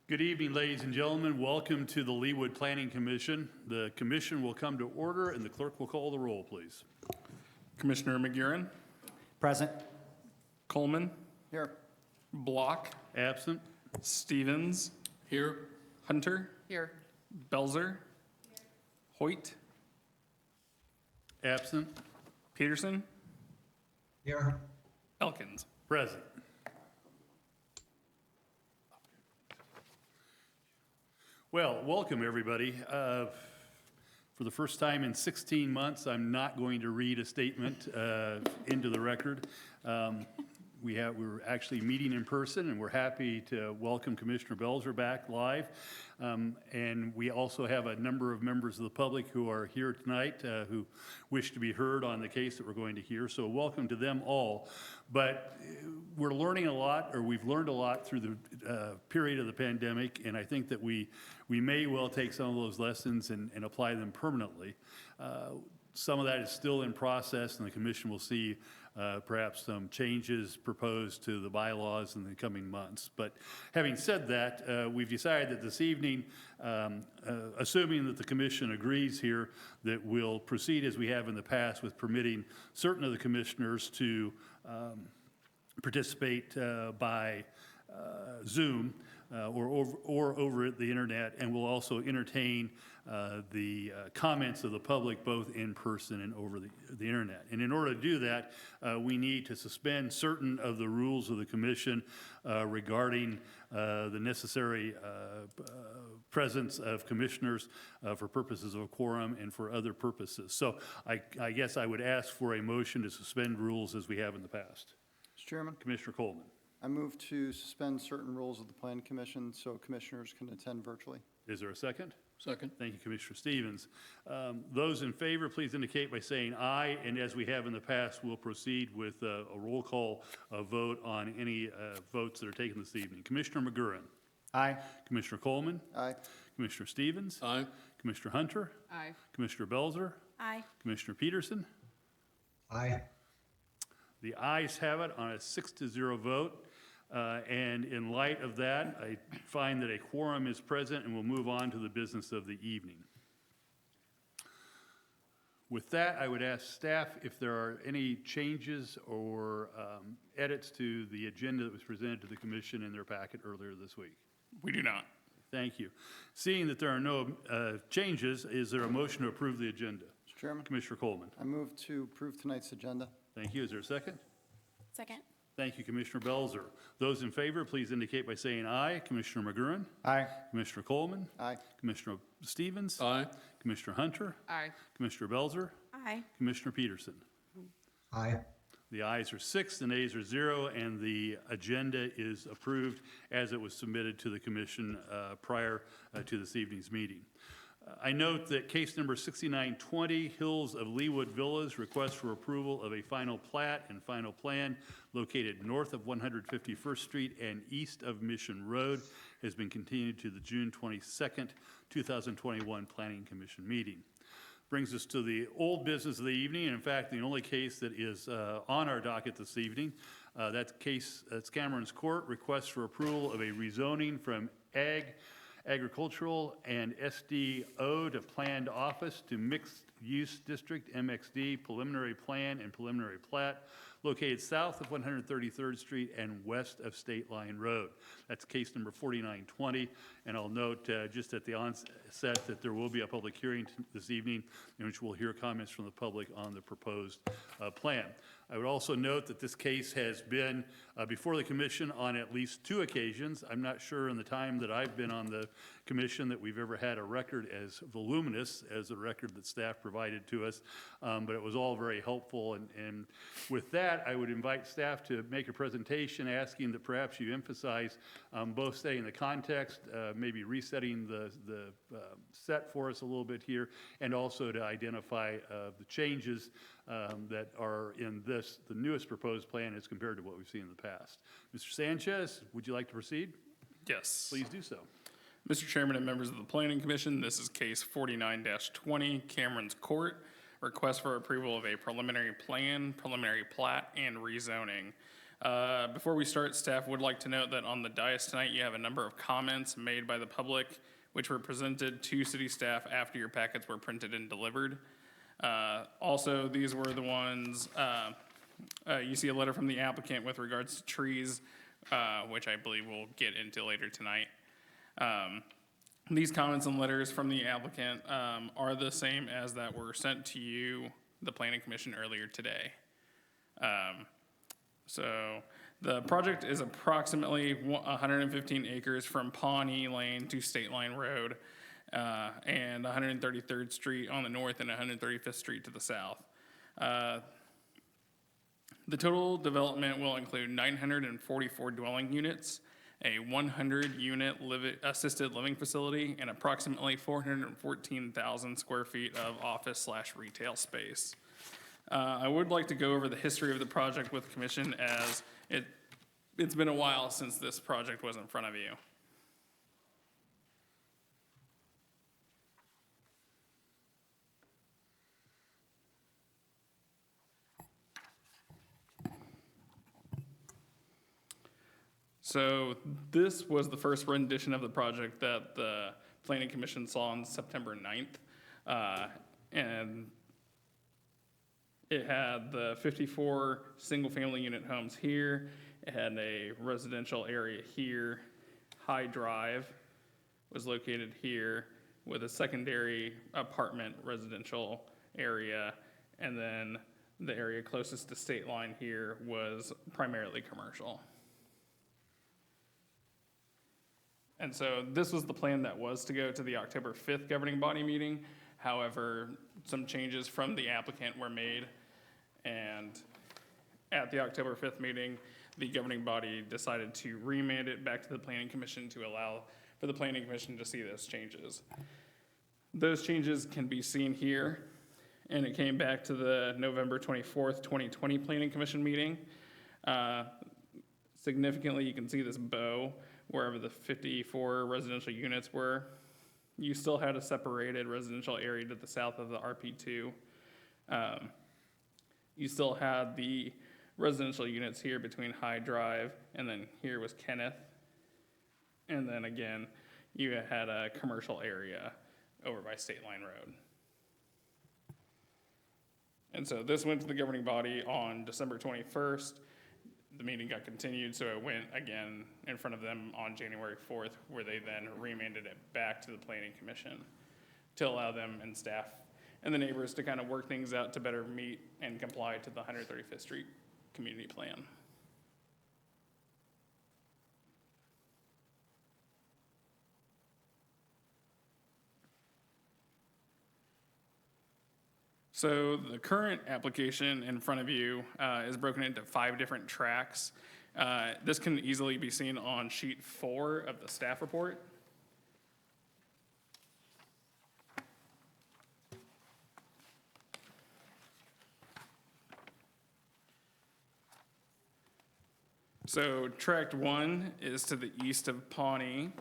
Good evening, ladies and gentlemen. Welcome to the Leawood Planning Commission. The commission will come to order and the clerk will call the roll, please. Commissioner McGuiran, Present. Coleman, Here. Block, Absent. Stevens, here, Hunter, Here. Belzer, Hoyt, Absent. Peterson, Here. Elkins. Present. Well, welcome everybody. For the first time in 16 months, I'm not going to read a statement into the record. We're actually meeting in person, and we're happy to welcome Commissioner Belzer back live. And we also have a number of members of the public who are here tonight who wish to be heard on the case that we're going to hear. So welcome to them all. But we're learning a lot, or we've learned a lot through the period of the pandemic, and I think that we may well take some of those lessons and apply them permanently. Some of that is still in process, and the commission will see perhaps some changes proposed to the bylaws in the coming months. But having said that, we've decided that this evening, assuming that the commission agrees here, that we'll proceed as we have in the past with permitting certain of the commissioners to participate by Zoom or over the internet, and we'll also entertain the comments of the public both in person and over the internet. And in order to do that, we need to suspend certain of the rules of the commission regarding the necessary presence of commissioners for purposes of a quorum and for other purposes. So I guess I would ask for a motion to suspend rules as we have in the past. Mr. Chairman, Commissioner Coleman. I move to suspend certain rules of the Plan Commission so commissioners can attend virtually. Is there a second? Second. Thank you, Commissioner Stevens. Those in favor, please indicate by saying aye. And as we have in the past, we'll proceed with a roll call vote on any votes that are taken this evening. Commissioner McGuiran. Aye. Commissioner Coleman. Aye. Commissioner Stevens. Aye. Commissioner Hunter. Aye. Commissioner Belzer. Aye. Commissioner Peterson. Aye. The ayes have it on a 6-0 vote. And in light of that, I find that a quorum is present, and we'll move on to the business of the evening. With that, I would ask staff if there are any changes or edits to the agenda that was presented to the commission in their packet earlier this week. We do not. Thank you. Seeing that there are no changes, is there a motion to approve the agenda? Mr. Chairman, Commissioner Coleman. I move to approve tonight's agenda. Thank you. Is there a second? Second. Thank you, Commissioner Belzer. Those in favor, please indicate by saying aye. Commissioner McGuiran. Aye. Commissioner Coleman. Aye. Commissioner Stevens. Aye. Commissioner Hunter. Aye. Commissioner Belzer. Aye. Commissioner Peterson. Aye. The ayes are 6, the nays are 0, and the agenda is approved as it was submitted to the commission prior to this evening's meeting. I note that case number 6920, Hills of Leawood Villas, request for approval of a final plat and final plan located north of 151st Street and east of Mission Road, has been continued to the June 22nd, 2021 Planning Commission meeting. Brings us to the old business of the evening, and in fact, the only case that is on our docket this evening. That's Cameron's Court, request for approval of a rezoning from agricultural and SDO to planned office to mixed use district, MXD, preliminary plan and preliminary plat, located south of 133rd Street and west of State Line Road. That's case number 4920, and I'll note just at the onset that there will be a public hearing this evening in which we'll hear comments from the public on the proposed plan. I would also note that this case has been before the commission on at least 2 occasions. I'm not sure in the time that I've been on the commission that we've ever had a record as voluminous as the record that staff provided to us, but it was all very helpful. And with that, I would invite staff to make a presentation asking that perhaps you emphasize both setting the context, maybe resetting the set for us a little bit here, and also to identify the changes that are in the newest proposed plan as compared to what we've seen in the past. Mr. Sanchez, would you like to proceed? Yes. Please do so. Mr. Chairman and members of the Planning Commission, this is case 49-20, Cameron's Court. Request for approval of a preliminary plan, preliminary plat, and rezoning. Before we start, staff would like to note that on the dais tonight, you have a number of comments made by the public, which were presented to city staff after your packets were printed and delivered. Also, these were the ones, you see a letter from the applicant with regards to trees, which I believe we'll get into later tonight. These comments and letters from the applicant are the same as that were sent to you, the Planning Commission, earlier today. So the project is approximately 115 acres from Pawnee Lane to State Line Road, and 133rd Street on the north and 135th Street to the south. The total development will include 944 dwelling units, a 100-unit assisted living facility, and approximately 414,000 square feet of office/retail space. I would like to go over the history of the project with the commission, as it's been a while since this project was in front of you. So this was the first rendition of the project that the Planning Commission saw on September 9th. And it had the 54 single-family unit homes here. It had a residential area here. High Drive was located here with a secondary apartment residential area. And then the area closest to State Line here was primarily commercial. And so this was the plan that was to go to the October 5th governing body meeting. However, some changes from the applicant were made. And at the October 5th meeting, the governing body decided to remand it back to the Planning Commission to allow for the Planning Commission to see those changes. Those changes can be seen here. And it came back to the November 24th, 2020 Planning Commission meeting. Significantly, you can see this bow wherever the 54 residential units were. You still had a separated residential area to the south of the RP2. You still had the residential units here between High Drive, and then here was Kenneth. And then again, you had a commercial area over by State Line Road. And so this went to the governing body on December 21st. The meeting got continued, so it went again in front of them on January 4th, where they then remanded it back to the Planning Commission to allow them and staff and the neighbors to kind of work things out to better meet and comply to the 135th Street community plan. So the current application in front of you is broken into 5 different tracks. This can easily be seen on sheet 4 of the staff report. So tract 1 is to the east of Pawnee.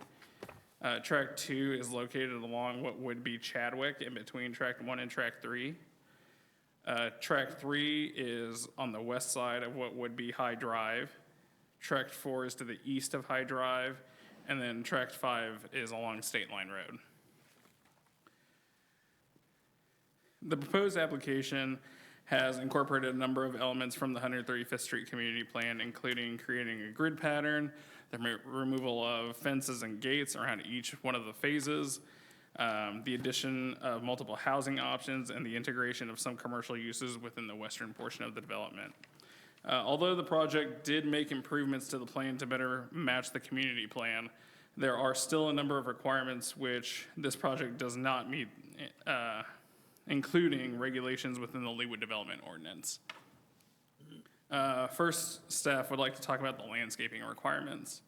Tract 2 is located along what would be Chadwick, in between tract 1 and tract 3. Tract 3 is on the west side of what would be High Drive. Tract 4 is to the east of High Drive, and then tract 5 is along State Line Road. The proposed application has incorporated a number of elements from the 135th Street Community Plan, including creating a grid pattern, the removal of fences and gates around each one of the phases, the addition of multiple housing options, and the integration of some commercial uses within the western portion of the development. Although the project did make improvements to the plan to better match the community plan, there are still a number of requirements which this project does not meet, including regulations within the Leawood Development Ordinance. First, staff would like to talk about the landscaping requirements.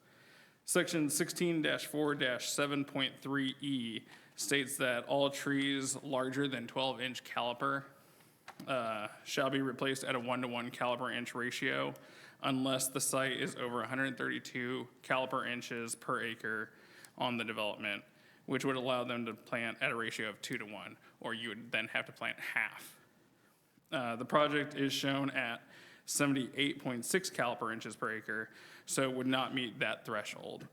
Section 16-4-7.3E states that all trees larger than 12-inch caliper shall be replaced at a 1-to-1 caliper inch ratio unless the site is over 132 caliper inches per acre on the development, which would allow them to plant at a ratio of 2-to-1, or you would then have to plant half. The project is shown at 78.6 caliper inches per acre, so it would not meet that threshold.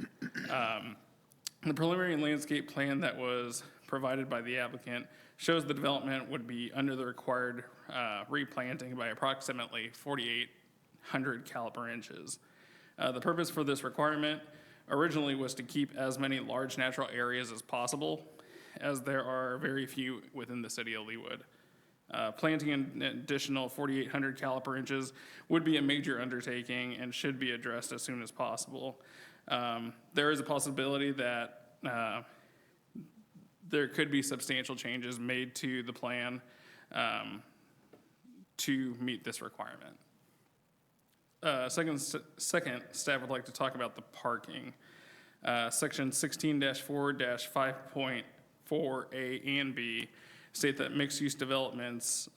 The preliminary landscape plan that was provided by the applicant shows the development would be under the required replanting by approximately 4,800 caliper inches. The purpose for this requirement originally was to keep as many large natural areas as possible, as there are very few within the city of Leawood. Planting an additional 4,800 caliper inches would be a major undertaking and should be addressed as soon as possible. There is a possibility that there could be substantial changes made to the plan to meet this requirement. Second, staff would like to talk about the parking. Section 16-4-5.4A and B state that mixed-use developments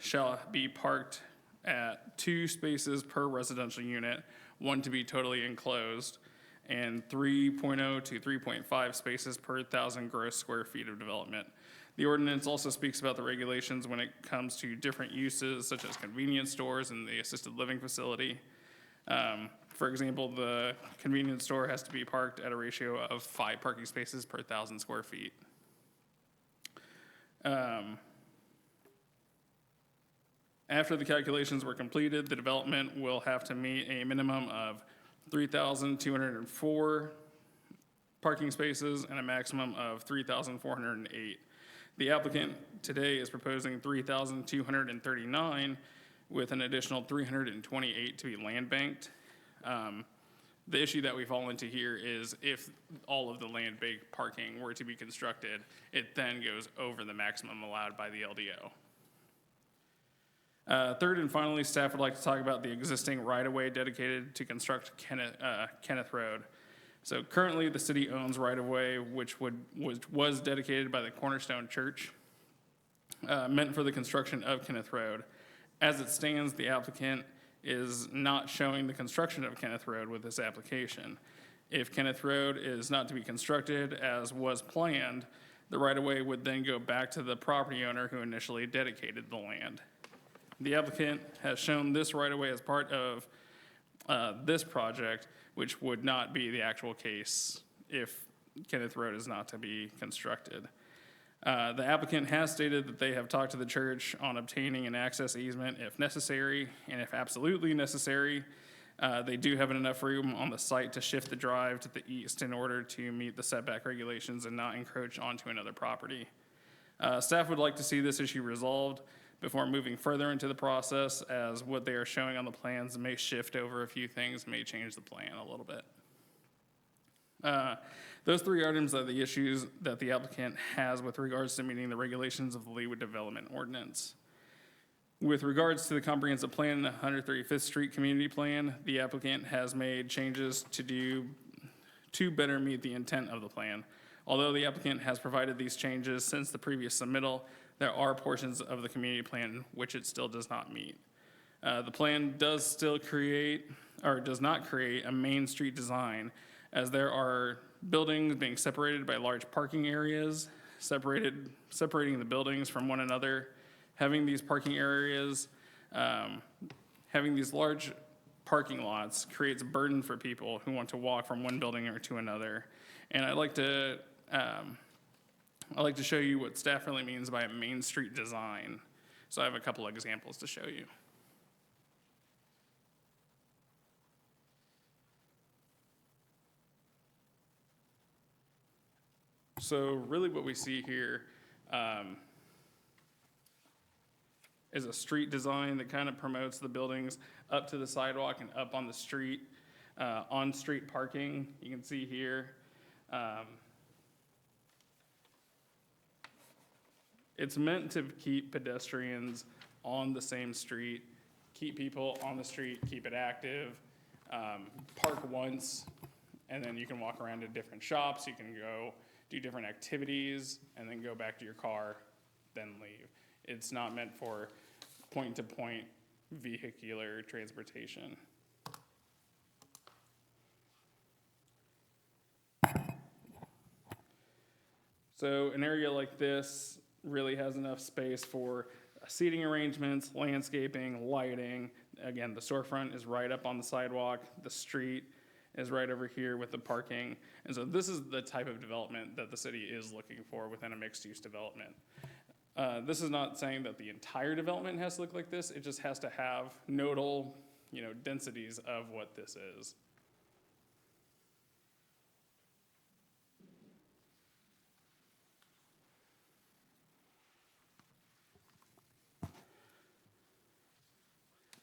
shall be parked at 2 spaces per residential unit, 1 to be totally enclosed, and 3.0 to 3.5 spaces per 1,000 gross square feet of development. The ordinance also speaks about the regulations when it comes to different uses, such as convenience stores and the assisted living facility. For example, the convenience store has to be parked at a ratio of 5 parking spaces per 1,000 square feet. After the calculations were completed, the development will have to meet a minimum of 3,204 parking spaces and a maximum of 3,408. The applicant today is proposing 3,239 with an additional 328 to be land banked. The issue that we fall into here is if all of the land bank parking were to be constructed, it then goes over the maximum allowed by the LDO. Third and finally, staff would like to talk about the existing right-of-way dedicated to construct Kenneth Road. So currently, the city owns right-of-way which was dedicated by the Cornerstone Church, meant for the construction of Kenneth Road. As it stands, the applicant is not showing the construction of Kenneth Road with this application. If Kenneth Road is not to be constructed as was planned, the right-of-way would then go back to the property owner who initially dedicated the land. The applicant has shown this right-of-way as part of this project, which would not be the actual case if Kenneth Road is not to be constructed. The applicant has stated that they have talked to the church on obtaining an access easement if necessary, and if absolutely necessary, they do have enough room on the site to shift the drive to the east in order to meet the setback regulations and not encroach onto another property. Staff would like to see this issue resolved before moving further into the process, as what they are showing on the plans may shift over a few things, may change the plan a little bit. Those 3 items are the issues that the applicant has with regards to meeting the regulations of the Leawood Development Ordinance. With regards to the comprehensive plan and the 135th Street Community Plan, the applicant has made changes to better meet the intent of the plan. Although the applicant has provided these changes since the previous submittal, there are portions of the community plan which it still does not meet. The plan does not create a main street design, as there are buildings being separated by large parking areas, separating the buildings from one another. Having these parking areas, having these large parking lots creates a burden for people who want to walk from one building or to another. And I'd like to show you what staff really means by a main street design. So I have a couple of examples to show you. So really what we see here is a street design that kind of promotes the buildings up to the sidewalk and up on the street, on-street parking, you can see here. It's meant to keep pedestrians on the same street, keep people on the street, keep it active, park once, and then you can walk around to different shops, you can go do different activities, and then go back to your car, then leave. It's not meant for point-to-point vehicular transportation. So an area like this really has enough space for seating arrangements, landscaping, lighting. Again, the storefront is right up on the sidewalk. The street is right over here with the parking. And so this is the type of development that the city is looking for within a mixed-use development. This is not saying that the entire development has to look like this. It just has to have nodal, densities of what this is.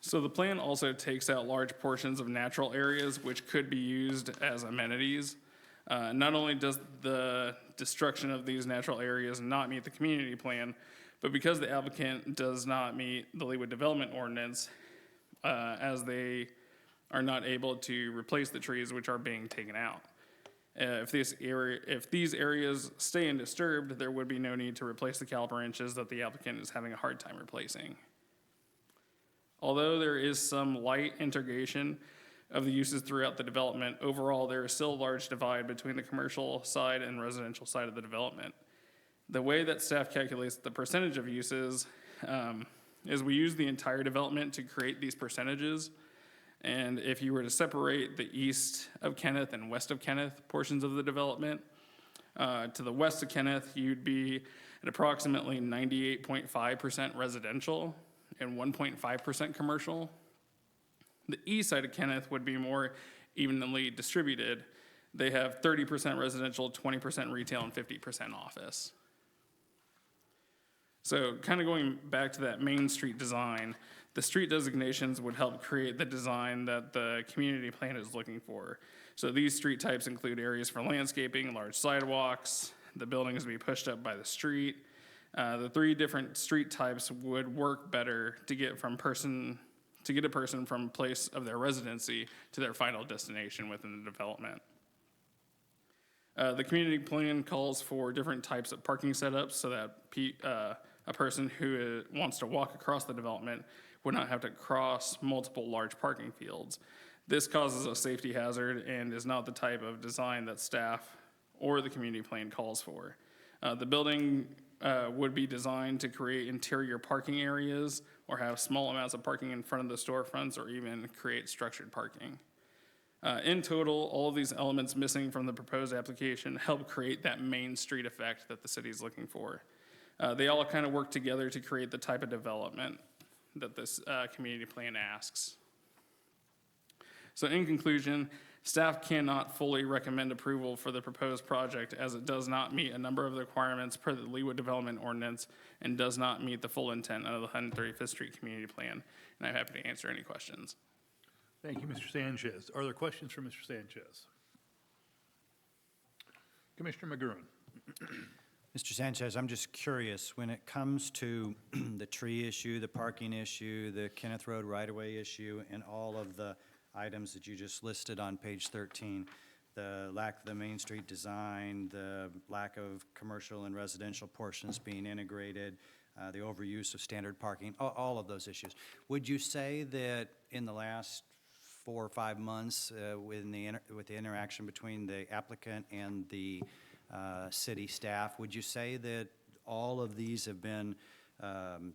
So the plan also takes out large portions of natural areas which could be used as amenities. Not only does the destruction of these natural areas not meet the community plan, but because the applicant does not meet the Leawood Development Ordinance, as they are not able to replace the trees which are being taken out. If these areas stay undisturbed, there would be no need to replace the caliper inches that the applicant is having a hard time replacing. Although there is some light integration of the uses throughout the development, overall there is still a large divide between the commercial side and residential side of the development. The way that staff calculates the percentage of uses is we use the entire development to create these percentages. And if you were to separate the east of Kenneth and west of Kenneth portions of the development, to the west of Kenneth, you'd be at approximately 98.5% residential and 1.5% commercial. The east side of Kenneth would be more evenly distributed. They have 30% residential, 20% retail, and 50% office. So kind of going back to that Main Street design, the street designations would help create the design that the community plan is looking for. So these street types include areas for landscaping, large sidewalks, the buildings would be pushed up by the street. The three different street types would work better to get a person from place of their residency to their final destination within the development. The community plan calls for different types of parking setups so that a person who wants to walk across the development would not have to cross multiple large parking fields. This causes a safety hazard and is not the type of design that staff or the community plan calls for. The building would be designed to create interior parking areas or have small amounts of parking in front of the storefronts or even create structured parking. In total, all of these elements missing from the proposed application help create that Main Street effect that the city is looking for. They all kind of work together to create the type of development that this community plan asks. So in conclusion, staff cannot fully recommend approval for the proposed project as it does not meet a number of the requirements per the Leawood Development Ordinance and does not meet the full intent of the 135th Street Community Plan. And I'm happy to answer any questions. Thank you, Mr. Sanchez. Are there questions for Mr. Sanchez? Commissioner McGurran. Mr. Sanchez, I'm just curious, when it comes to the tree issue, the parking issue, the Kenneth Road right-of-way issue, and all of the items that you just listed on page 13, the lack of the Main Street design, the lack of commercial and residential portions being integrated, the overuse of standard parking, all of those issues. Would you say that in the last 4 or 5 months, with the interaction between the applicant and the city staff, would you say that all of these have been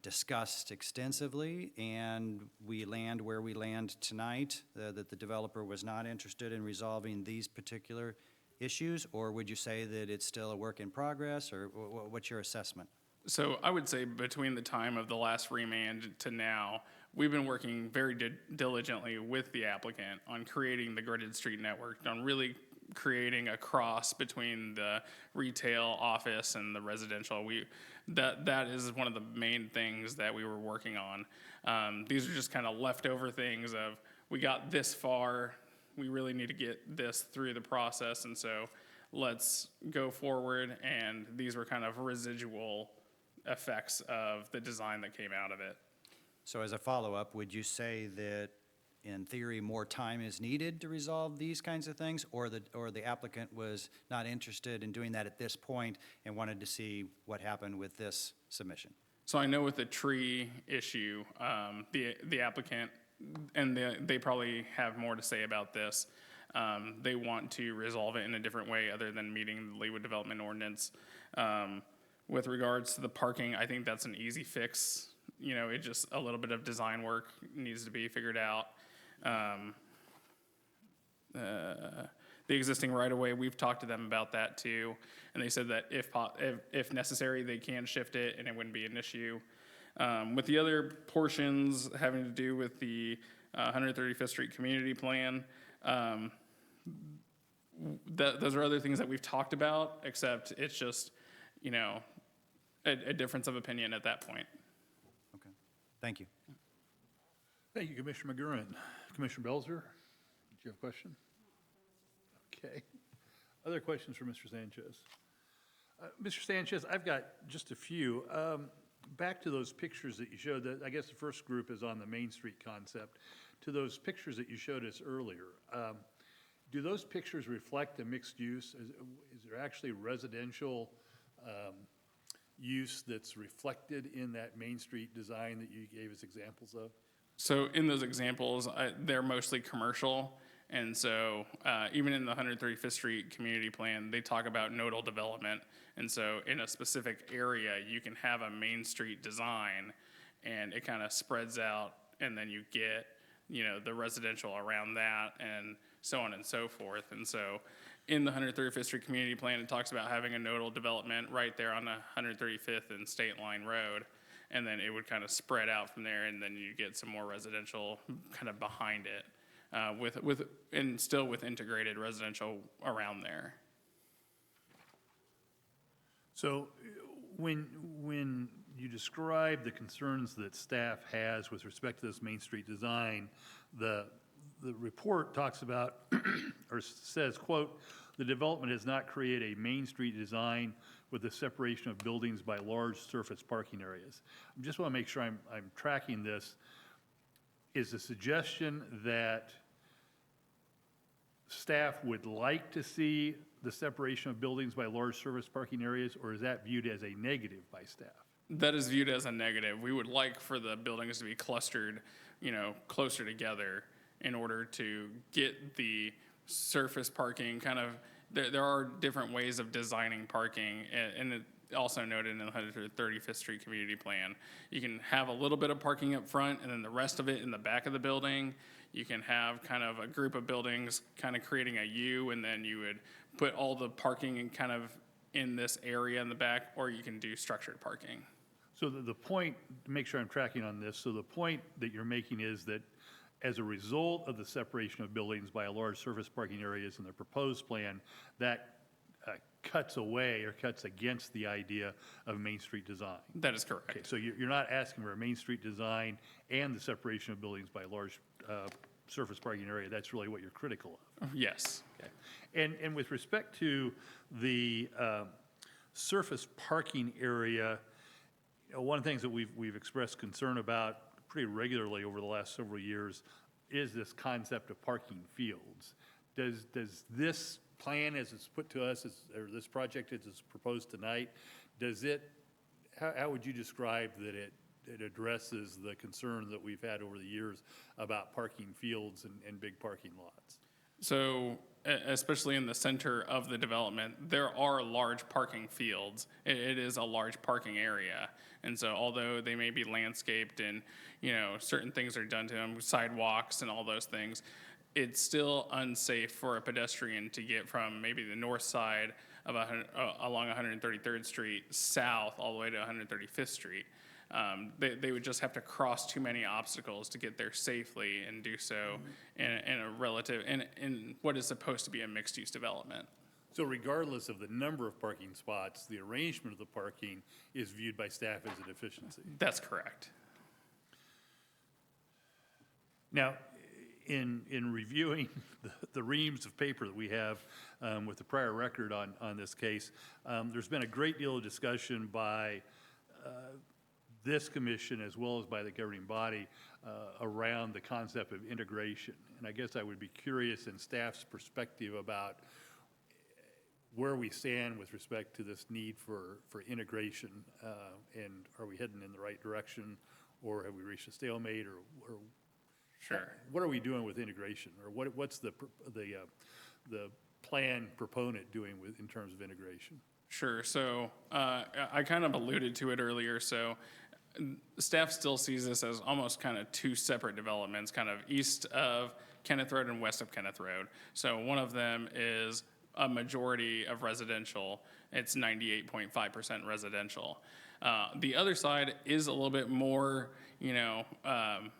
discussed extensively and we land where we land tonight, that the developer was not interested in resolving these particular issues? Or would you say that it's still a work in progress, or what's your assessment? So I would say between the time of the last remand to now, we've been working very diligently with the applicant on creating the gridded street network, on really creating a cross between the retail, office, and the residential. That is one of the main things that we were working on. These are just kind of leftover things of, we got this far, we really need to get this through the process, and so let's go forward, and these were kind of residual effects of the design that came out of it. So as a follow-up, would you say that in theory more time is needed to resolve these kinds of things, or the applicant was not interested in doing that at this point and wanted to see what happened with this submission? So I know with the tree issue, the applicant, and they probably have more to say about this, they want to resolve it in a different way other than meeting the Leawood Development Ordinance. With regards to the parking, I think that's an easy fix. it just a little bit of design work needs to be figured out. The existing right-of-way, we've talked to them about that too, and they said that if necessary, they can shift it and it wouldn't be an issue. With the other portions having to do with the 135th Street Community Plan, those are other things that we've talked about, except it's just, a difference of opinion at that point. Okay, thank you. Thank you, Commissioner McGurran. Commissioner Belzer, did you have a question? Okay. Other questions for Mr. Sanchez? Mr. Sanchez, I've got just a few. Back to those pictures that you showed, that I guess the first group is on the Main Street concept. To those pictures that you showed us earlier, do those pictures reflect the mixed use? Is there actually residential use that's reflected in that Main Street design that you gave us examples of? So in those examples, they're mostly commercial. And so even in the 135th Street Community Plan, they talk about nodal development. And so in a specific area, you can have a Main Street design and it kind of spreads out, and then you get, the residential around that and so on and so forth. And so in the 135th Street Community Plan, it talks about having a nodal development right there on the 135th and State Line Road. And then it would kind of spread out from there, and then you get some more residential kind of behind it. And still with integrated residential around there. So when you describe the concerns that staff has with respect to this Main Street design, the report talks about, or says, quote, "The development does not create a Main Street design with the separation of buildings by large surface parking areas." I just want to make sure I'm tracking this. Is the suggestion that staff would like to see the separation of buildings by large surface parking areas, or is that viewed as a negative by staff? That is viewed as a negative. We would like for the buildings to be clustered, closer together in order to get the surface parking kind of, there are different ways of designing parking, and it also noted in the 135th Street Community Plan. You can have a little bit of parking up front and then the rest of it in the back of the building. You can have kind of a group of buildings kind of creating a U, and then you would put all the parking in kind of in this area in the back, or you can do structured parking. So the point, to make sure I'm tracking on this, so the point that you're making is that as a result of the separation of buildings by a large surface parking areas in the proposed plan, that cuts away or cuts against the idea of Main Street design. That is correct. Okay, so you're not asking for a Main Street design and the separation of buildings by a large surface parking area. That's really what you're critical of. Yes. Okay. And with respect to the surface parking area, one of the things that we've expressed concern about pretty regularly over the last several years is this concept of parking fields. Does this plan as it's put to us, or this project as it's proposed tonight, how would you describe that it addresses the concern that we've had over the years about parking fields and big parking lots? So, especially in the center of the development, there are large parking fields. It is a large parking area. And so although they may be landscaped and, certain things are done to them, sidewalks and all those things, it's still unsafe for a pedestrian to get from maybe the north side of along 133rd Street south all the way to 135th Street. They would just have to cross too many obstacles to get there safely and do so in what is supposed to be a mixed-use development. So regardless of the number of parking spots, the arrangement of the parking is viewed by staff as a deficiency. That's correct. Now, in reviewing the reams of paper that we have with the prior record on this case, there's been a great deal of discussion by this commission as well as by the governing body around the concept of integration. And I guess I would be curious in staff's perspective about where we stand with respect to this need for integration, and are we heading in the right direction, or have we reached a stalemate, or Sure. what are we doing with integration, or what's the plan proponent doing in terms of integration? Sure. So I kind of alluded to it earlier. So staff still sees this as almost kind of two separate developments, kind of east of Kenneth Road and west of Kenneth Road. So one of them is a majority of residential. It's 98.5% residential. The other side is a little bit more,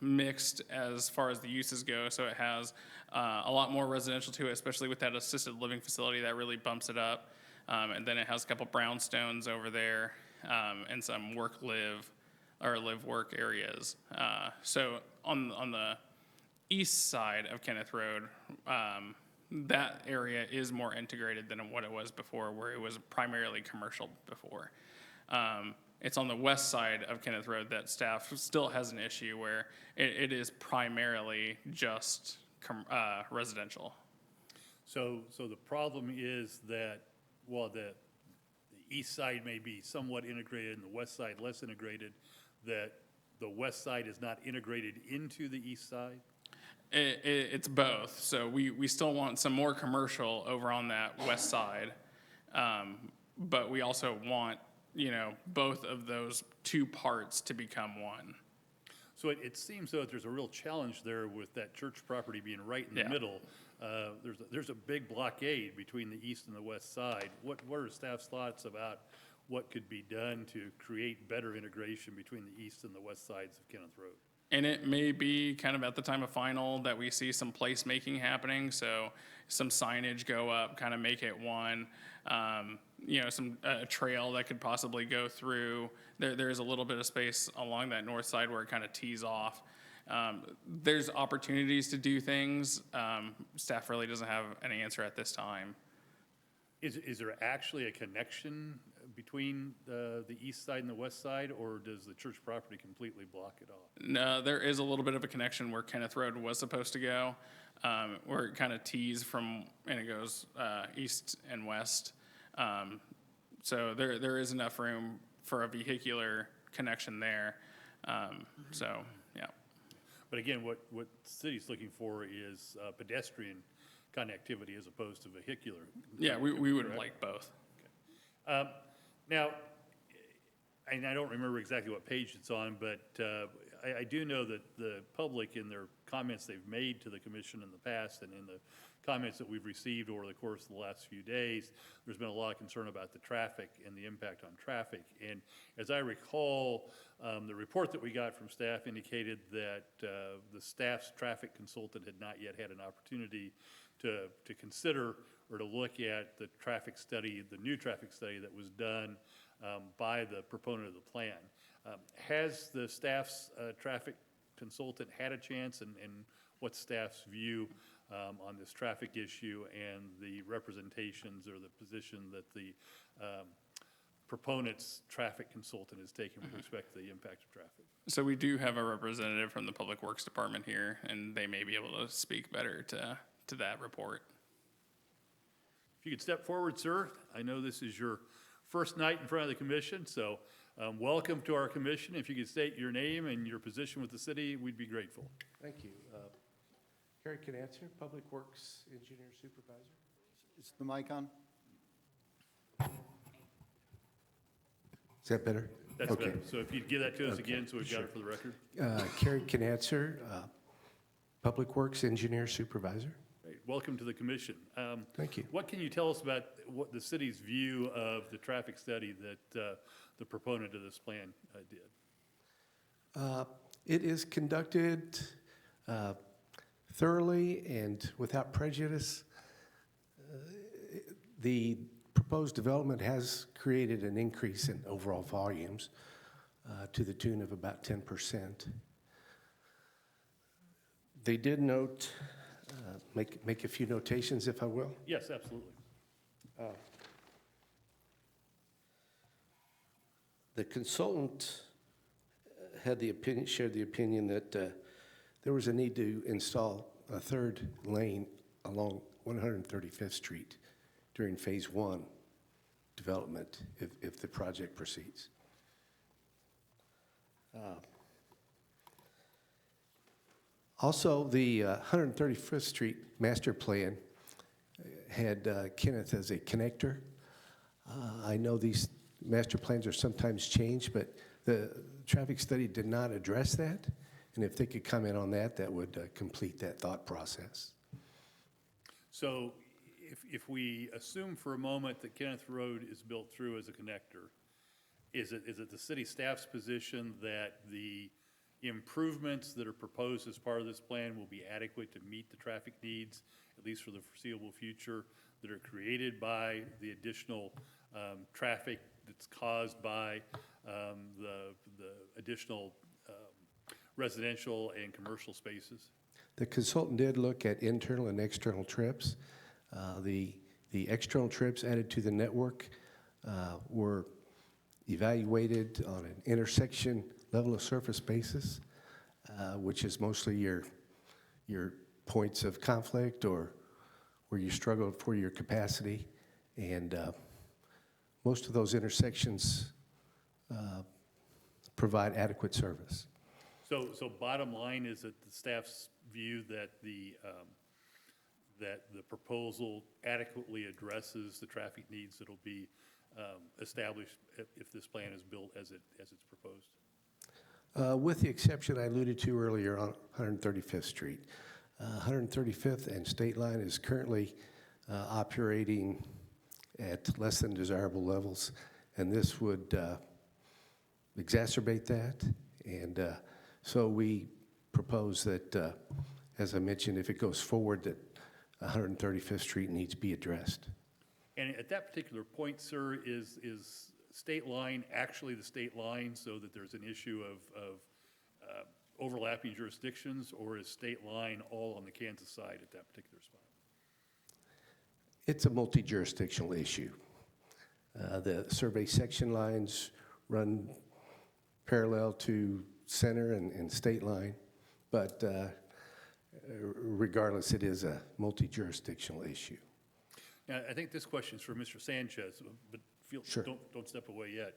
mixed as far as the uses go. So it has a lot more residential to it, especially with that assisted living facility that really bumps it up. And then it has a couple brownstones over there, and some live work areas. So on the east side of Kenneth Road, that area is more integrated than what it was before, where it was primarily commercial before. It's on the west side of Kenneth Road that staff still has an issue where it is primarily just residential. So the problem is that while the east side may be somewhat integrated and the west side less integrated, that the west side is not integrated into the east side? It's both. So we still want some more commercial over on that west side. But we also want, both of those two parts to become one. So it seems though that there's a real challenge there with that church property being right in the Yeah. middle. There's a big blockade between the east and the west side. What are staff's thoughts about what could be done to create better integration between the east and the west sides of Kenneth Road? And it may be kind of at the time of final that we see some placemaking happening, so some signage go up, kind of make it one. Some trail that could possibly go through. There's a little bit of space along that north side where it kind of tees off. There's opportunities to do things. Staff really doesn't have an answer at this time. Is there actually a connection between the east side and the west side, or does the church property completely block it off? No, there is a little bit of a connection where Kenneth Road was supposed to go, where it kind of tees from, and it goes east and west. So there is enough room for a vehicular connection there. Yeah. But again, what the city's looking for is pedestrian connectivity as opposed to vehicular. Yeah, we would correct? like both. Now, and I don't remember exactly what page it's on, but I do know that the public, in their comments they've made to the commission in the past and in the comments that we've received over the course of the last few days, there's been a lot of concern about the traffic and the impact on traffic. And as I recall, the report that we got from staff indicated that the staff's traffic consultant had not yet had an opportunity to consider or to look at the traffic study, the new traffic study that was done by the proponent of the plan. Has the staff's traffic consultant had a chance, and what's staff's view on this traffic issue and the representations or the position that the proponent's traffic consultant is taking with respect to the impact of traffic? So we do have a representative from the Public Works Department here, and they may be able to speak better to that report. If you could step forward, sir. I know this is your first night in front of the commission, so welcome to our commission. If you could state your name and your position with the city, we'd be grateful. Thank you. Carrie can answer, Public Works Engineer Supervisor. Is the mic on? Is that better? That's Okay. better. So if you'd give that to us again, so we've got it for the record. Carrie can answer, Public Works Engineer Supervisor. Great. Welcome to the commission. Thank you. What can you tell us about what the city's view of the traffic study that the proponent of this plan did? It is conducted thoroughly and without prejudice. The proposed development has created an increase in overall volumes to the tune of about 10%. They did note, make a few notations if I will. Yes, absolutely. The consultant had the opinion, shared the opinion that there was a need to install a third lane along 135th Street during Phase 1 development if the project proceeds. Also, the 135th Street master plan had Kenneth as a connector. I know these master plans are sometimes changed, but traffic study did not address that, and if they could comment on that, that would complete that thought process. So if we assume for a moment that Kenneth Road is built through as a connector, is it the city staff's position that the improvements that are proposed as part of this plan will be adequate to meet the traffic needs, at least for the foreseeable future, that are created by the additional traffic that's caused by the additional residential and commercial spaces? The consultant did look at internal and external trips. The external trips added to the network were evaluated on an intersection level of surface basis, which is mostly your points of conflict or where you struggle for your capacity. And most of those intersections provide adequate service. So bottom line is that the staff's view that the proposal adequately addresses the traffic needs that'll be established if this plan is built as it's proposed? With the exception I alluded to earlier on 135th Street. 135th and State Line is currently operating at less than desirable levels, and this would exacerbate that. And so we propose that, as I mentioned, if it goes forward, that 135th Street needs to be addressed. And at that particular point, sir, is State Line actually the state line so that there's an issue of overlapping jurisdictions, or is State Line all on the Kansas side at that particular spot? It's a multi-jurisdictional issue. The survey section lines run parallel to center and State Line, but regardless, it is a multi-jurisdictional issue. Now, I think this question is for Mr. Sanchez, but Sure. don't step away yet.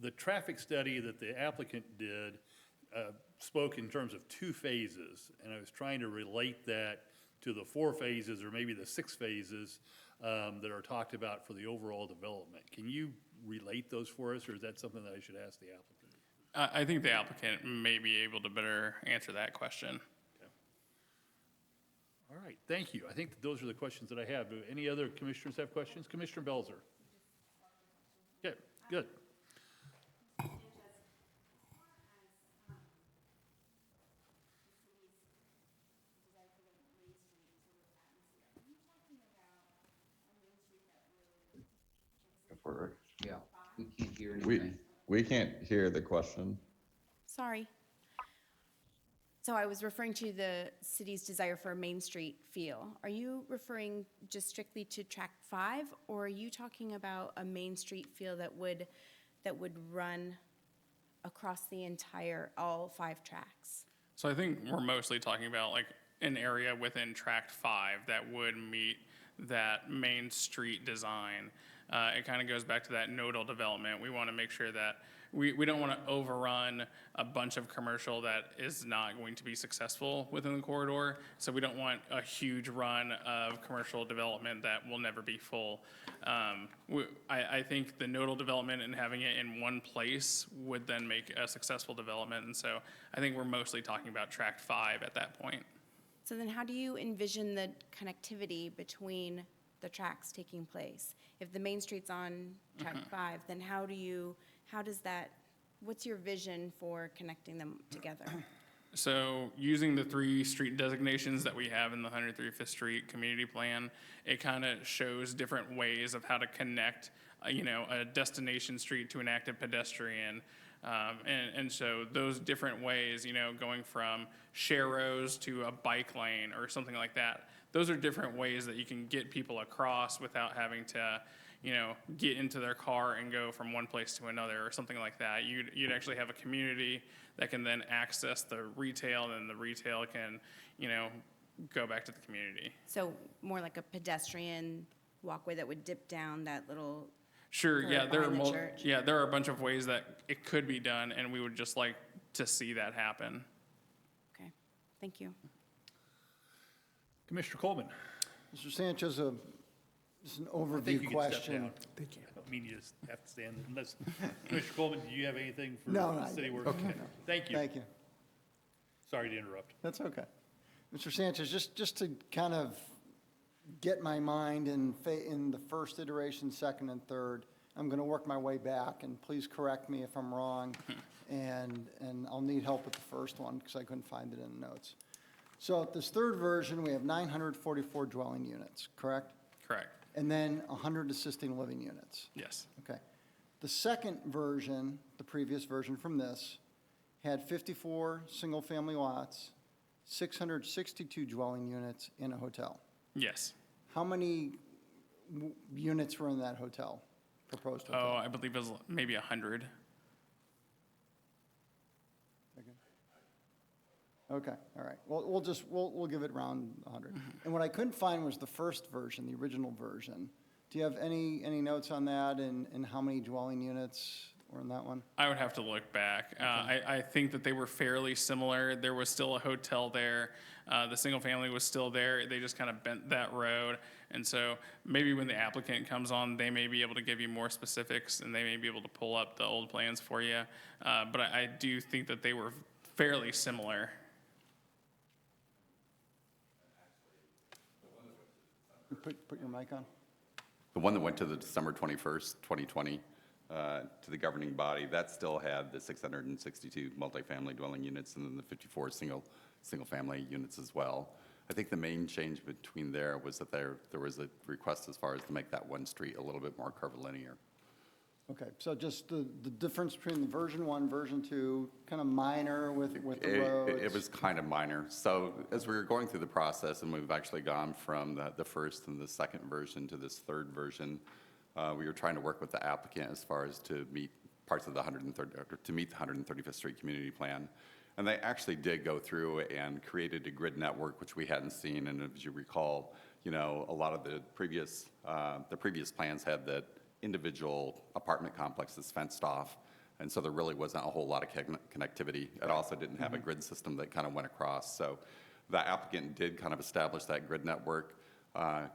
The traffic study that the applicant did spoke in terms of 2 phases, and I was trying to relate that to the 4 phases or maybe the 6 phases that are talked about for the overall development. Can you relate those for us, or is that something that I should ask the applicant? I think the applicant may be able to better answer that question. All right, thank you. I think that those are the questions that I have. Do any other commissioners have questions? Commissioner Belzer? Okay, good. Yeah, we can't hear We, anything. we can't hear the question. Sorry. So I was referring to the city's desire for a Main Street feel. Are you referring just strictly to Track 5, or are you talking about a Main Street feel that would run across the entire, all 5 tracks? So I think we're mostly talking about like an area within Tract 5 that would meet that Main Street design. It kind of goes back to that nodal development. We want to make sure that we don't want to overrun a bunch of commercial that is not going to be successful within the corridor. So we don't want a huge run of commercial development that will never be full. I think the nodal development and having it in one place would then make a successful development. And so I think we're mostly talking about Tract 5 at that point. So then how do you envision the connectivity between the tracks taking place? If the Main Street's on Track 5, then what's your vision for connecting them together? So using the 3 street designations that we have in the 135th Street Community Plan, it kind of shows different ways of how to connect, a destination street to an active pedestrian. And so those different ways, going from share rows to a bike lane or something like that, those are different ways that you can get people across without having to, get into their car and go from one place to another or something like that. You'd actually have a community that can then access the retail, and then the retail can, go back to the community. So more like a pedestrian walkway that would dip down that little. Sure, yeah, curve there are behind the church. there are a bunch of ways that it could be done, and we would just like to see that happen. Okay, thank you. Commissioner Coleman? Mr. Sanchez, this is an I think overview you can step question. down. Thank you. don't mean you just have to stand unless, Commissioner Coleman, do you have anything for No, no, the I city don't. work? Okay. Thank you. Thank you. Sorry to interrupt. That's okay. Mr. Sanchez, just to kind of get my mind in the first iteration, second and third, I'm going to work my way back, and please correct me if I'm wrong, and I'll need help with the first one because I couldn't find it in the notes. So at this third version, we have 944 dwelling units, correct? Correct. And then 100 assisting living units. Yes. Okay. The second version, the previous version from this, had 54 single-family lots, 662 dwelling units in a hotel. Yes. How many units were in that hotel, proposed hotel? Oh, I believe it was maybe 100. Okay, all right. Well, we'll give it around 100. And what I couldn't find was the first version, the original version. Do you have any notes on that and how many dwelling units were in that one? I would have to look back. I think that they were fairly similar. There was still a hotel there. The single family was still there. They just kind of bent that road. And so maybe when the applicant comes on, they may be able to give you more specifics and they may be able to pull up the old plans for you. But I do think that they were fairly similar. Put your mic on. The one that went to the December 21st, 2020, to the governing body, that still had the 662 multifamily dwelling units and then the 54 single-family units as well. I think the main change between there was that there was a request as far as to make that one street a little bit more curvilinear. Okay, so just the difference between the version 1, version 2, kind of minor with the roads? It was kind of minor. So as we were going through the process, and we've actually gone from the first and the second version to this third version, we were trying to work with the applicant as far as to meet parts of the 135th Street Community Plan. And they actually did go through and created a grid network, which we hadn't seen. And as you recall, a lot of the previous plans had that individual apartment complexes fenced off, and so there really wasn't a whole lot of connectivity. It also didn't have a grid system that kind of went across. So the applicant did kind of establish that grid network.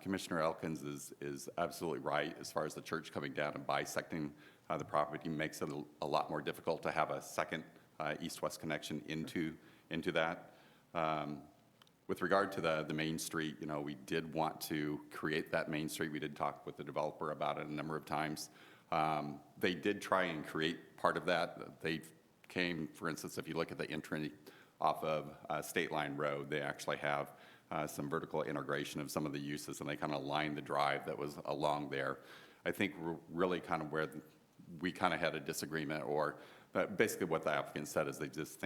Commissioner Elkins is absolutely right as far as the church coming down and bisecting the property makes it a lot more difficult to have a second east-west connection into that. With regard to the main street, we did want to create that main street. We did talk with the developer about it a number of times. They did try and create part of that. They came, for instance, if you look at the entry off of State Line Road, they actually have some vertical integration of some of the uses, and they kind of lined the drive that was along there. I think we're really kind of where we kind of had a disagreement, or basically what the applicant said is they just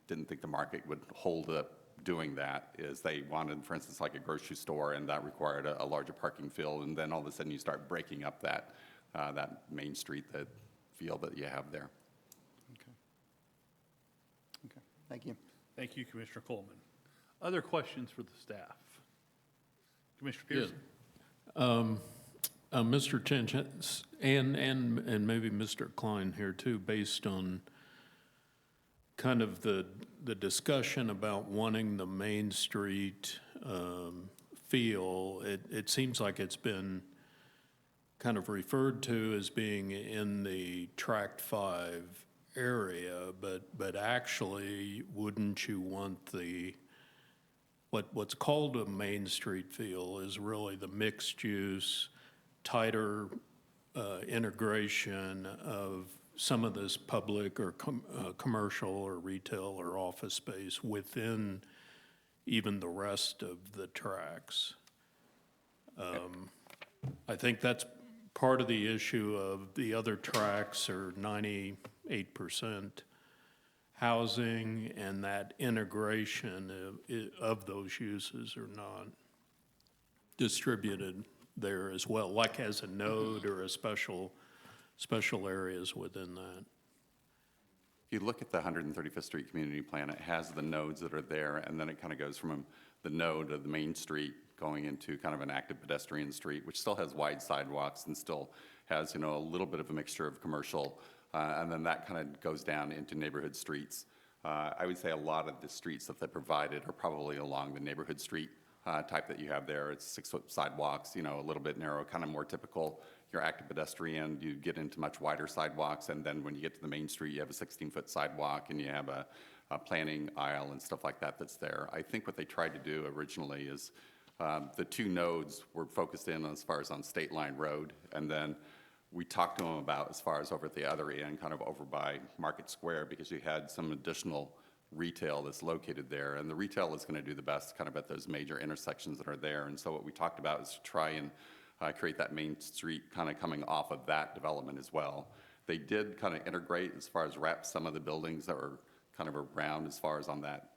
didn't think the market would hold up doing that. Is they wanted, for instance, like a grocery store, and that required a larger parking field, and then all of a sudden you start breaking up that main street, that field that you have there. Okay, thank you. Thank you, Commissioner Coleman. Other questions for the staff? Commissioner Pearson? Mr. Chenchens, and maybe Mr. Klein here too, based on kind of the discussion about wanting the Main Street feel, it seems like it's been kind of referred to as being in the Tract 5 area, but actually, wouldn't you want what's called a Main Street feel is really the mixed use, tighter integration of some of this public or commercial or retail or office space within even the rest of the tracts. I think that's part of the issue of the other tracts are 98% housing, and that integration of those uses are not distributed there as well, like as a node or a special areas within that. If you look at the 135th Street Community Plan, it has the nodes that are there, and then it kind of goes from the node of the main street going into kind of an active pedestrian street, which still has wide sidewalks and still has, a little bit of a mixture of commercial, and then that kind of goes down into neighborhood streets. I would say a lot of the streets that they provided are probably along the neighborhood street type that you have there. It's 6-foot sidewalks, a little bit narrow, kind of more typical your active pedestrian, you get into much wider sidewalks, and then when you get to the main street, you have a 16-foot sidewalk, and you have a planning aisle and stuff like that that's there. I think what they tried to do originally is the two nodes were focused in as far as on State Line Road, and then we talked to them about as far as over at the other end, kind of over by Market Square, because you had some additional retail that's located there, and the retail is going to do the best kind of at those major intersections that are there. And so what we talked about is to try and create that main street kind of coming off of that development as well. They did kind of integrate as far as wrap some of the buildings that were kind of around as far as on that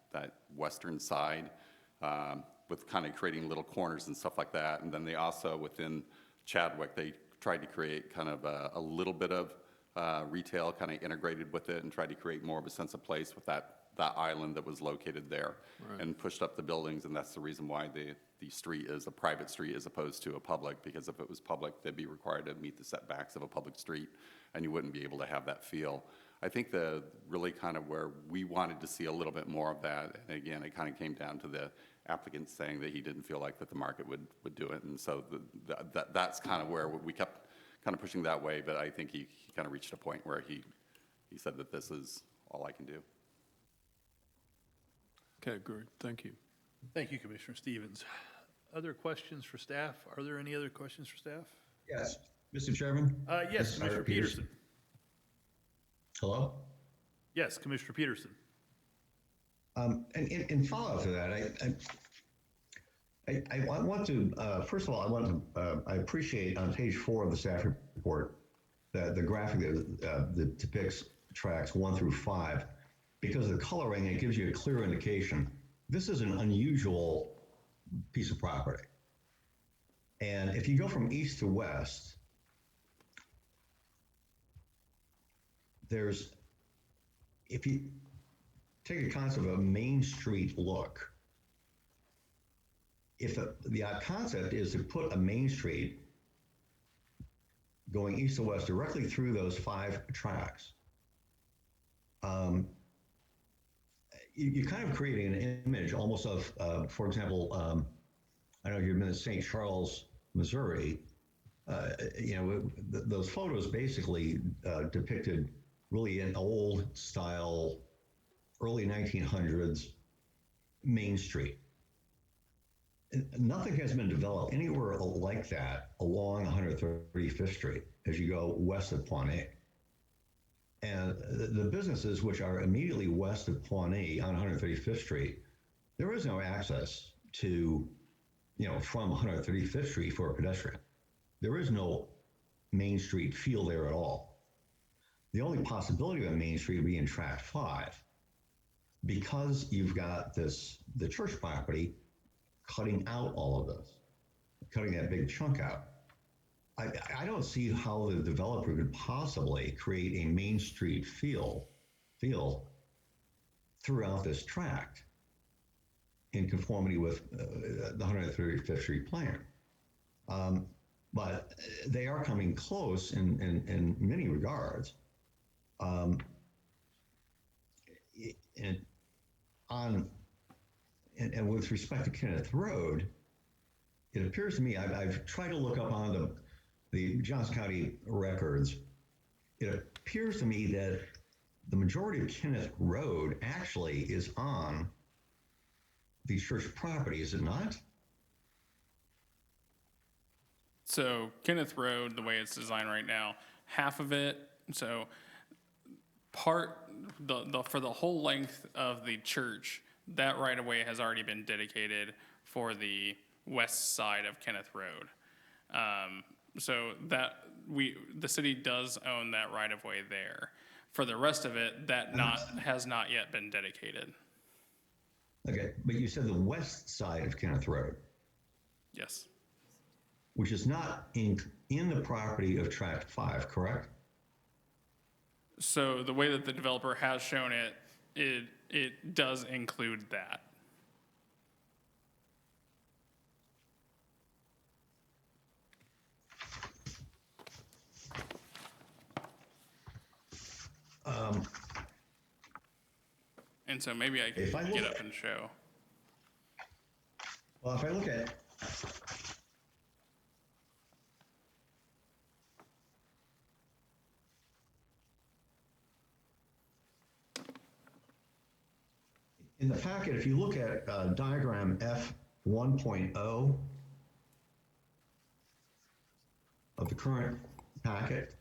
western side, with kind of creating little corners and stuff like that. And then they also, within Chadwick, they tried to create kind of a little bit of retail kind of integrated with it and tried to create more of a sense of place with that island that was located there, and pushed up the buildings. And that's the reason why the street is a private street as opposed to a public, because if it was public, they'd be required to meet the setbacks of a public street, and you wouldn't be able to have that feel. I think the really kind of where we wanted to see a little bit more of that, and again, it kind of came down to the applicant saying that he didn't feel like that the market would do it. And so that's kind of where we kept kind of pushing that way, but I think he kind of reached a point where he said that this is all I can do. Okay, great, thank you. Thank you, Commissioner Stevens. Other questions for staff? Are there any other questions for staff? Yes, Mr. Chairman? Yes, Mr. Commissioner Peterson. Hello? Yes, Commissioner Peterson. And in follow-up to that, I want to, first of all, I appreciate on page 4 of the staff report, the graphic that depicts tracks 1 through 5, because of the coloring, it gives you a clear indication. This is an unusual piece of property. And if you go from east to west, if you take a concept of a Main Street look, if the concept is to put a Main Street going east to west directly through those 5 tracks, you're kind of creating an image almost of, for example, I don't know if you've been to St. Charles, Missouri. Those photos basically depicted really an old style, early 1900s Main Street. Nothing has been developed anywhere like that along 135th Street as you go west of Pawnee. And the businesses which are immediately west of Pawnee on 135th Street, there is no access to, from 135th Street for a pedestrian. There is no Main Street feel there at all. The only possibility of a Main Street would be in Tract 5, because you've got the church property cutting out all of this, cutting that big chunk out. I don't see how the developer could possibly create a Main Street feel throughout this tract in conformity with the 135th Street plan. But they are coming close in many regards. And with respect to Kenneth Road, it appears to me, I've tried to look up on the Johnson County records. It appears to me that the majority of Kenneth Road actually is on the church property, is it not? So Kenneth Road, the way it's designed right now, half of it, so for the whole length of the church, that right of way has already been dedicated for the west side of Kenneth Road. So the city does own that right of way there. For the rest of it, has not yet been dedicated. Okay, but you said the west side of Kenneth Road, Yes. which is not in the property of Tract 5, correct? So the way that the developer has shown it, it does include that. And so maybe I can If I look get up at- and show. Well, if I look at In the packet, if you look at diagram F 1.0 of the current packet,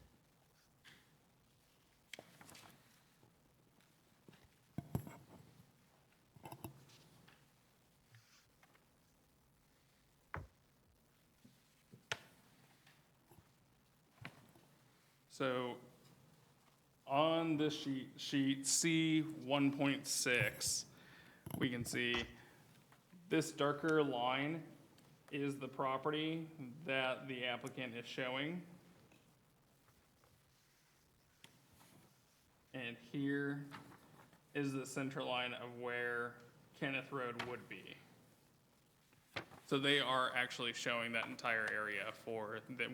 So on this sheet C 1.6, we can see this darker line is the property that the applicant is showing. And here is the center line of where Kenneth Road would be. So they are actually showing that entire area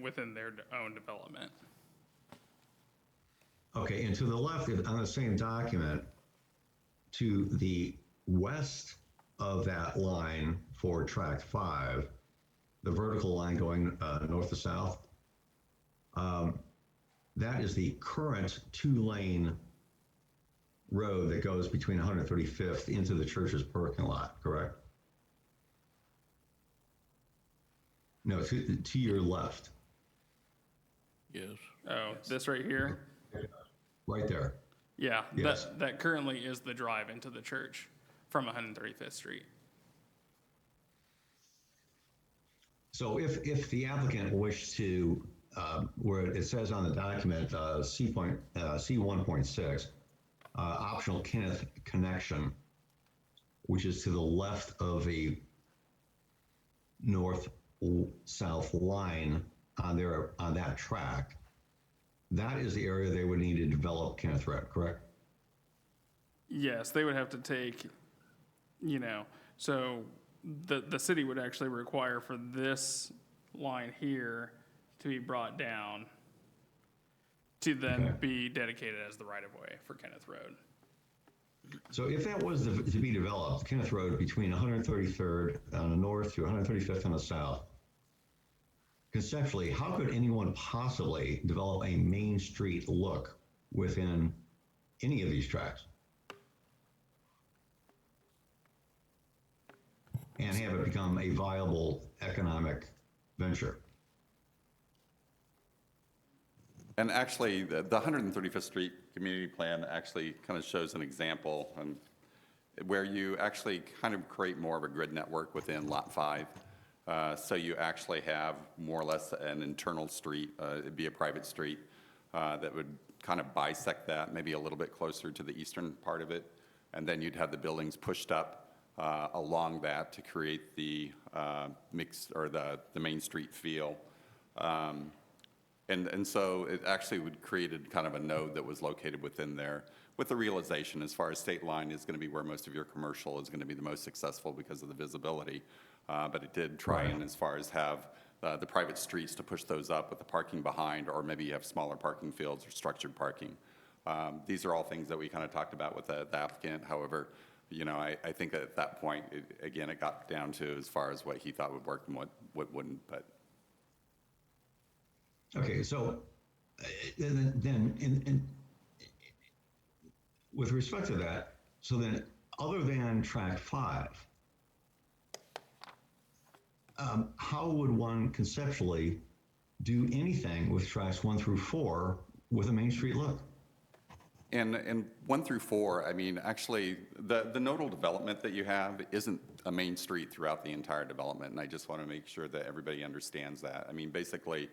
within their own development. okay, and to the left on the same document, to the west of that line for tract 5, the vertical line going north to south, that is the current 2-lane road that goes between 135th into the church's parking lot, correct? No, to your left, Yes. Oh, this right here? right there. Yeah, Yes. that currently is the drive into the church from 135th Street. So if the applicant wished to, where it says on the document, C 1.6, optional Kenneth connection, which is to the left of a north-south line on that track, that is the area they would need to develop Kenneth Road, correct? Yes, they would have to take, so the city would actually require for this line here to be brought down to then be dedicated as the right-of-way for Kenneth Road. So if that was to be developed, Kenneth Road between 133rd on the north to 135th on the south, conceptually, how could anyone possibly develop a Main Street look within any of these tracks and have it become a viable economic venture? And actually, the 135th Street Community Plan actually kind of shows an example where you actually kind of create more of a grid network within Lot 5. So you actually have more or less an internal street, it'd be a private street that would kind of bisect that, maybe a little bit closer to the eastern part of it. And then you'd have the buildings pushed up along that to create the mixed, or the Main Street feel. And so it actually would create kind of a node that was located within there with the realization as far as state line is going to be where most of your commercial is going to be the most successful because of the visibility. But it did try and as far as have the private streets to push those up with the parking behind, or maybe you have smaller parking fields or structured parking. These are all things that we kind of talked about with the applicant. However, I think at that point, it got down to as far as what he thought would work and what wouldn't, but. Okay, so then with respect to that, so then other than track 5, how would one conceptually do anything with tracks 1 through 4 with a Main Street look? And 1 through 4, I mean, actually, the nodal development that you have isn't a main street throughout the entire development, and I just want to make sure that everybody understands that. I mean, basically,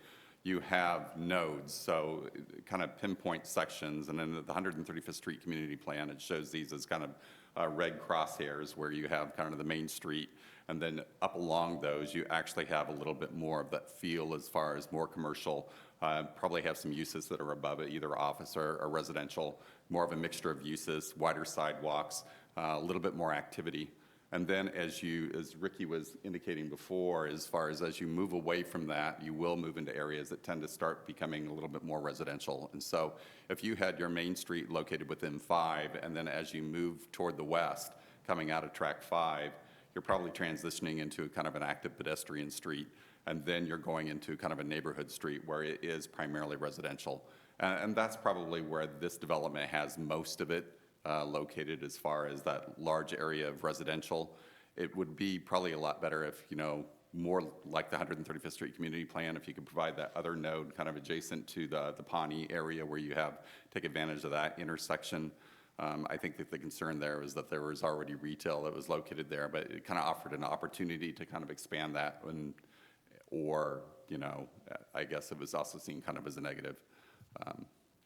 you have nodes, so kind of pinpoint sections, and then the 135th Street Community Plan, it shows these as kind of red crosshairs where you have kind of the main street, and then up along those, you actually have a little bit more of that feel as far as more commercial, probably have some uses that are above it, either office or residential, more of a mixture of uses, wider sidewalks, a little bit more activity. And then as Ricky was indicating before, as far as you move away from that, you will move into areas that tend to start becoming a little bit more residential. And so if you had your main street located within 5, and then as you move toward the west, coming out of track 5, you're probably transitioning into kind of an active pedestrian street. And then you're going into kind of a neighborhood street where it is primarily residential. And that's probably where this development has most of it located as far as that large area of residential. It would be probably a lot better if, more like the 135th Street Community Plan, if you could provide that other node kind of adjacent to the Pawnee area where you take advantage of that intersection. I think that the concern there was that there was already retail that was located there, but it kind of offered an opportunity to kind of expand that or, I guess it was also seen kind of as a negative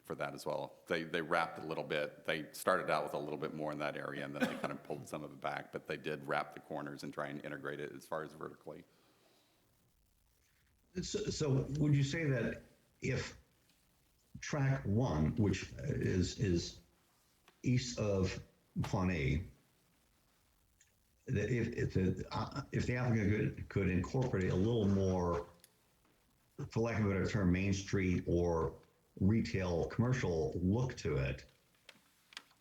for that as well. They wrapped a little bit. They started out with a little bit more in that area, and then they kind of pulled some of it back, but they did wrap the corners and try and integrate it as far as vertically. So would you say that if track one, which is east of Pawnee, that if the applicant could incorporate a little more, for lack of a better term, Main Street or retail commercial look to it,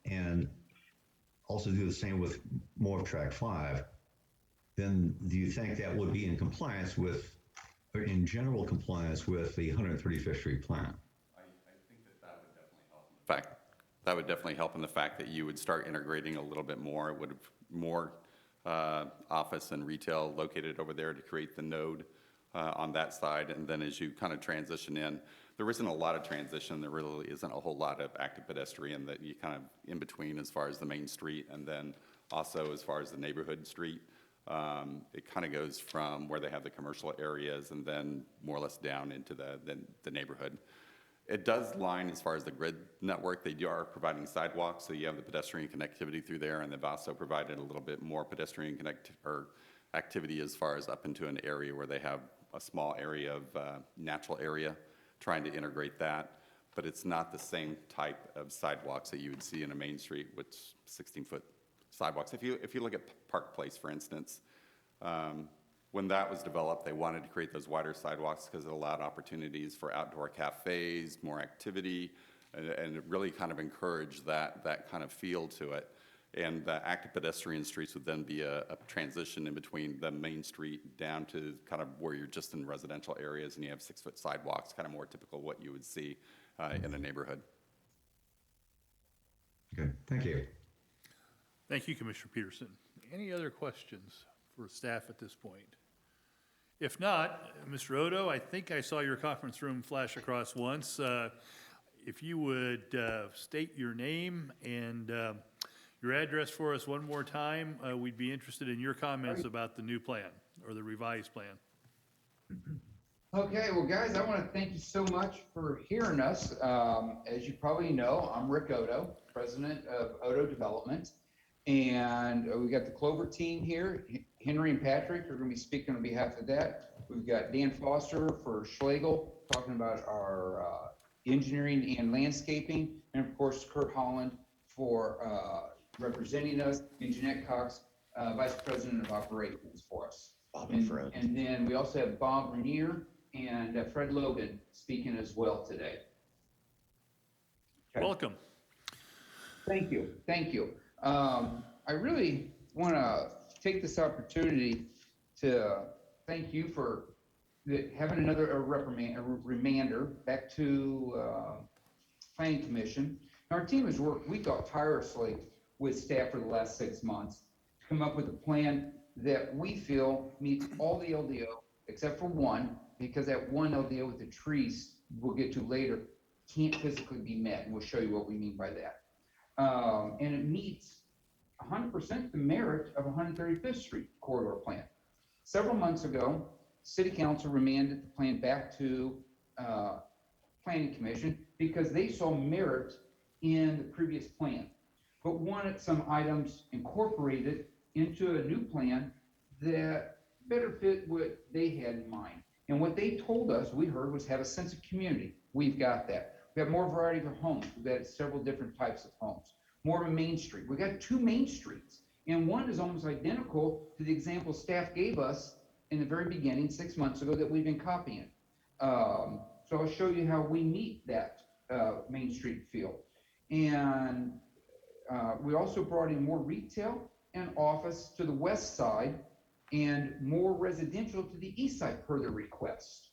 and also do the same with more of track 5, then do you think that would be in compliance with, or in general compliance with the 135th Street plan? I think that would definitely help. In fact, that would definitely help in the fact that you would start integrating a little bit more. It would have more office and retail located over there to create the node on that side. And then as you kind of transition in, there isn't a lot of transition. There really isn't a whole lot of active pedestrian that you kind of in between as far as the main street, and then also as far as the neighborhood street. It kind of goes from where they have the commercial areas and then more or less down into the neighborhood. It does line as far as the grid network. They are providing sidewalks, so you have the pedestrian connectivity through there, and they've also provided a little bit more pedestrian activity as far as up into an area where they have a small area of natural area, trying to integrate that. But it's not the same type of sidewalks that you would see in a main street with 16-foot sidewalks. If you look at Park Place, for instance, when that was developed, they wanted to create those wider sidewalks because it allowed opportunities for outdoor cafes, more activity, and it really kind of encouraged that kind of feel to it. And the active pedestrian streets would then be a transition in between the main street down to kind of where you're just in residential areas and you have 6-foot sidewalks, kind of more typical what you would see in a neighborhood. Okay, thank you. Thank you, Commissioner Peterson. Any other questions for staff at this point? If not, Mr. Odo, I think I saw your conference room flash across once. If you would state your name and your address for us one more time, we'd be interested in your comments about the new plan or the revised plan. Okay, well, guys, I want to thank you so much for hearing us. As you probably know, I'm Rick Odo, president of Odo Development, and we got the Clover team here. Henry and Patrick are going to be speaking on behalf of that. We've got Dan Foster for Schlegel talking about our engineering and landscaping, and of course Kurt Holland for representing us, and Jeanette Cox, vice president of operations for us. And then we also have Bob Renier and Fred Logan speaking as well today. Okay. Welcome. Thank you. Thank you. I really want to take this opportunity to thank you for having another reminder back to Planning Commission. Our team has worked, we thought, tirelessly with staff for the last 6 months to come up with a plan that we feel meets all the LDO except for one, because that one LDO with the trees we'll get to later can't physically be met, and we'll show you what we mean by that. And it meets 100% the merit of 135th Street corridor plan. Several months ago, City Council remanded the plan back to Planning Commission because they saw merit in the previous plan, but wanted some items incorporated into a new plan that better fit what they had in mind. And what they told us, we heard, was have a sense of community. We've got that. We have more variety of homes. We've got several different types of homes. More of a main street. We got 2 main streets, and one is almost identical to the example staff gave us in the very beginning 6 months ago that we've been copying. So I'll show you how we meet that main street feel. And we also brought in more retail and office to the west side and more residential to the east side per the request.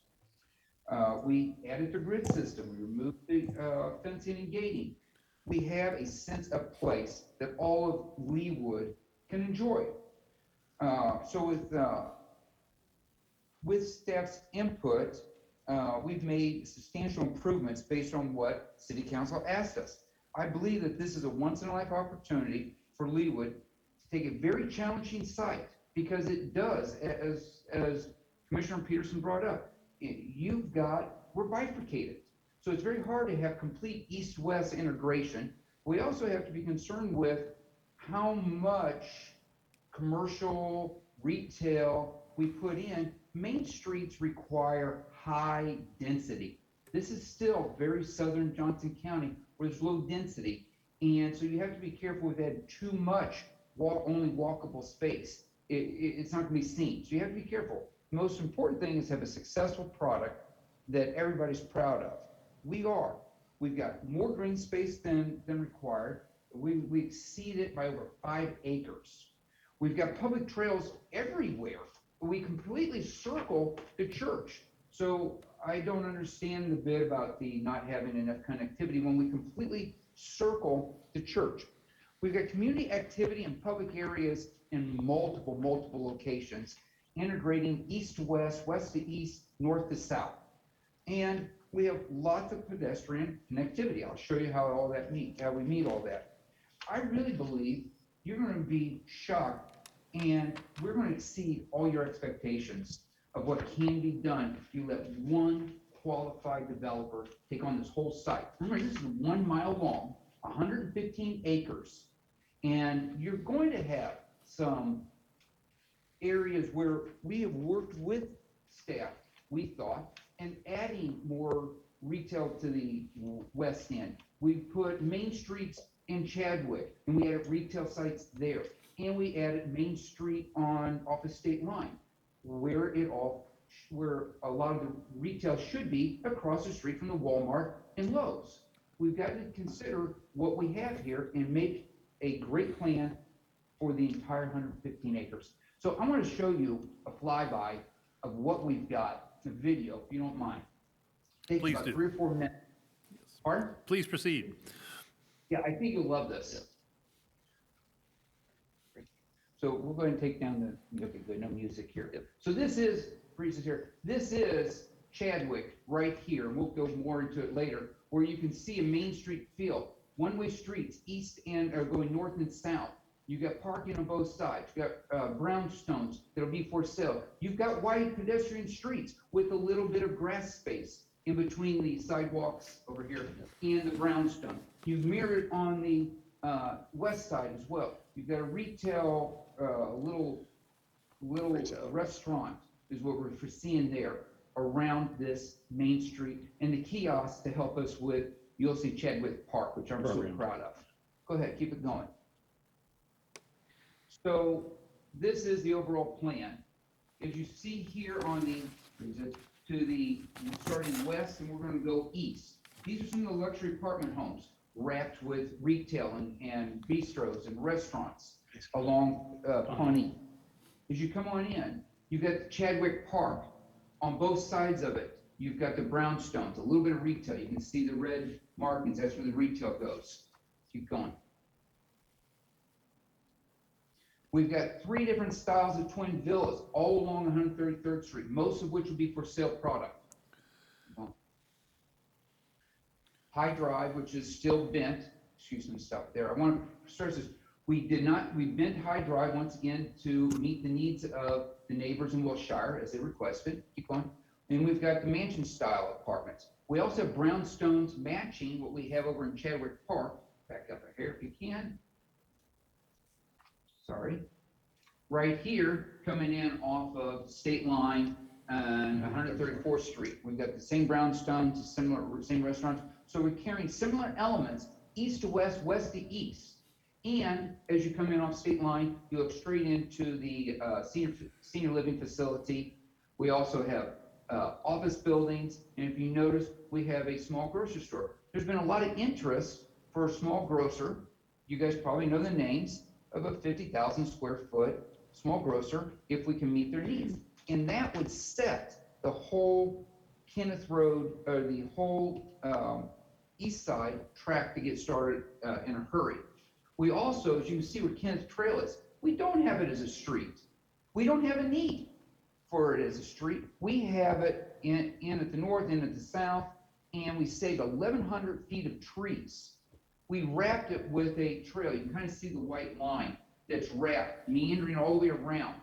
We added the grid system. We removed the fencing and gating. we have a sense of place that all of Leawood can enjoy. So with staff's input, we've made substantial improvements based on what City Council asked us. I believe that this is a once-in-a-life opportunity for Leawood to take a very challenging site, because it does, as Commissioner Peterson brought up, we're bifurcated. So it's very hard to have complete east-west integration. We also have to be concerned with how much commercial, retail we put in. Main streets require high density. This is still very southern Johnson County where there's low density. And so you have to be careful with adding too much only walkable space. It's not gonna be seen. So you have to be careful. The most important thing is to have a successful product that everybody's proud of. We are. We've got more green space than required. We exceed it by over 5 acres. We've got public trails everywhere. We completely circle the church. So I don't understand the bit about the not having enough connectivity when we completely circle the church. We've got community activity in public areas in multiple locations, integrating east to west, west to east, north to south. And we have lots of pedestrian connectivity. I'll show you how we meet all that. I really believe you're going to be shocked, and we're going to exceed all your expectations of what can be done if you let one qualified developer take on this whole site. Remember, this is 1 mile long, 115 acres, and you're going to have some areas where we have worked with staff, we thought, and adding more retail to the west end. We put Main Streets in Chadwick, and we added retail sites there. And we added Main Street off of State Line, where a lot of the retail should be across the street from the Walmart and Lowe's. We've got to consider what we have here and make a great plan for the entire 115 acres. So I want to show you a flyby of what we've got, a video, if you don't mind. Takes Please about do. 3 or 4 minutes. Pardon? Please proceed. Yeah, I think you'll love this. So we're going to take down okay, good, no music here. So this is Chadwick right here, and we'll go more into it later, where you can see a Main Street feel. One-way streets, east and going north and south. You've got parking on both sides. You've got brownstones that'll be for sale. You've got wide pedestrian streets with a little bit of grass space in between the sidewalks over here and the brownstone. You've mirrored on the west side as well. You've got a retail, little restaurant is what we're foreseeing there around this Main Street, and the kiosks to help us with, you'll see Chadwick Park, which I'm so proud of. Go ahead, keep it going. So this is the overall plan. As you see here on starting west, and we're going to go east. These are some of the luxury apartment homes wrapped with retail and bistros and restaurants along Pawnee. As you come on in, you've got Chadwick Park. On both sides of it, you've got the brownstones, a little bit of retail. You can see the red markings, that's where the retail goes. Keep going. We've got 3 different styles of twin villas all along 133rd Street, most of which will be for sale product. High Drive, which is still bent. Excuse me, stop there. I want to stress this. We bent High Drive once again to meet the needs of the neighbors in Wilshire as they requested. Keep going. And we've got the mansion style apartments. We also have brownstones matching what we have over in Chadwick Park. Back up here if you can. Sorry. Right here, coming in off of State Line and 134th Street. We've got the same brownstones, same restaurants. So we're carrying similar elements, east to west, west to east. And as you come in off State Line, you look straight into the senior living facility. We also have office buildings. And if you notice, we have a small grocery store. There's been a lot of interest for a small grocer. You guys probably know the names of a 50,000 square foot small grocer if we can meet their needs. And that would set the whole Kenneth Road, or the whole east side track to get started in a hurry. We also, as you can see where Kenneth Trail is, we don't have it as a street. We don't have a need for it as a street. We have it in at the north and at the south, and we saved 1,100 feet of trees. We wrapped it with a trail. You can kind of see the white line that's wrapped, meandering all the way around,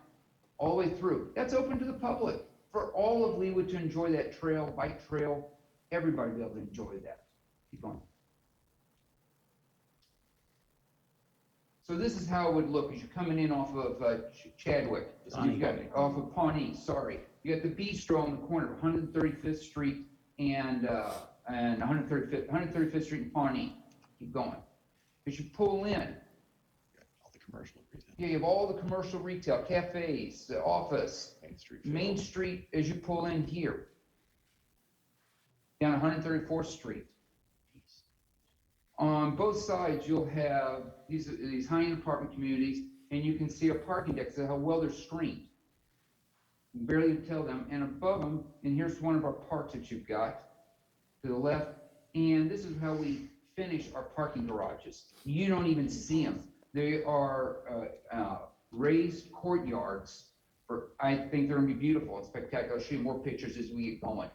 all the way through. That's open to the public for all of Leawood to enjoy that trail, bike trail, everybody be able to enjoy that. Keep going. So this is how it would look as you're coming in off of Chadwick. You've got off of Pawnee, sorry. You got the bistro on the corner of 135th Street and 135th Street and Pawnee. Keep going. As you pull in, All the commercial retail. yeah, you have all the commercial retail, cafes, the office. Main Street as you pull in here. Down 134th Street. On both sides, you'll have these high-end apartment communities, and you can see our parking decks, how well they're screened. You can barely tell them, and above them, and here's one of our parks that you've got to the left, and this is how we finish our parking garages. You don't even see them. They are raised courtyards. I think they're gonna be beautiful and spectacular. I'll show you more pictures as we get going.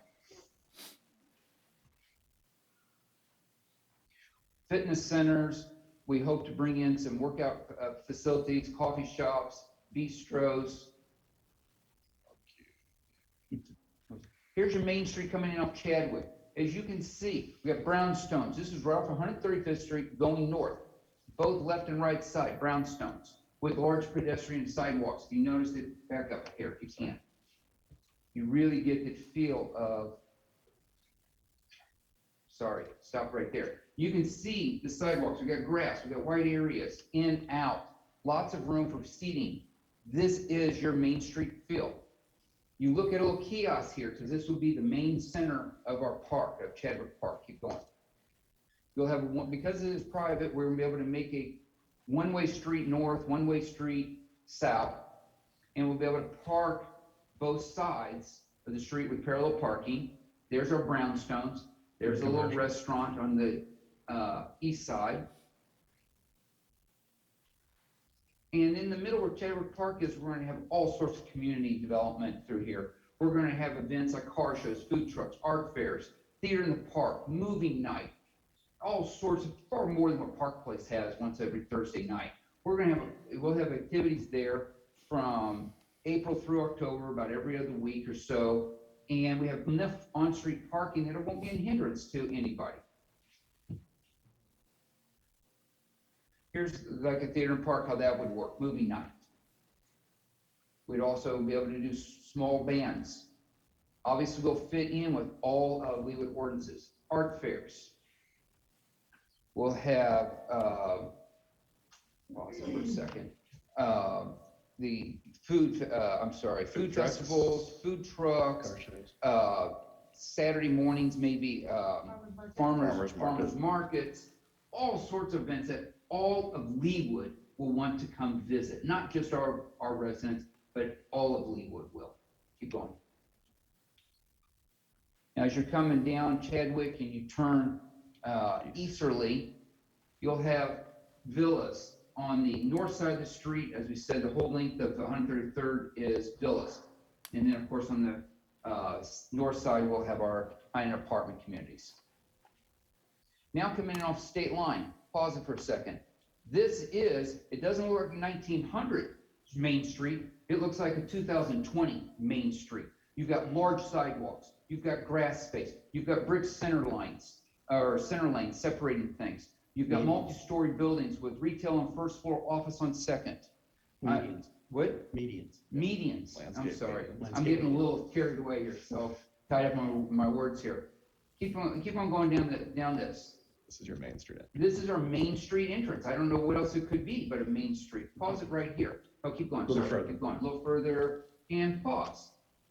Fitness centers, we hope to bring in some workout facilities, coffee shops, bistros. Here's your Main Street coming in off Chadwick. As you can see, we have brownstones. This is right off 135th Street going north, both left and right side, brownstones with large pedestrian sidewalks. You notice it back up here if you can. You really get the feel of, sorry, stop right there. You can see the sidewalks. We've got grass, we've got white areas, in, out, lots of room for seating. This is your Main Street feel. You look at a little kiosk here, because this will be the main center of our park, of Chadwick Park. Keep going. You'll have one, because it is private, we're gonna be able to make a one-way street north, one-way street south, and we'll be able to park both sides of the street with parallel parking. There's our brownstones. There's a little restaurant on the east side. And in the middle where Chadwick Park is, we're gonna have all sorts of community development through here. We're gonna have events like car shows, food trucks, art fairs, theater in the park, movie night, all sorts of, far more than what Park Place has once every Thursday night. We're gonna we'll have activities there from April through October, about every other week or so. And we have enough on-street parking that it won't be a hindrance to anybody. Here's like a theater and park, how that would work, movie night. We'd also be able to do small bands. Obviously, we'll fit in with all of Leawood ordinances. Art fairs. We'll have, for a second. The food, food festivals, food trucks, Saturday mornings, maybe farmers markets, all sorts of events that all of Leawood will want to come visit. Not just our residents, but all of Leawood will. Keep going. Now, as you're coming down Chadwick and you turn easterly, you'll have villas. On the north side of the street, as we said, the whole length of the 133rd is villas. And then, of course, on the north side, we'll have our high-end apartment communities. Now coming in off State Line, pause it for a second. This is, it doesn't look like 1900 Main Street. It looks like a 2020 Main Street. You've got large sidewalks. You've got grass space. You've got brick center lines, or center lanes separating things. You've got multi-story buildings with retail on first floor, office on second. Medians. What? Medians. Medians. I'm Landscape. sorry. I'm Landscape. getting a little carried away here, so tied up on my words here. Keep on going down this. This is your Main Street. This is our Main Street entrance. I don't know what else it could be but a Main Street. Pause it right here. Oh, keep going. A little Sorry, further. keep going. A little further and pause.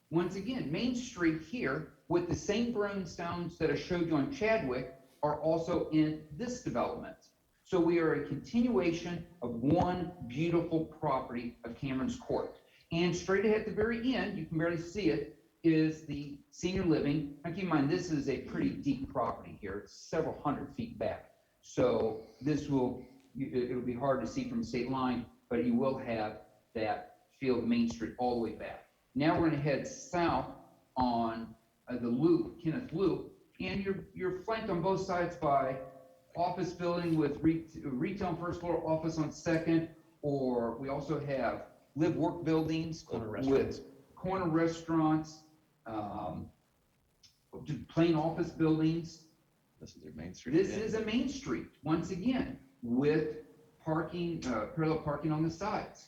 Once again, Main Street here with the same brownstones that I showed you on Chadwick are also in this development. So we are a continuation of one beautiful property of Cameron's Court. And straight ahead at the very end, you can barely see it, is the senior living. Now keep in mind, this is a pretty deep property here. here. It's several hundred feet back. So this will, it'll be hard to see from the state line, but you will have that field Main Street all the way back. Now we're gonna head south on the loop, Kenneth Loop, and you're flanked on both sides by office building with retail on first floor, office on second, or we also have live work buildings with corner restaurants, plain office buildings. This is their Main Street. This is a main street, once again, with parking, parallel parking on the sides.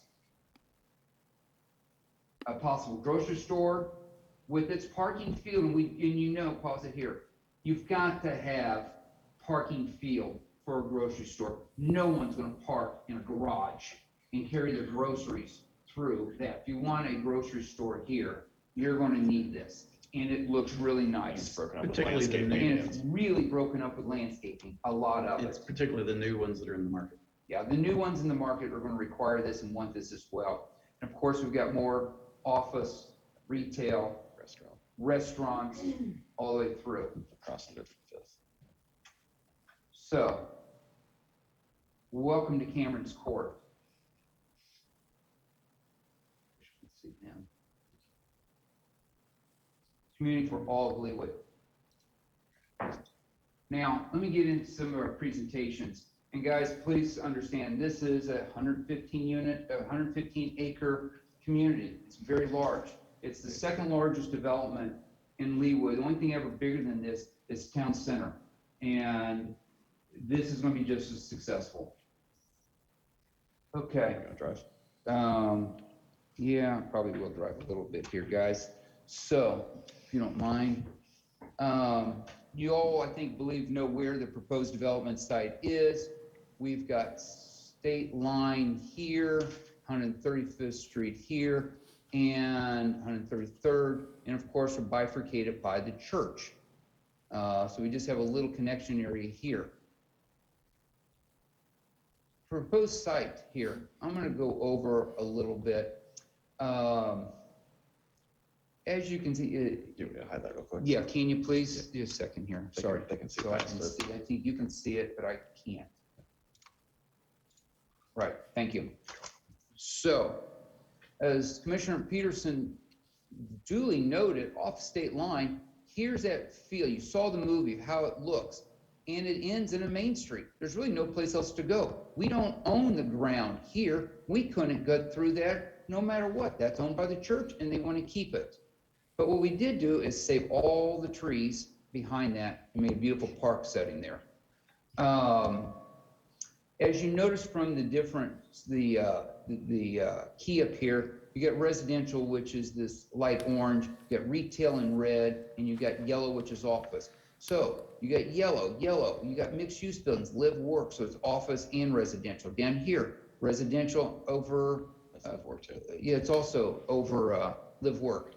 A possible grocery store with its parking field, and pause it here. You've got to have parking field for a grocery store. No one's gonna park in a garage and carry their groceries through that. If you want a grocery store here, you're gonna need this. And it looks really nice. It's broken up with Particularly the landscaping. And it's really broken up with landscaping, a lot of It's it. particularly the new ones that are in the market. Yeah, the new ones in the market are gonna require this and want this as well. And of course, we've got more office, retail, restaurants, all the way through. Across 155th. So, welcome to Cameron's Court. Let's see now. Community for all of Leawood. Now, let me get into some of our presentations. And guys, please understand, this is a 115 acre community. It's very large. It's the second largest development in Leawood. The only thing ever bigger than this is town center. And this is gonna be just as successful. Okay. You gonna drive? Yeah, probably will drive a little bit here, guys. So, if you don't mind, you all, I think, know where the proposed development site is. We've got State Line here, 135th Street here, and 133rd, and of course, we're bifurcated by the church. So we just have a little connection area here. Proposed site here, I'm gonna go over a little bit. As you can see, Do you want me to hide that real quick? yeah, can you please, just a second here, They sorry. can- they can see So I past can it. see, I think you can see it, but I can't. Right, thank you. So, as Commissioner Peterson duly noted, off state line, here's that feel. You saw the movie, how it looks, and it ends in a main street. There's really no place else to go. We don't own the ground here. We couldn't get through there no matter what. That's owned by the church, and they want to keep it. But what we did do is save all the trees behind that and made a beautiful park setting there. As you notice from the different, the key up here, you get residential, which is this light orange, you got retail in red, and you got yellow, which is office. So you got yellow, you got mixed use buildings, live work, so it's office and residential. Down here, residential over, That's live work too. yeah, it's also over live work.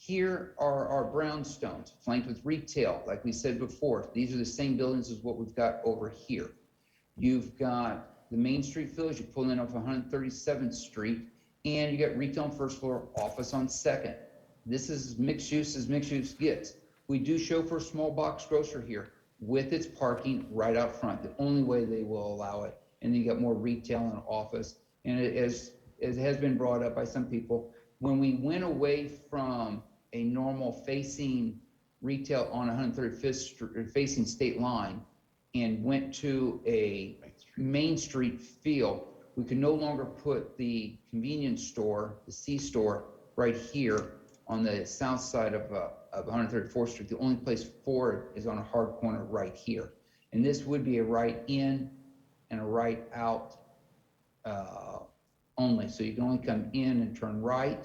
Here are our brownstones flanked with retail, like we said before. These are the same buildings as what we've got over here. You've got the Main Street Village, you pull in off 137th Street, and you got retail on first floor, office on second. This is mixed use as mixed use gets. We do show for a small box grocer here with its parking right out front, the only way they will allow it. And then you got more retail and office. And it is, as has been brought up by some people, when we went away from a normal facing retail on 135th Street, facing state line, and went to a Main Street feel, we could no longer put the convenience store, the C-store, right here on the south side of 134th Street. The only place for it is on a hard corner right here. And this would be a right in and a right out only. So you can only come in and turn right.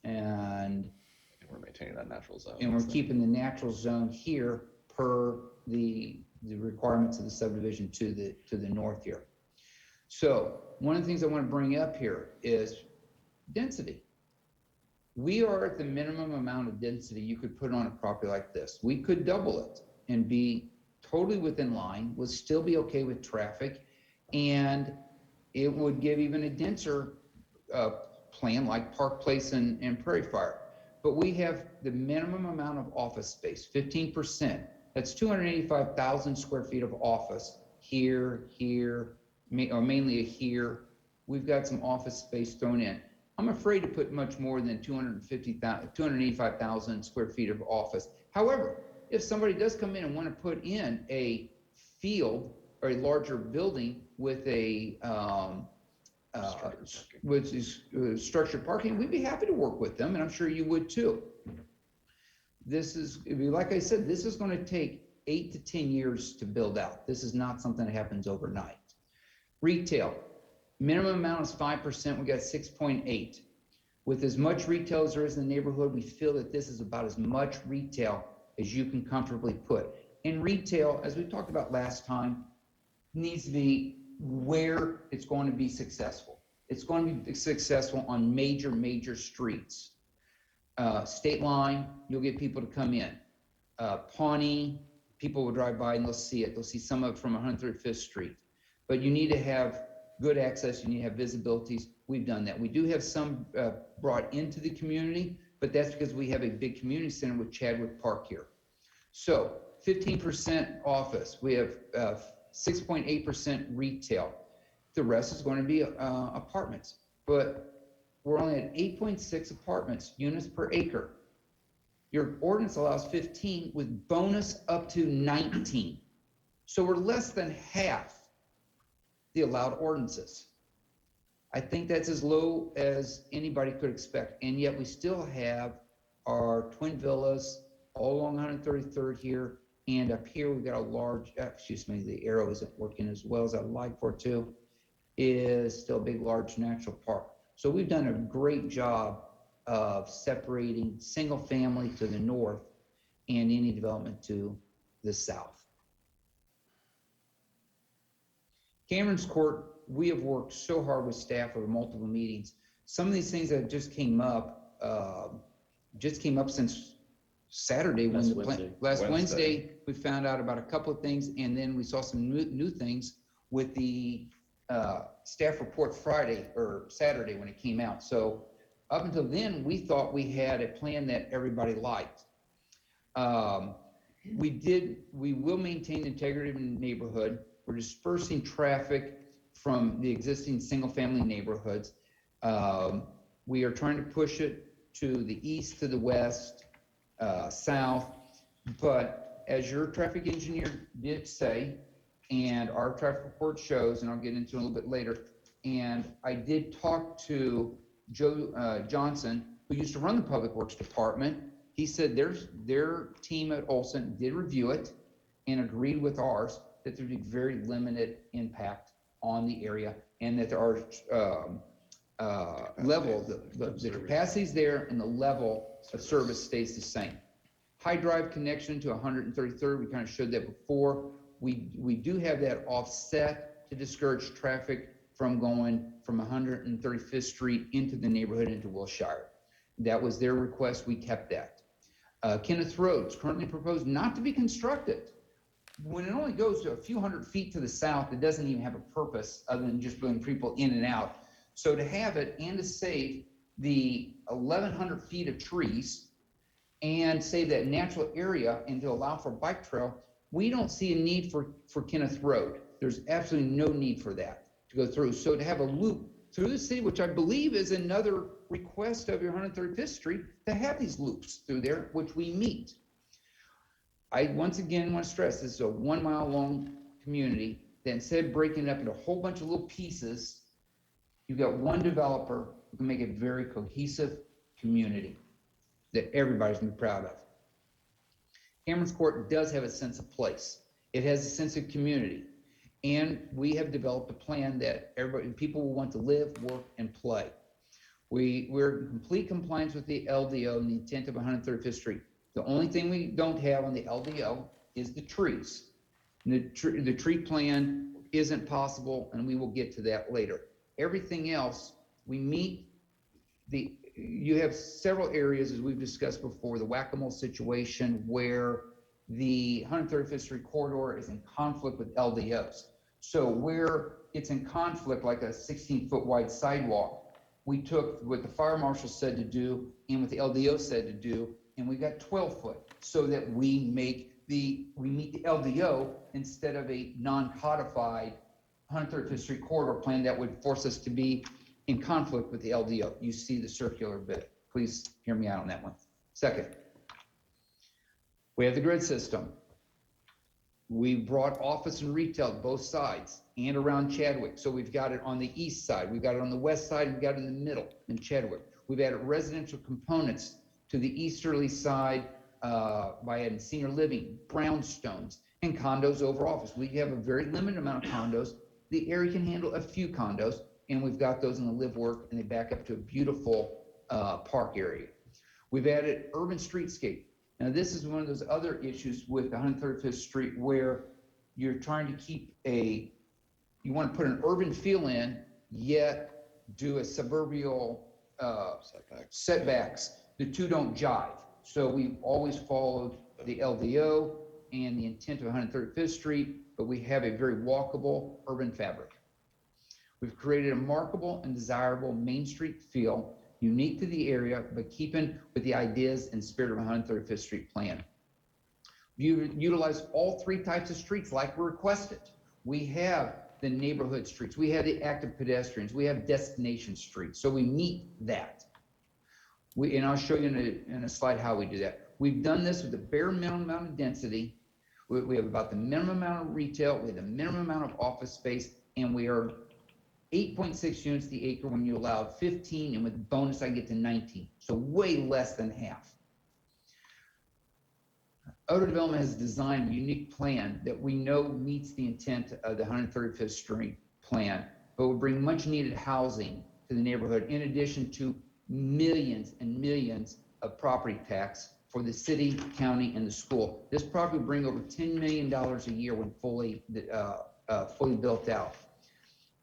And we're maintaining that natural zone. And we're keeping the natural zone here per the requirements of the subdivision to the north here. So one of the things I want to bring up here is density. We are at the minimum amount of density you could put on a property like this. We could double it and be totally within line, would still be okay with traffic, and it would give even a denser plan like Park Place and Prairie Fire. but we have the minimum amount of office space, 15%. That's 285,000 square feet of office here, or mainly here. We've got some office space thrown in. I'm afraid to put much more than 285,000 square feet of office. However, if somebody does come in and want to put in a field or a larger building with a structured parking, we'd be happy to work with them, and I'm sure you would too. This is, like I said, this is going to take 8 to 10 years to build out. This is not something that happens overnight. Retail, minimum amount is 5%. We got 6.8. With as much retail as there is in the neighborhood, we feel that this is about as much retail as you can comfortably put. And retail, as we talked about last time, needs to be where it's going to be successful. It's going to be successful on major streets. State Line, you'll get people to come in. Pawnee, people will drive by and they'll see it. They'll see some of it from 135th Street. But you need to have good access. You need to have visibilities. We've done that. We do have some brought into the community, but that's because we have a big community center with Chadwick Park here. So 15% office. We have 6.8% retail. The rest is going to be apartments. But we're only at 8.6 apartments, units per acre. Your ordinance allows 15 with bonus up to 19. So we're less than half the allowed ordinances. I think that's as low as anybody could expect. And yet we still have our twin villas all along 133rd here. And up here, we've got a large, the arrow isn't working as well as I'd like for it to, is still a big, large natural park. So we've done a great job of separating single family to the north and any development to the south. Cameron's Court, we have worked so hard with staff over multiple meetings. Some of these things that just came up since Saturday, last Wednesday, we found out about a couple of things, and then we saw some new things with the staff report Friday or Saturday when it came out. So up until then, we thought we had a plan that everybody liked. We will maintain integrity in the neighborhood. We're dispersing traffic from the existing single-family neighborhoods. We are trying to push it to the east, to the west, south. But as your traffic engineer did say, and our traffic report shows, and I'll get into it a little bit later, and I did talk to Joe Johnson, who used to run the Public Works Department. He said their team at Olson did review it and agreed with ours that there'd be very limited impact on the area, and that our level, the capacity's there and the level of service stays the same. High drive connection to 133rd, we kind of showed that before. We do have that offset to discourage traffic from going from 135th Street into the neighborhood into Wilshire. That was their request, we kept that. Kenneth Road's currently proposed not to be constructed. When it only goes to a few hundred feet to the south, it doesn't even have a purpose other than just bringing people in and out. So to have it and to save the 1,100 feet of trees and save that natural area and to allow for bike trail, we don't see a need for Kenneth Road. There's absolutely no need for that to go through. So to have a loop through the city, which I believe is another request of your 135th Street, to have these loops through there, which we meet. I once again want to stress this is a 1 mile long community that instead of breaking it up into a whole bunch of little pieces, you've got one developer who can make a very cohesive community that everybody's gonna be proud of. Cameron's Court does have a sense of place. It has a sense of community. And we have developed a plan that people will want to live, work, and play. We're in complete compliance with the LDO and the intent of 135th Street. The only thing we don't have on the LDO is the trees. The tree plan isn't possible, and we will get to that later. Everything else, we meet you have several areas, as we've discussed before, the whack-a-mole situation where the 135th Street corridor is in conflict with LDOs. So where it's in conflict, like a 16-foot wide sidewalk, We took what the fire marshal said to do and what the LDO said to do, and we got 12 foot so that we meet the LDO instead of a non-codified 135th Street corridor plan that would force us to be in conflict with the LDO. You see the circular bit. Please hear me out on that one. Second, we have the grid system. We brought office and retail to both sides and around Chadwick. So we've got it on the east side, we've got it on the west side, we've got it in the middle in Chadwick. We've added residential components to the easterly side by adding senior living, brownstones, and condos over office. We have a very limited amount of condos. The area can handle a few condos, and we've got those in the live work, and they back up to a beautiful park area. We've added urban streetscape. Now, this is one of those other issues with 135th Street where you're trying to keep you want to put an urban feel in, yet do a suburbial setbacks. The two don't jive. So we've always followed the LDO and the intent of 135th Street, but we have a very walkable urban fabric. We've created a markable and desirable Main Street feel, unique to the area, but keeping with the ideas and spirit of a 135th Street plan. We utilize all three types of streets like we requested. We have the neighborhood streets, we have the active pedestrians, we have destination streets, so we meet that. And I'll show you in a slide how we do that. We've done this with the bare minimum amount of density. We have about the minimum amount of retail, we have the minimum amount of office space, and we are 8.6 units the acre when you allow 15, and with bonus I get to 19, so way less than half. Odo Development has designed a unique plan that we know meets the intent of the 135th Street plan, but will bring much needed housing to the neighborhood in addition to millions and millions of property tax for the city, county, and the school. This property will bring over $10 million a year when fully built out.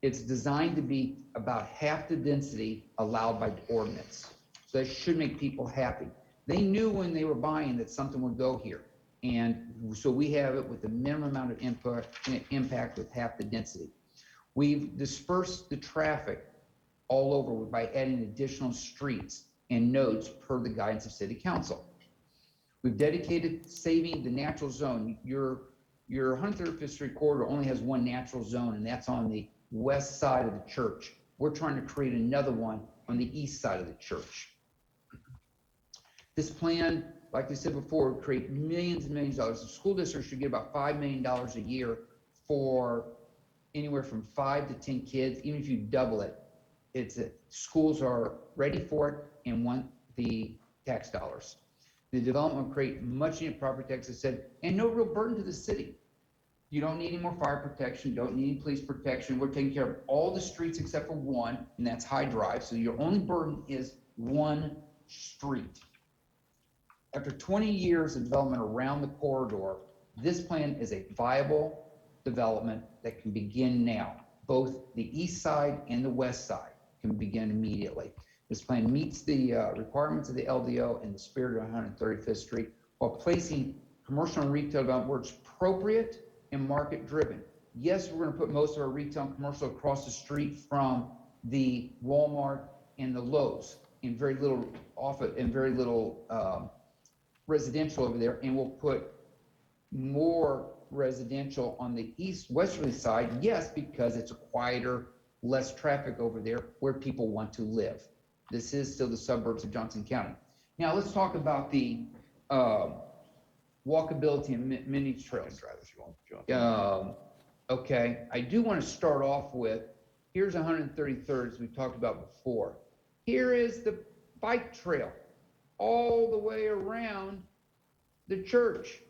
It's designed to be about half the density allowed by the ordinance. So that should make people happy. They knew when they were buying that something would go here. And so we have it with the minimum amount of input and impact with half the density. We've dispersed the traffic all over by adding additional streets and nodes per the guidance of City Council. We've dedicated saving the natural zone. Your 135th Street corridor only has one natural zone, and that's on the west side of the church. We're trying to create another one on the east side of the church. This plan, like we said before, would create millions and millions of dollars. The school district should get about $5 million a year for anywhere from 5 to 10 kids. Even if you double it, schools are ready for it and want the tax dollars. The development will create much needed property tax, as I said, and no real burden to the city. You don't need any more fire protection, don't need any police protection. We're taking care of all the streets except for one, and that's High Drive. So your only burden is one street. After 20 years of development around the corridor, this plan is a viable development that can begin now. Both the east side and the west side can begin immediately. This plan meets the requirements of the LDO and the spirit of 135th Street while placing commercial and retail development where it's appropriate and market driven. Yes, we're going to put most of our retail and commercial across the street from the Walmart and the Lowe's, and very little office and very little residential over there, and we'll put more residential on the westerly side, yes, because it's a quieter, less traffic over there where people want to live. This is still the suburbs of Johnson County. Now let's talk about the walkability and mini trails. Okay, I do want to start off with, here's 133rd, as we talked about before. Here is the bike trail all the way around the church.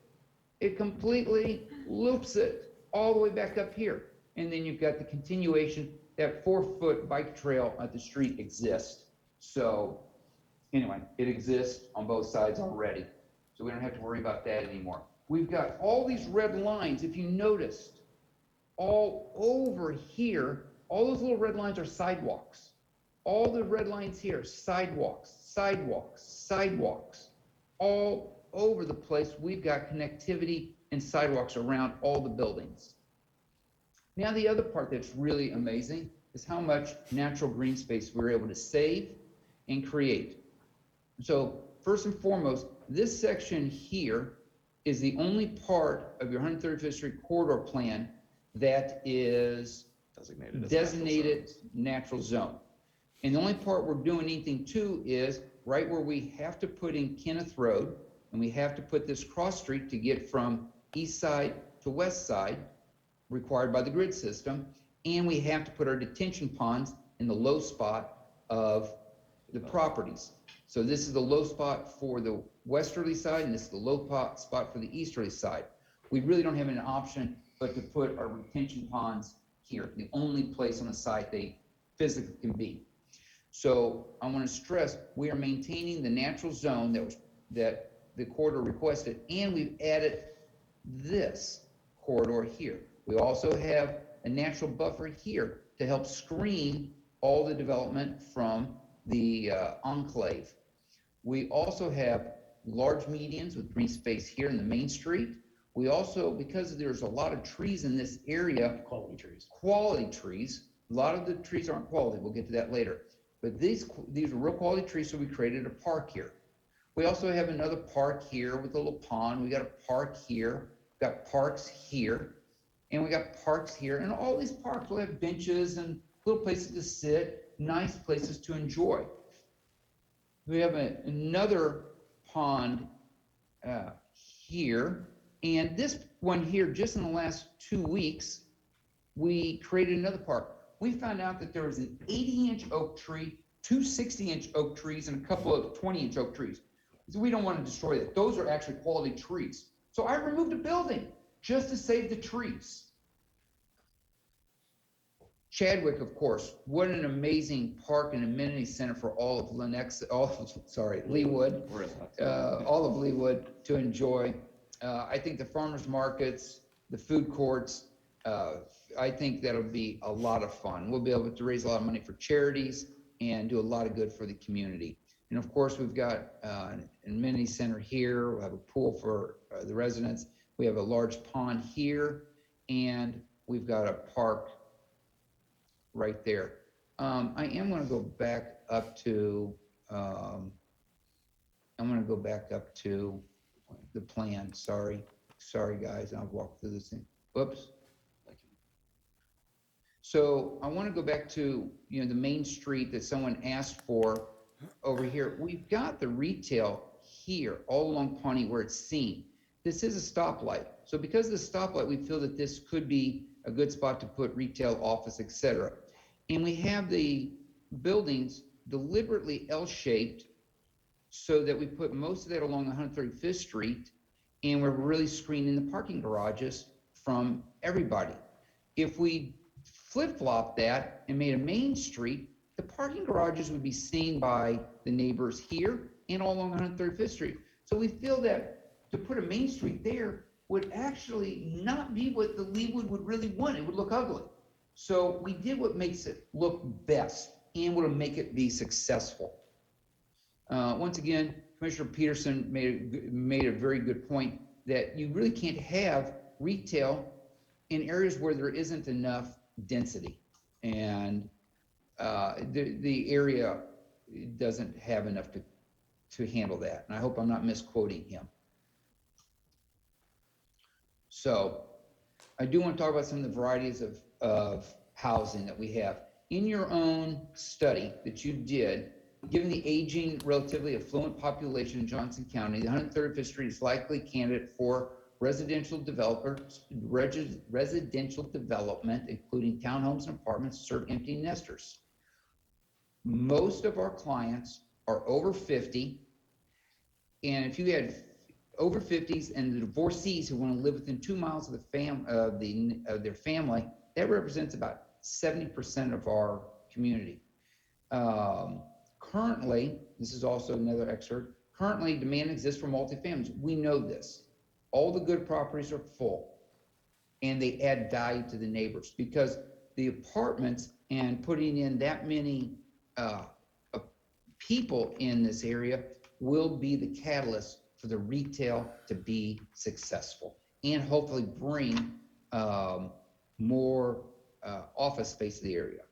It completely loops it all the way back up here. And then you've got the continuation, that 4-foot bike trail at the street exists. So anyway, it exists on both sides already. So we don't have to worry about that anymore. We've got all these red lines, if you noticed, all over here, all those little red lines are sidewalks. All the red lines here, sidewalks, sidewalks, sidewalks. All over the place, we've got connectivity and sidewalks around all the buildings. Now the other part that's really amazing is how much natural green space we're able to save and create. So first and foremost, this section here is the only part of your 135th Street corridor plan that is designated natural zone. And the only part we're doing anything to is right where we have to put in Kenneth Road, and we have to put this cross street to get from east side to west side, required by the grid system, and we have to put our detention ponds in the low spot of the properties. So this is the low spot for the westerly side, and this is the low spot for the easterly side. We really don't have an option but to put our retention ponds here, the only place on the site they physically can be. So I want to stress, we are maintaining the natural zone that the corridor requested, and we've added this corridor here. We also have a natural buffer here to help screen all the development from the enclave. We also have large medians with green space here in the main street. We also, because there's a lot of trees in this area, quality trees. A lot of the trees aren't quality. We'll get to that later. But these are real quality trees, so we created a park here. We also have another park here with a little pond. We got a park here, got parks here, and we got parks here. And all these parks will have benches and little places to sit, nice places to enjoy. We have another pond here, and this one here, just in the last 2 weeks, we created another park. We found out that there was an 80-inch oak tree, 2 60-inch oak trees, and a couple of 20-inch oak trees. So we don't want to destroy that. Those are actually quality trees. So I removed a building just to save the trees. Chadwick, of course, what an amazing park and amenity center for all of Leawood, all of Leawood to enjoy. I think the farmers markets, the food courts, I think that'll be a lot of fun. We'll be able to raise a lot of money for charities and do a lot of good for the community. And of course, we've got an amenity center here. We'll have a pool for the residents. We have a large pond here, and we've got a park right there. I am going to go back up to, the plan. Sorry, guys. I'll walk through this thing. Whoops. So I want to go back to, the main street that someone asked for over here. We've got the retail here all along Pawnee where it's seen. This is a stoplight. So because of the stoplight, we feel that this could be a good spot to put retail, office, etc. And we have the buildings deliberately L-shaped so that we put most of that along 135th Street, and we're really screening the parking garages from everybody. If we flip-flop that and made a main street, the parking garages would be seen by the neighbors here and all along 135th Street. So we feel that to put a main street there would actually not be what the Leawood would really want. It would look ugly. So we did what makes it look best and will make it be successful. Once again, Commissioner Peterson made a very good point that you really can't have retail in areas where there isn't enough density, and the area doesn't have enough to handle that. And I hope I'm not misquoting him. So I do want to talk about some of the varieties of housing that we have. In your own study that you did, given the aging, relatively affluent population in Johnson County, the 135th Street is likely candidate for residential development, including townhomes and apartments, serve empty nesters. Most of our clients are over 50, and if you had over 50s and the divorcees who want to live within 2 miles of their family, that represents about 70% of our community. Currently, this is also another excerpt, currently demand exists for multifamilies. We know this. All the good properties are full, and they add value to the neighbors because the apartments and putting in that many people in this area will be the catalyst for the retail to be successful and hopefully bring more office space to the area.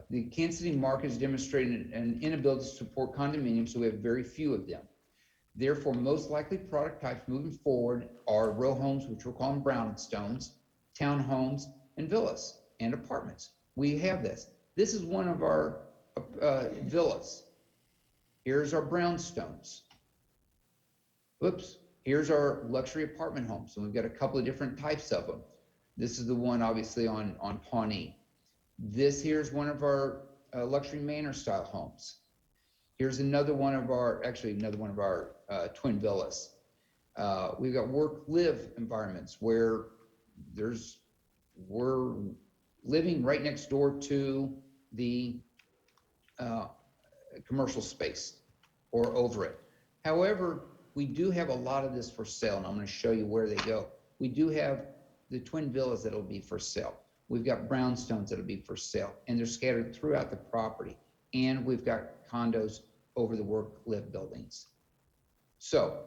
The Kansas City market has demonstrated an inability to support condominiums, so we have very few of them. Therefore, most likely product types moving forward are row homes, which we're calling brownstones, townhomes, and villas and apartments. We have this. This is one of our villas. Here's our brownstones. Oops, here's our luxury apartment homes. So we've got a couple of different types of them. This is the one obviously on Pawnee. This here's one of our luxury manor style homes. Here's another one of our, twin villas. We've got work-live environments where we're living right next door to the commercial space or over it. However, we do have a lot of this for sale, and I'm going to show you where they go. We do have the twin villas that'll be for sale. We've got brownstones that'll be for sale, and they're scattered throughout the property. And we've got condos over the work-live buildings. So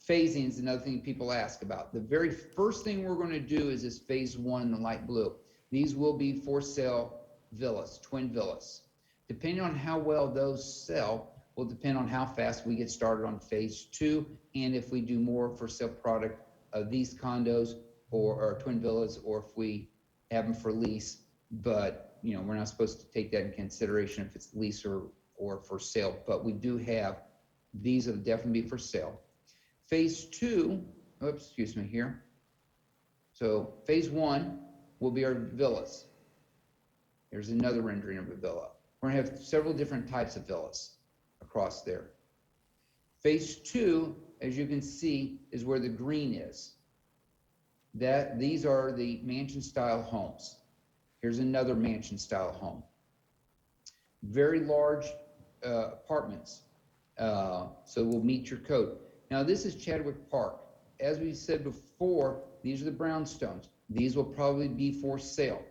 phasing is another thing people ask about. The very first thing we're going to do is this phase 1 in the light blue. These will be for sale villas, twin villas. Depending on how well those sell will depend on how fast we get started on phase 2, and if we do more for sale product of these condos or twin villas, or if we have them for lease. But you know, we're not supposed to take that in consideration if it's lease or for sale. But we do have these will definitely be for sale. Phase 2, oops, excuse me here. So phase 1 will be our villas. There's another rendering of a villa. We're gonna have several different types of villas across there. Phase 2, as you can see, is where the green is. These are the mansion style homes. Here's another mansion style home. Very large apartments, so we'll meet your code. Now this is Chadwick Park. As we said before, these are the brownstones. These will probably be for sale.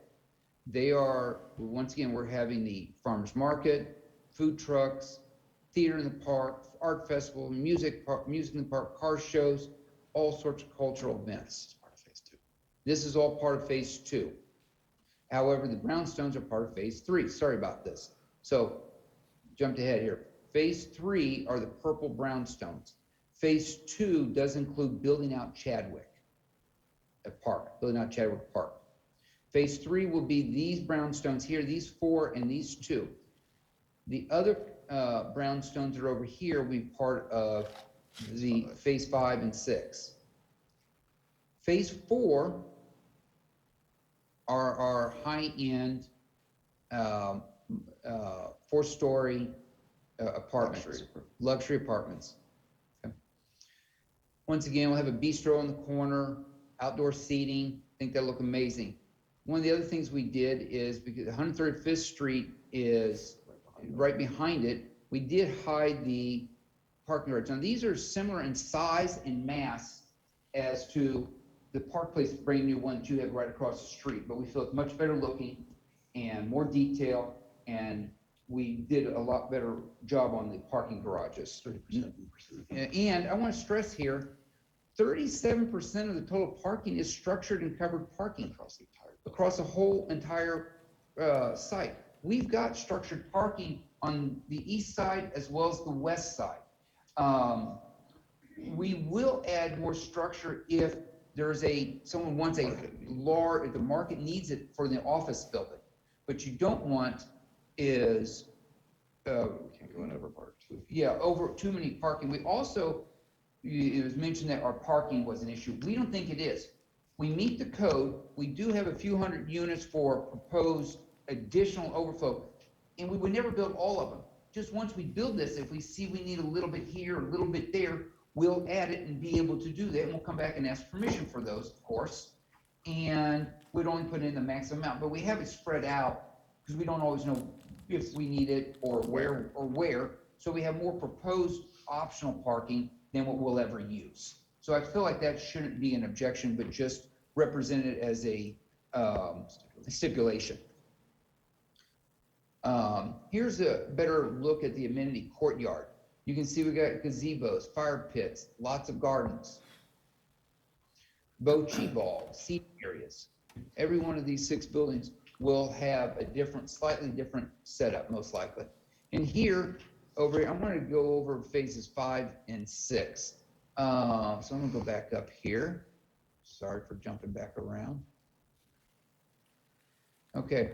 They are, once again, we're having the farmers market, food trucks, theater in the park, art festival, music in the park, car shows, all sorts of cultural events. This is all part of phase 2. However, the brownstones are part of phase 3. Sorry about this. So jumped ahead here. Phase 3 are the purple brownstones. Phase 2 does include building out Chadwick Park, building out Chadwick Park. Phase 3 will be these brownstones here, these 4 and these 2. The other brownstones that are over here will be part of the phase 5 and 6. Phase 4 are our high-end 4-story apartments, luxury apartments. Okay. Once again, we'll have a bistro in the corner, outdoor seating. I think that'll look amazing. One of the other things we did is, because 135th Street is right behind it, we did hide the parking yards. Now these are similar in size and mass as to the Park Place brand new one that you have right across the street, but we feel it's much better looking and more detail, and we did a lot better job on the parking garages. 30%. And I want to stress here, 37% of the total parking is structured and covered parking across the whole entire site. We've got structured parking on the east side as well as the west side. We will add more structure if there's someone wants a large, if the market needs it for the office building. What you don't want is Can't go in overparked. yeah, over too many parking. We also, it was mentioned that our parking was an issue. We don't think it is. We meet the code. We do have a few hundred units for proposed additional overflow, and we would never build all of them. Just once we build this, if we see we need a little bit here, a little bit there, we'll add it and be able to do that. And we'll come back and ask permission for those, of course. And we'd only put in the maximum amount, but we have it spread out because we don't always know if we need it or where. So we have more proposed optional parking than what we'll ever use. So I feel like that shouldn't be an objection, but just represent it as a stipulation. Here's a better look at the amenity courtyard. You can see we got gazebos, fire pits, lots of gardens, bocce ball, seating areas. Every one of these 6 buildings will have a slightly different setup, most likely. And here, over here, I'm gonna go over phases 5 and 6. So I'm gonna go back up here. Sorry for jumping back around. Okay,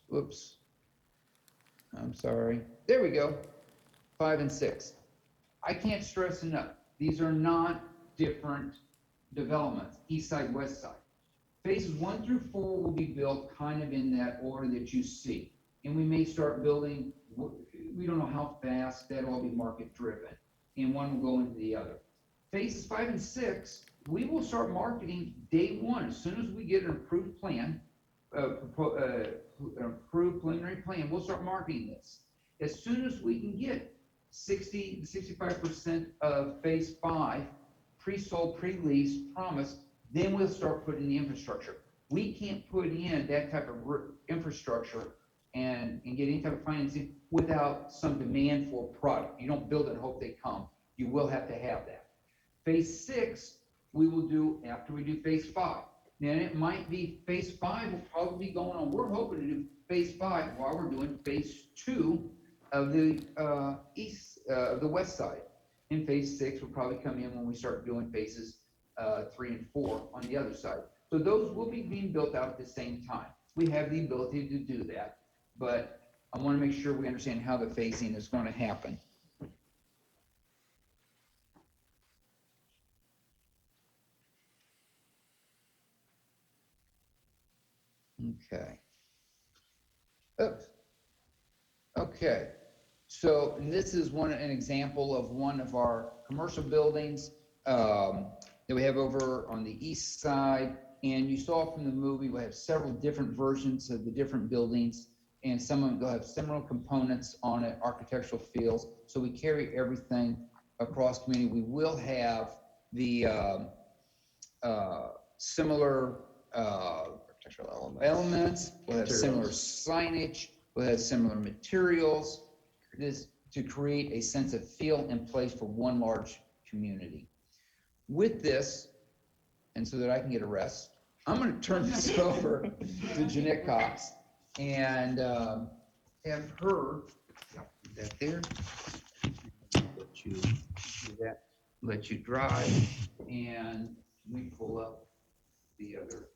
whoops. I'm sorry. There we go. 5 and 6. I can't stress enough, these are not different developments, east side, west side. Phases 1 through 4 will be built kind of in that order that you see. And we may start building, we don't know how fast, that'll all be market driven. And one will go into the other. Phases 5 and 6, we will start marketing day one. As soon as we get an approved plan, an approved preliminary plan, we'll start marketing this. As soon as we can get 60 to 65% of phase 5 pre-sold, pre-leased, promised, then we'll start putting the infrastructure. We can't put in that type of infrastructure and get any type of financing without some demand for product. You don't build it and hope they come. You will have to have that. Phase 6, we will do after we do phase 5. Then it might be phase 5 will probably be going on. We're hoping to do phase 5 while we're doing phase 2 of the the west side. And phase 6 will probably come in when we start doing phases 3 and 4 on the other side. So those will be being built out at the same time. We have the ability to do that, but I want to make sure we understand how the phasing is going to happen. Okay. Oops. Okay. So this is an example of one of our commercial buildings that we have over on the east side. And you saw from the movie, we have several different versions of the different buildings, and some of them will have similar components on it, architectural feels. So we carry everything across community. We will have the similar architectural elements. We'll have similar signage. We'll have similar materials. This to create a sense of feel and place for one large community. With this, and so that I can get a rest, I'm going to turn this over to Jeanette Cox and have her put that there. Let you drive, and we pull up the other.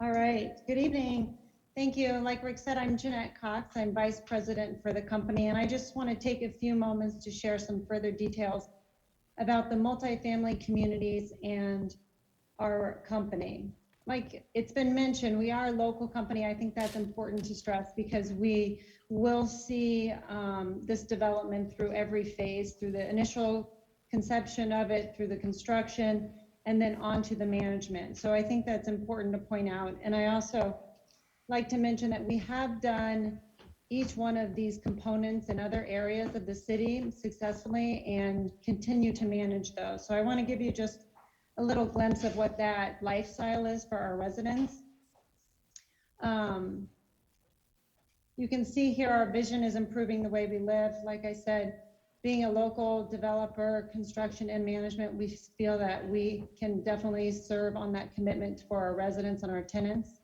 All right, good evening. Thank you. Like Rick said, I'm Jeanette Cox. I'm vice president for the company, and I just want to take a few moments to share some further details about the multifamily communities and our company. Like it's been mentioned, we are a local company. I think that's important to stress because we will see this development through every phase, through the initial conception of it, through the construction, and then on to the management. So I think that's important to point out. And I also like to mention that we have done each one of these components in other areas of the city successfully and continue to manage those. So I want to give you just a little glimpse of what that lifestyle is for our residents. You can see here our vision is improving the way we live. Like I said, being a local developer, construction and management, we feel that we can definitely serve on that commitment for our residents and our tenants.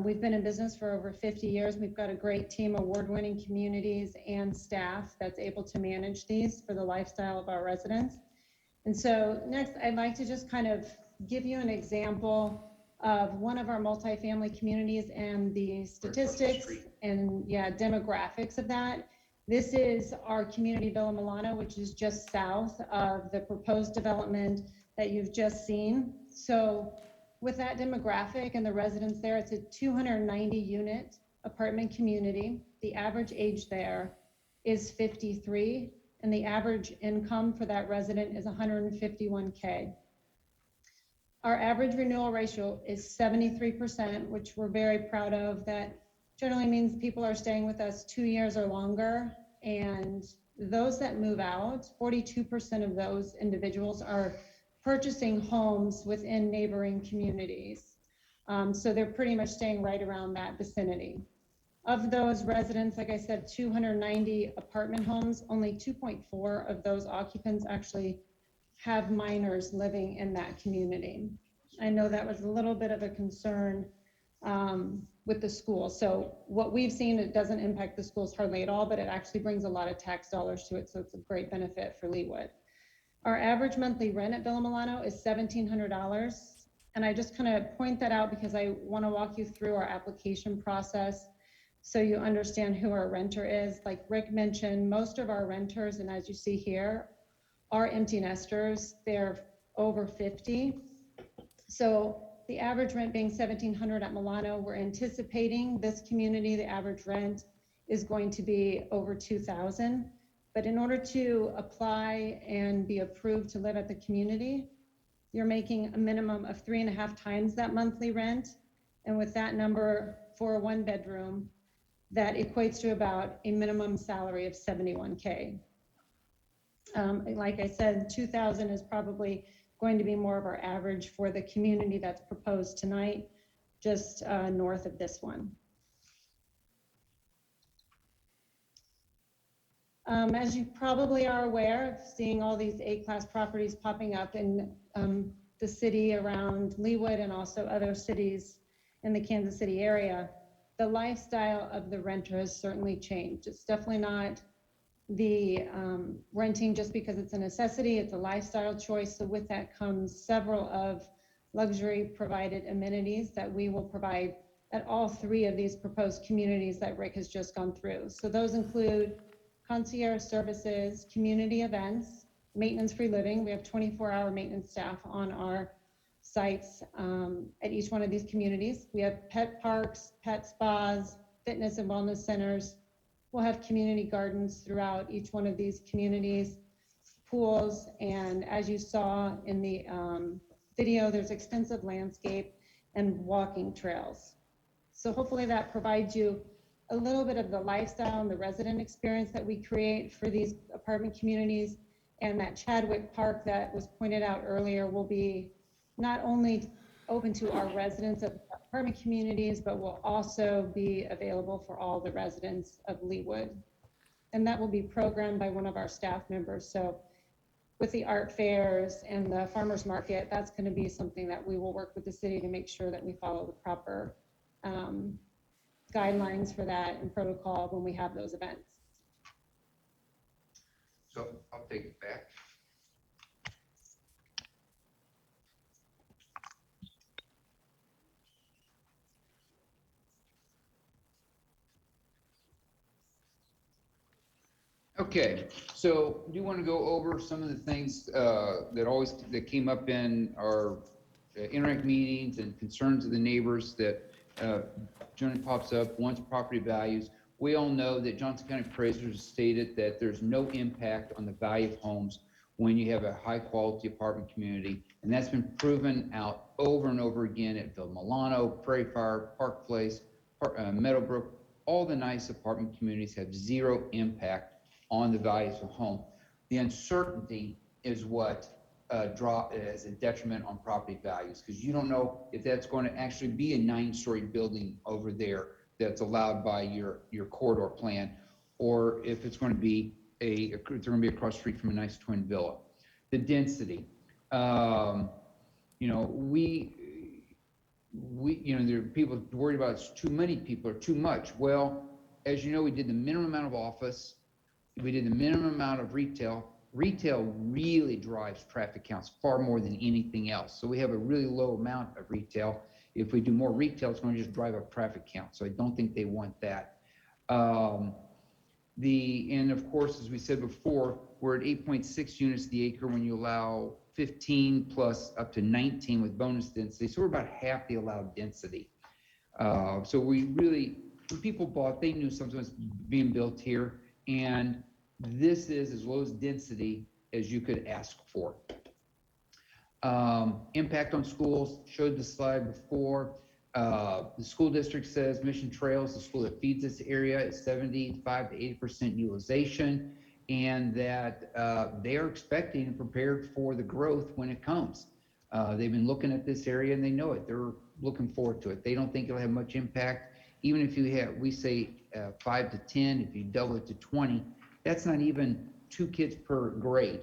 We've been in business for over 50 years. We've got a great team, award-winning communities and staff that's able to manage these for the lifestyle of our residents. And so next, I'd like to just kind of give you an example of one of our multifamily communities and the statistics and demographics of that. This is our community, Villa Milano, which is just south of the proposed development that you've just seen. So with that demographic and the residents there, it's a 290 unit apartment community. The average age there is 53, and the average income for that resident is 151K. Our average renewal ratio is 73%, which we're very proud of. That generally means people are staying with us 2 years or longer. And those that move out, 42% of those individuals are purchasing homes within neighboring communities. So they're pretty much staying right around that vicinity. Of those residents, like I said, 290 apartment homes, only 2.4 of those occupants actually have minors living in that community. I know that was a little bit of a concern with the school. So what we've seen, it doesn't impact the schools hardly at all, but it actually brings a lot of tax dollars to it. So it's a great benefit for Leawood. Our average monthly rent at Villa Milano is $1,700. And I just kind of point that out because I want to walk you through our application process so you understand who our renter is. Like Rick mentioned, most of our renters, and as you see here, are empty nesters. They're over 50. So the average rent being $1,700 at Milano, we're anticipating this community, the average rent is going to be over $2,000. But in order to apply and be approved to live at the community, you're making a minimum of 3.5 times that monthly rent. And with that number for a 1-bedroom, that equates to about a minimum salary of $71K. Like I said, 2,000 is probably going to be more of our average for the community that's proposed tonight, just north of this one. As you probably are aware of seeing all these A-class properties popping up in the city around Leawood and also other cities in the Kansas City area, the lifestyle of the renter has certainly changed. It's definitely not the renting just because it's a necessity, it's a lifestyle choice. So with that comes several of luxury provided amenities that we will provide at all 3 of these proposed communities that Rick has just gone through. So those include concierge services, community events, maintenance-free living. We have 24-hour maintenance staff on our sites at each one of these communities. We have pet parks, pet spas, fitness and wellness centers. We'll have community gardens throughout each one of these communities, pools, and as you saw in the video, there's extensive landscape and walking trails. So hopefully that provides you a little bit of the lifestyle and the resident experience that we create for these apartment communities. And that Chadwick Park that was pointed out earlier will be not only open to our residents of apartment communities, but will also be available for all the residents of Leawood. And that will be programmed by one of our staff members. So with the art fairs and the farmers market, that's going to be something that we will work with the city to make sure that we follow the proper guidelines for that and protocol when we have those events. So I'll take it back. Okay, so do you want to go over some of the things that came up in our interact meetings and concerns of the neighbors that generally pops up once property values? We all know that Johnson County appraisers stated that there's no impact on the value of homes when you have a high quality apartment community. And that's been proven out over and over again at Villa Milano, Prairie Fire, Park Place, Meadowbrook. All the nice apartment communities have zero impact on the values of home. The uncertainty is what is a detriment on property values, because you don't know if that's going to actually be a 9-story building over there that's allowed by your corridor plan, or if it's going to be across the street from a nice twin villa. The density, there are people worried about it's too many people or too much. Well, as you know, we did the minimum amount of office. We did the minimum amount of retail. Retail really drives traffic counts far more than anything else. So we have a really low amount of retail. If we do more retail, it's going to just drive up traffic count. So I don't think they want that. And of course, as we said before, we're at 8.6 units the acre when you allow 15 plus up to 19 with bonus density. So we're about half the allowed density. So we really, when people bought, they knew something was being built here. And this is as low as density as you could ask for. Impact on schools, showed the slide before. The school district says Mission Trails, the school that feeds this area, is 75 to 80% utilization, and that they are expecting and prepared for the growth when it comes. They've been looking at this area and they know it. They're looking forward to it. They don't think it'll have much impact. Even if you have, we say 5 to 10, if you double it to 20, that's not even 2 kids per grade.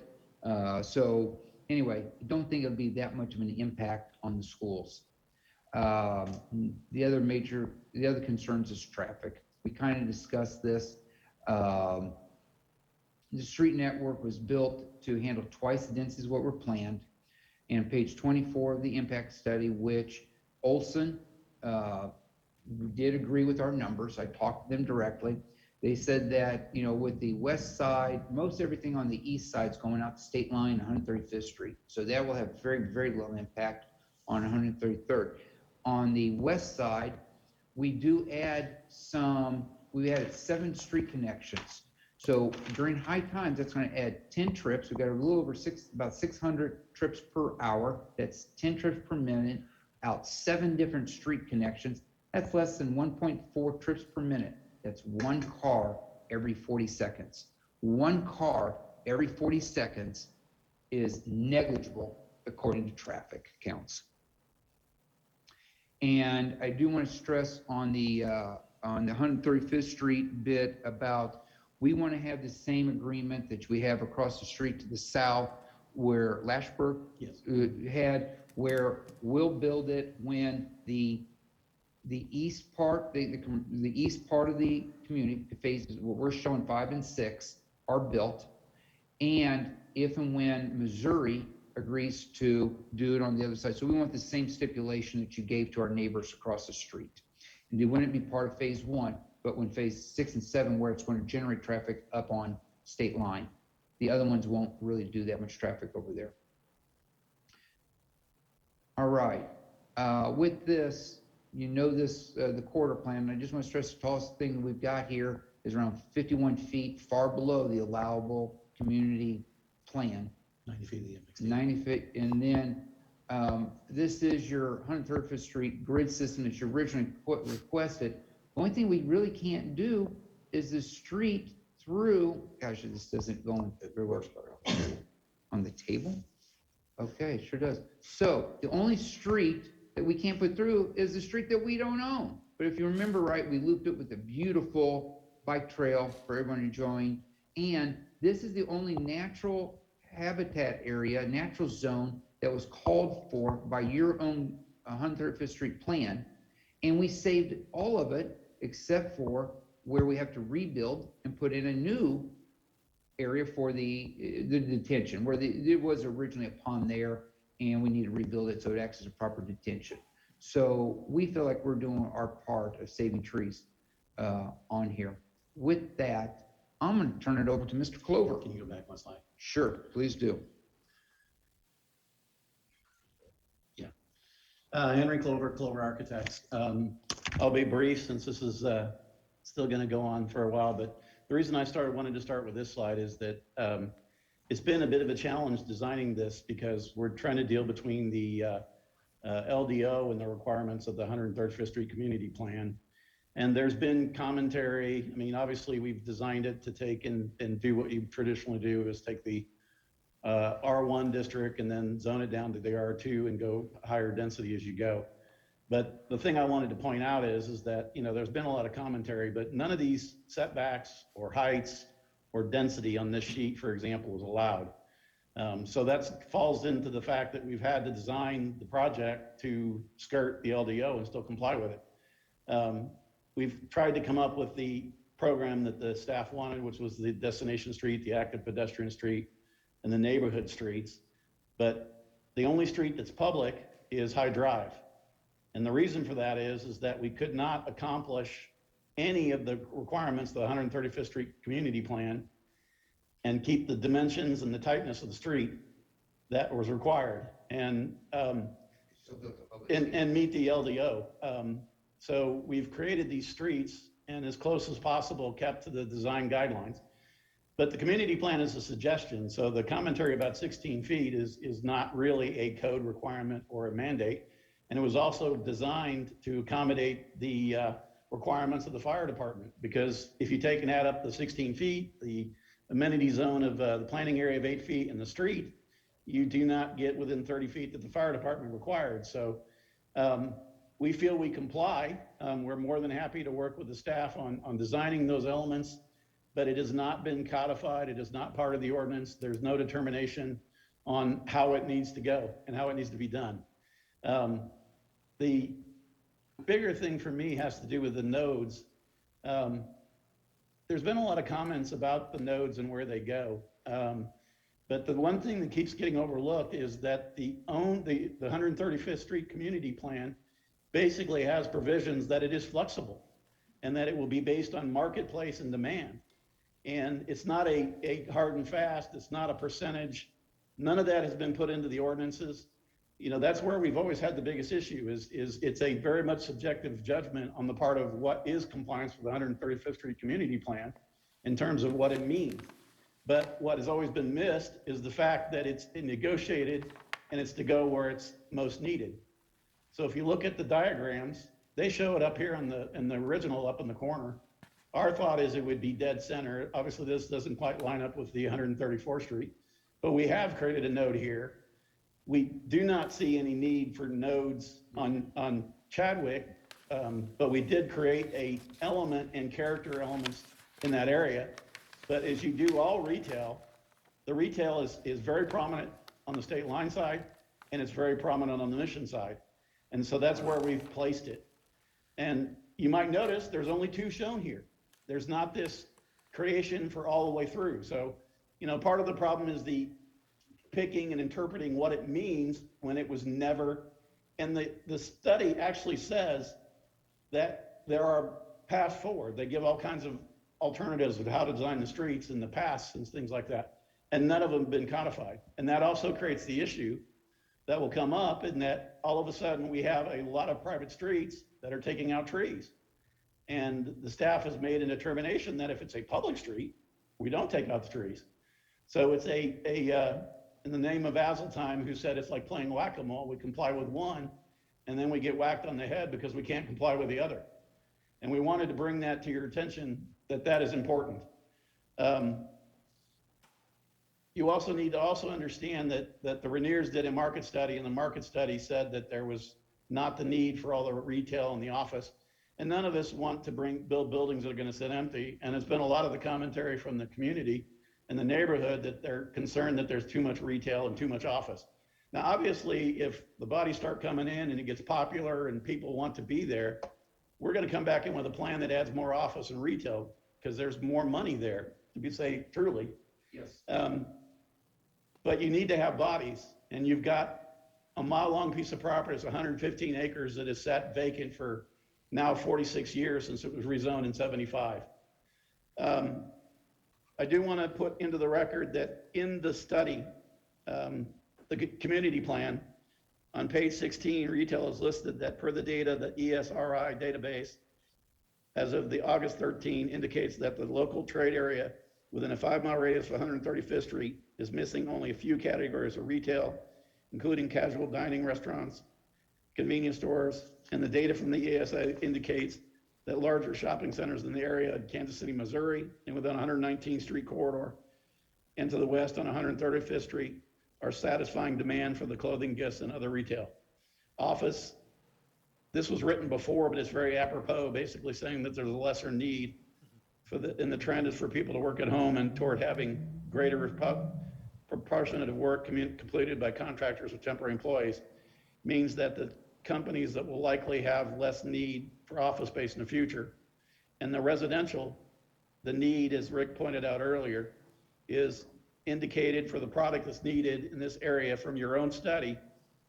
So anyway, I don't think it'll be that much of an impact on the schools. The other concerns is traffic. We kind of discussed this. The street network was built to handle twice the density as what were planned. And page 24 of the impact study, which Olson did agree with our numbers. I talked to them directly. They said that, you know, with the west side, most everything on the east side is going out the state line, 135th Street. So that will have very, very little impact on 133rd. On the west side, we do add we added 7 street connections. So during high times, that's going to add 10 trips. We've got a little over about 600 trips per hour. That's 10 trips per minute out 7 different street connections. That's less than 1.4 trips per minute. That's 1 car every 40 seconds. 1 car every 40 seconds is negligible according to traffic counts. And I do want to stress on the 135th Street bit about, we want to have the same agreement that we have across the street to the south where Lashburg had, where we'll build it when the east part, the east part of the community phases, what we're showing 5 and 6 are built. And if and when Missouri agrees to do it on the other side. So we want the same stipulation that you gave to our neighbors across the street. And it wouldn't be part of phase 1, but when phase 6 and 7, where it's going to generate traffic up on state line. The other ones won't really do that much traffic over there. All right, with this, you know this, the corridor plan, and I just want to stress the tallest thing we've got here is around 51 feet, far below the allowable community plan. 90 feet of the MXD. 90 feet, and then this is your 135th Street grid system that you originally requested. The only thing we really can't do is the street through, gosh, this doesn't go on everywhere. On the table? Okay, sure does. So the only street that we can't put through is the street that we don't own. But if you remember right, we looped it with a beautiful bike trail for everyone enjoying. And this is the only natural habitat area, natural zone that was called for by your own 135th Street plan. And we saved all of it except for where we have to rebuild and put in a new area for the detention, where it was originally a pond there, and we need to rebuild it so it acts as a proper detention. So we feel like we're doing our part of saving trees on here. With that, I'm going to turn it over to Mr. Clover. Can you go back one slide? Sure, please do. Yeah. Henry Clover, Clover Architects. I'll be brief since this is still going to go on for a while, but the reason I wanted to start with this slide is that it's been a bit of a challenge designing this because we're trying to deal between the LDO and the requirements of the 135th Street Community Plan. And there's been commentary. I mean, obviously we've designed it to take and do what you traditionally do, is take the R1 district and then zone it down to the R2 and go higher density as you go. But the thing I wanted to point out is that, you know, there's been a lot of commentary, but none of these setbacks or heights or density on this sheet, for example, is allowed. So that falls into the fact that we've had to design the project to skirt the LDO and still comply with it. We've tried to come up with the program that the staff wanted, which was the destination street, the active pedestrian street, and the neighborhood streets. But the only street that's public is High Drive. And the reason for that is that we could not accomplish any of the requirements of the 135th Street Community Plan and keep the dimensions and the tightness of the street that was required and meet the LDO. So we've created these streets and as close as possible kept to the design guidelines. But the community plan is a suggestion. So the commentary about 16 feet is not really a code requirement or a mandate. And it was also designed to accommodate the requirements of the fire department. Because if you take and add up the 16 feet, the amenity zone of the planning area of 8 feet in the street, you do not get within 30 feet that the fire department required. So we feel we comply. We're more than happy to work with the staff on designing those elements, but it has not been codified. It is not part of the ordinance. There's no determination on how it needs to go and how it needs to be done. The bigger thing for me has to do with the nodes. There's been a lot of comments about the nodes and where they go. But the one thing that keeps getting overlooked is that the 135th Street Community Plan basically has provisions that it is flexible and that it will be based on marketplace and demand. And it's not a hard and fast, it's not a percentage. None of that has been put into the ordinances. You know, that's where we've always had the biggest issue is it's a very much subjective judgment on the part of what is compliance with the 135th Street Community Plan in terms of what it means. But what has always been missed is the fact that it's negotiated and it's to go where it's most needed. So if you look at the diagrams, they show it up here in the original up in the corner. Our thought is it would be dead center. Obviously, this doesn't quite line up with the 134th Street, but we have created a node here. We do not see any need for nodes on Chadwick, but we did create a element and character elements in that area. But as you do all retail, the retail is very prominent on the state line side, and it's very prominent on the Mission side. And so that's where we've placed it. And you might notice there's only 2 shown here. There's not this creation for all the way through. So, you know, part of the problem is the picking and interpreting what it means when it was never, and the study actually says that there are paths forward. They give all kinds of alternatives of how to design the streets in the past and things like that. And none of them have been codified. And that also creates the issue that will come up in that all of a sudden we have a lot of private streets that are taking out trees. And the staff has made a determination that if it's a public street, we don't take out the trees. So it's in the name of Azeltine, who said it's like playing whack-a-mole, we comply with one, and then we get whacked on the head because we can't comply with the other. And we wanted to bring that to your attention, that is important. You also need to understand that the Rainiers did a market study, and the market study said that there was not the need for all the retail and the office. And none of us want to build buildings that are going to sit empty. And it's been a lot of the commentary from the community and the neighborhood that they're concerned that there's too much retail and too much office. Now, obviously, if the bodies start coming in and it gets popular and people want to be there, we're going to come back in with a plan that adds more office and retail because there's more money there, to be say truly. Yes. But you need to have bodies, and you've got a mile-long piece of property. It's 115 acres that is sat vacant for now 46 years since it was rezoned in 75. I do want to put into the record that in the study, the community plan, on page 16, retail is listed that per the data, the ESRI database, as of the August 13, indicates that the local trade area within a 5-mile radius of 135th Street is missing only a few categories of retail, including casual dining restaurants, convenience stores, and the data from the ESA indicates that larger shopping centers in the area of Kansas City, Missouri, and within 119th Street corridor, and to the west on 135th Street, are satisfying demand for the clothing, gifts, and other retail. Office, this was written before, but it's very apropos, basically saying that there's a lesser need and the trend is for people to work at home and toward having greater proportionate of work completed by contractors or temporary employees, means that the companies that will likely have less need for office space in the future. And the residential, the need, as Rick pointed out earlier, is indicated for the product that's needed in this area from your own study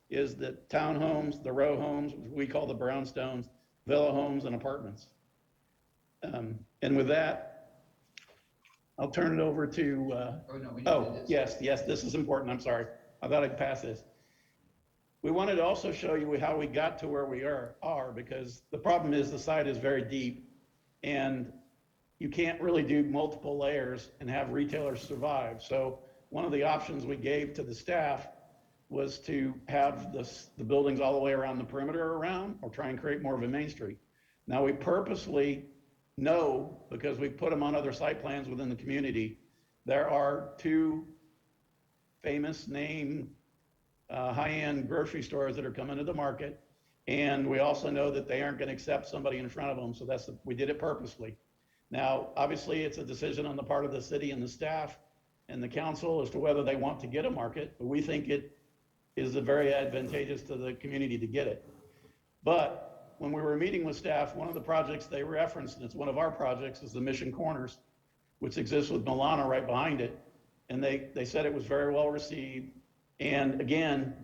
is the townhomes, the row homes, which we call the brownstones, villa homes, and apartments. And with that, I'll turn it over to, yes, this is important, I'm sorry. I thought I'd pass this. We wanted to also show you how we got to where we are, because the problem is the site is very deep and you can't really do multiple layers and have retailers survive. So one of the options we gave to the staff was to have the buildings all the way around the perimeter around, or try and create more of a main street. Now we purposely know, because we put them on other site plans within the community, there are 2 famous name high-end grocery stores that are coming to the market. And we also know that they aren't going to accept somebody in front of them. So we did it purposely. Now, obviously it's a decision on the part of the city and the staff and the council as to whether they want to get a market, but we think it is very advantageous to the community to get it. But when we were meeting with staff, one of the projects they referenced, and it's one of our projects, is the Mission Corners, which exists with Milana right behind it. And they said it was very well received. And again,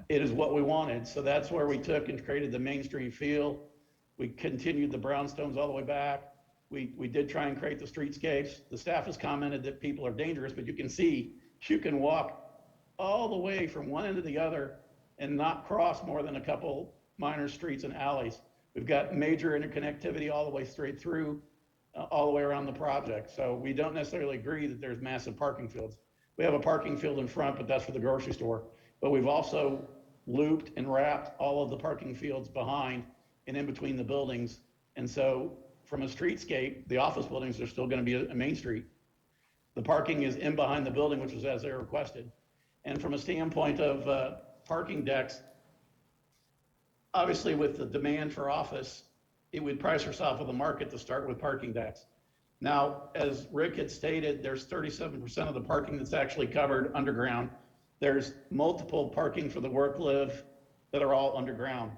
it is what we wanted. So that's where we took and created the Main Street feel. We continued the brownstones all the way back. We did try and create the streetscapes. The staff has commented that people are dangerous, but you can see, you can walk all the way from one end to the other and not cross more than a couple minor streets and alleys. We've got major interconnectivity all the way straight through, all the way around the project. So we don't necessarily agree that there's massive parking fields. We have a parking field in front, but that's for the grocery store. But we've also looped and wrapped all of the parking fields behind and in between the buildings. And so from a streetscape, the office buildings are still going to be a main street. The parking is in behind the building, which is as they requested. And from a standpoint of parking decks, obviously with the demand for office, it would price herself with the market to start with parking decks. Now, as Rick had stated, there's 37% of the parking that's actually covered underground. There's multiple parking for the work live that are all underground.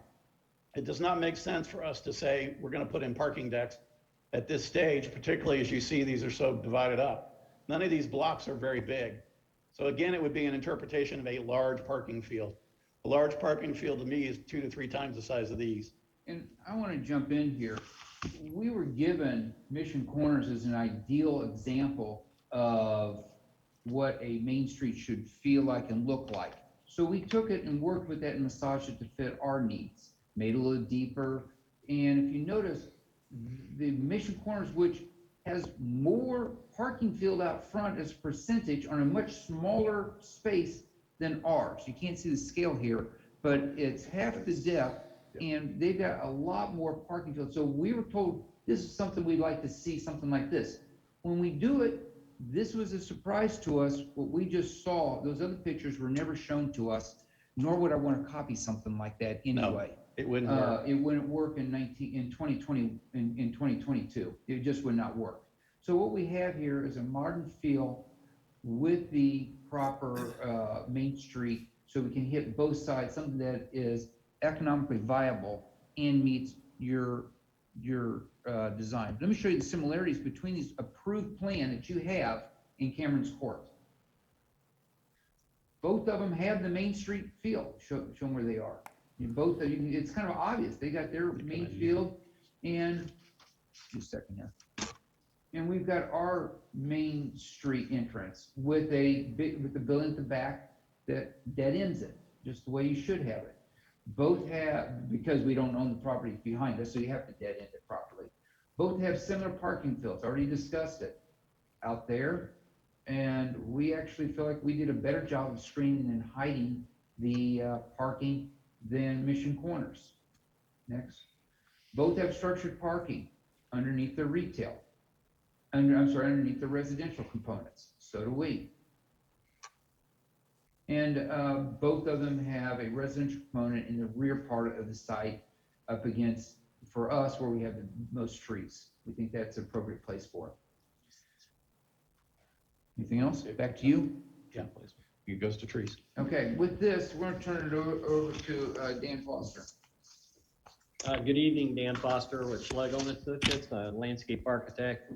It does not make sense for us to say we're going to put in parking decks at this stage, particularly as you see these are so divided up. None of these blocks are very big. So again, it would be an interpretation of a large parking field. A large parking field to me is 2 to 3 times the size of these. And I want to jump in here. We were given Mission Corners as an ideal example of what a main street should feel like and look like. So we took it and worked with that and massaged it to fit our needs, made it a little deeper. And if you notice, the Mission Corners, which has more parking field out front as a percentage on a much smaller space than ours. You can't see the scale here, but it's half the depth, and they've got a lot more parking field. So we were told this is something we'd like to see, something like this. When we do it, this was a surprise to us. What we just saw, those other pictures were never shown to us, nor would I want to copy something like that anyway. No, it wouldn't work. It wouldn't work in 2020, in 2022. It just would not work. So what we have here is a modern feel with the proper Main Street, so we can hit both sides, something that is economically viable and meets your design. Let me show you the similarities between these approved plan that you have in Cameron's Court. Both of them have the Main Street feel. Show them where they are. Both of you, it's kind of obvious. They got their main field, and just a second here. And we've got our Main Street entrance with the building at the back that dead ends it, just the way you should have it. Both have, because we don't own the property behind us, so you have to dead end it properly. Both have similar parking fields. Already discussed it out there, and we actually feel like we did a better job of screening and hiding the parking than Mission Corners. Next. Both have structured parking underneath the retail. Underneath the residential components. So do we. And both of them have a residential component in the rear part of the site up against, for us, where we have the most trees. We think that's an appropriate place for it. Anything else? Back to you. Yeah, please. It goes to trees. Okay, with this, we're going to turn it over to Dan Foster. Good evening, Dan Foster with Schlegel and Associates, landscape architect.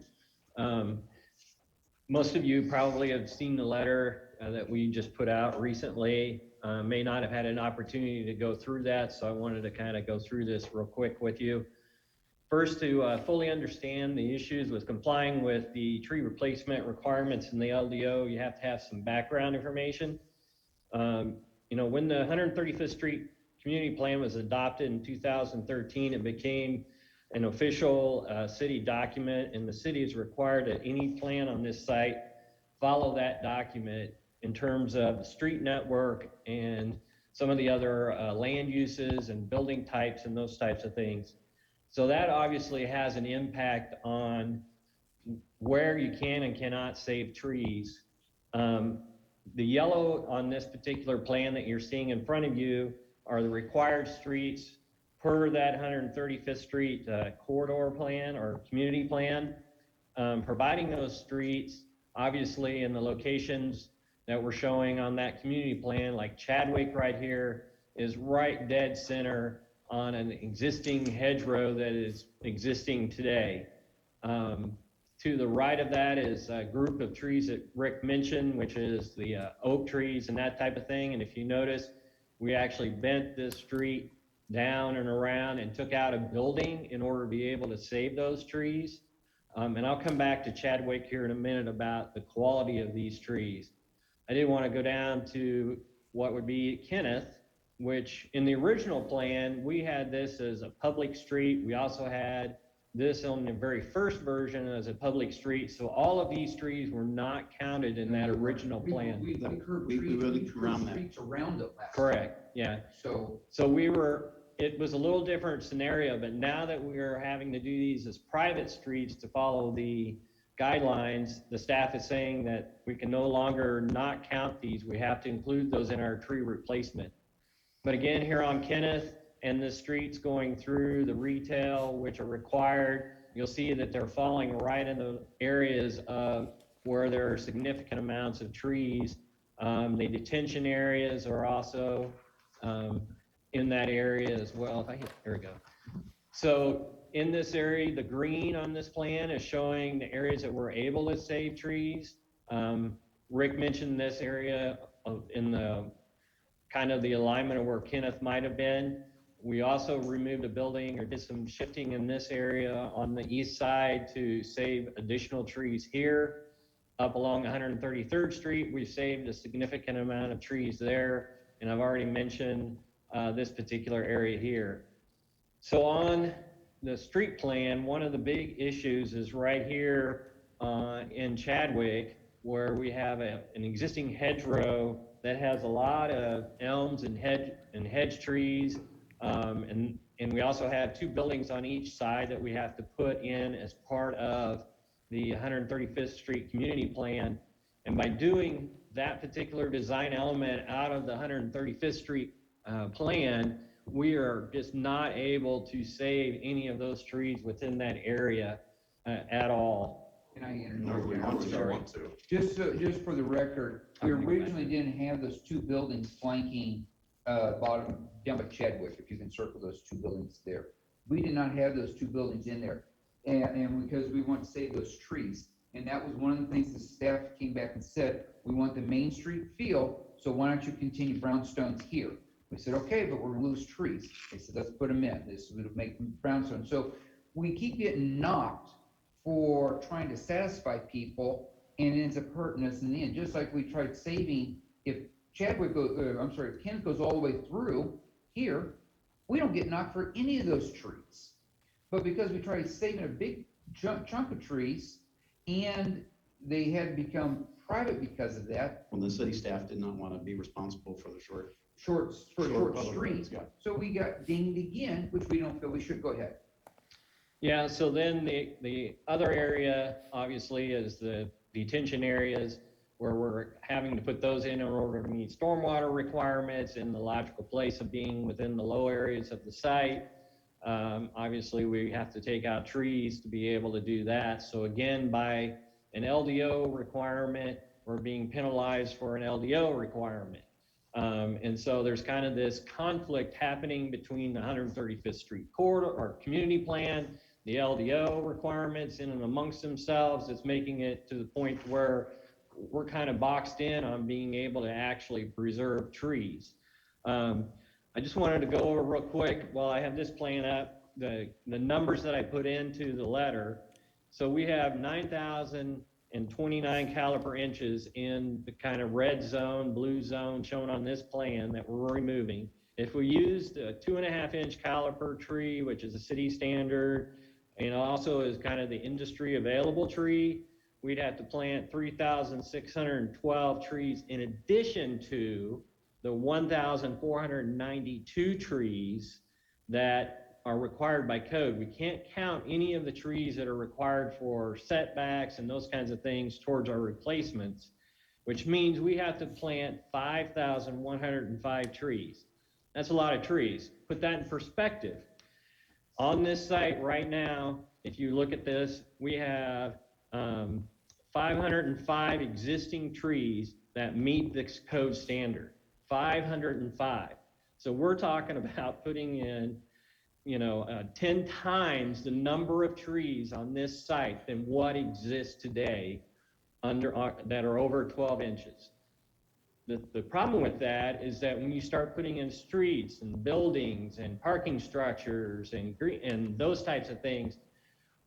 Most of you probably have seen the letter that we just put out recently. May not have had an opportunity to go through that, so I wanted to kind of go through this real quick with you. First, to fully understand the issues with complying with the tree replacement requirements in the LDO, you have to have some background information. When the 135th Street Community Plan was adopted in 2013, it became an official city document, and the city is required that any plan on this site follow that document in terms of the street network and some of the other land uses and building types and those types of things. So that obviously has an impact on where you can and cannot save trees. The yellow on this particular plan that you're seeing in front of you are the required streets per that 135th Street corridor plan or community plan. Providing those streets Obviously, in the locations that we're showing on that community plan, like Chadwick right here is right dead center on an existing hedgerow that is existing today. To the right of that is a group of trees that Rick mentioned, which is the oak trees and that type of thing. And if you notice, we actually bent this street down and around and took out a building in order to be able to save those trees. And I'll come back to Chadwick here in a minute about the quality of these trees. I did want to go down to what would be Kenneth, which in the original plan, we had this as a public street. We also had this on the very first version as a public street. So all of these trees were not counted in that original plan. We curved We trees, really we around curved that. streets around it last. Correct, yeah. So, It was a little different scenario, but now that we are having to do these as private streets to follow the guidelines, the staff is saying that we can no longer not count these. We have to include those in our tree replacement. But again, here on Kenneth and the streets going through the retail, which are required, you'll see that they're falling right in the areas where there are significant amounts of trees. The detention areas are also in that area as well. Here we go. So in this area, the green on this plan is showing the areas that we're able to save trees. Rick mentioned this area in the kind of the alignment of where Kenneth might have been. We also removed a building or did some shifting in this area on the east side to save additional trees here. Up along 133rd Street, we saved a significant amount of trees there. And I've already mentioned this particular area here. So on the street plan, one of the big issues is right here in Chadwick, where we have an existing hedgerow that has a lot of elms and hedge trees. And we also have two buildings on each side that we have to put in as part of the 135th Street community plan. And by doing that particular design element out of the 135th Street plan, we are just not able to save any of those trees within that area at all. can I No, we want to. Just for the record, we originally didn't have those two buildings flanking, bottom, down by Chadwick, if you can circle those two buildings there. We did not have those two buildings in there. And because we want to save those trees. And that was one of the things the staff came back and said, we want the Main Street feel, so why don't you continue brownstones here? We said, okay, but we're gonna lose trees. They said, let's put them in. This would make them brownstone. So we keep getting knocked for trying to satisfy people, and it ends up hurting us in the end. Just like we tried saving, if Chadwick goes, if Kent goes all the way through here, we don't get knocked for any of those trees. But because we tried saving a big chunk of trees, and they had become private because of that. When the city staff did not want to be responsible for the short short public street. roads, yeah. So we got dinged again, which we don't feel we should. Go ahead. Yeah, so then the other area, obviously, is the detention areas where we're having to put those in order to meet stormwater requirements in the logical place of being within the low areas of the site. Obviously, we have to take out trees to be able to do that. So again, by an LDO requirement, we're being penalized for an LDO requirement. And so there's kind of this conflict happening between the 135th Street corridor or community plan, the LDO requirements in and amongst themselves. It's making it to the point where we're kind of boxed in on being able to actually preserve trees. I just wanted to go over real quick while I have this plan up, the numbers that I put into the letter. So we have 9,029 caliper inches in the kind of red zone, blue zone shown on this plan that we're removing. If we used a 2.5-inch caliper tree, which is a city standard, and also is kind of the industry available tree, we'd have to plant 3,612 trees in addition to the 1,492 trees that are required by code. We can't count any of the trees that are required for setbacks and those kinds of things towards our replacements, which means we have to plant 5,105 trees. That's a lot of trees. Put that in perspective. On this site right now, if you look at this, we have 505 existing trees that meet this code standard. 505. So we're talking about putting in, 10 times the number of trees on this site than what exists today that are over 12 inches. The problem with that is that when you start putting in streets and buildings and parking structures and those types of things,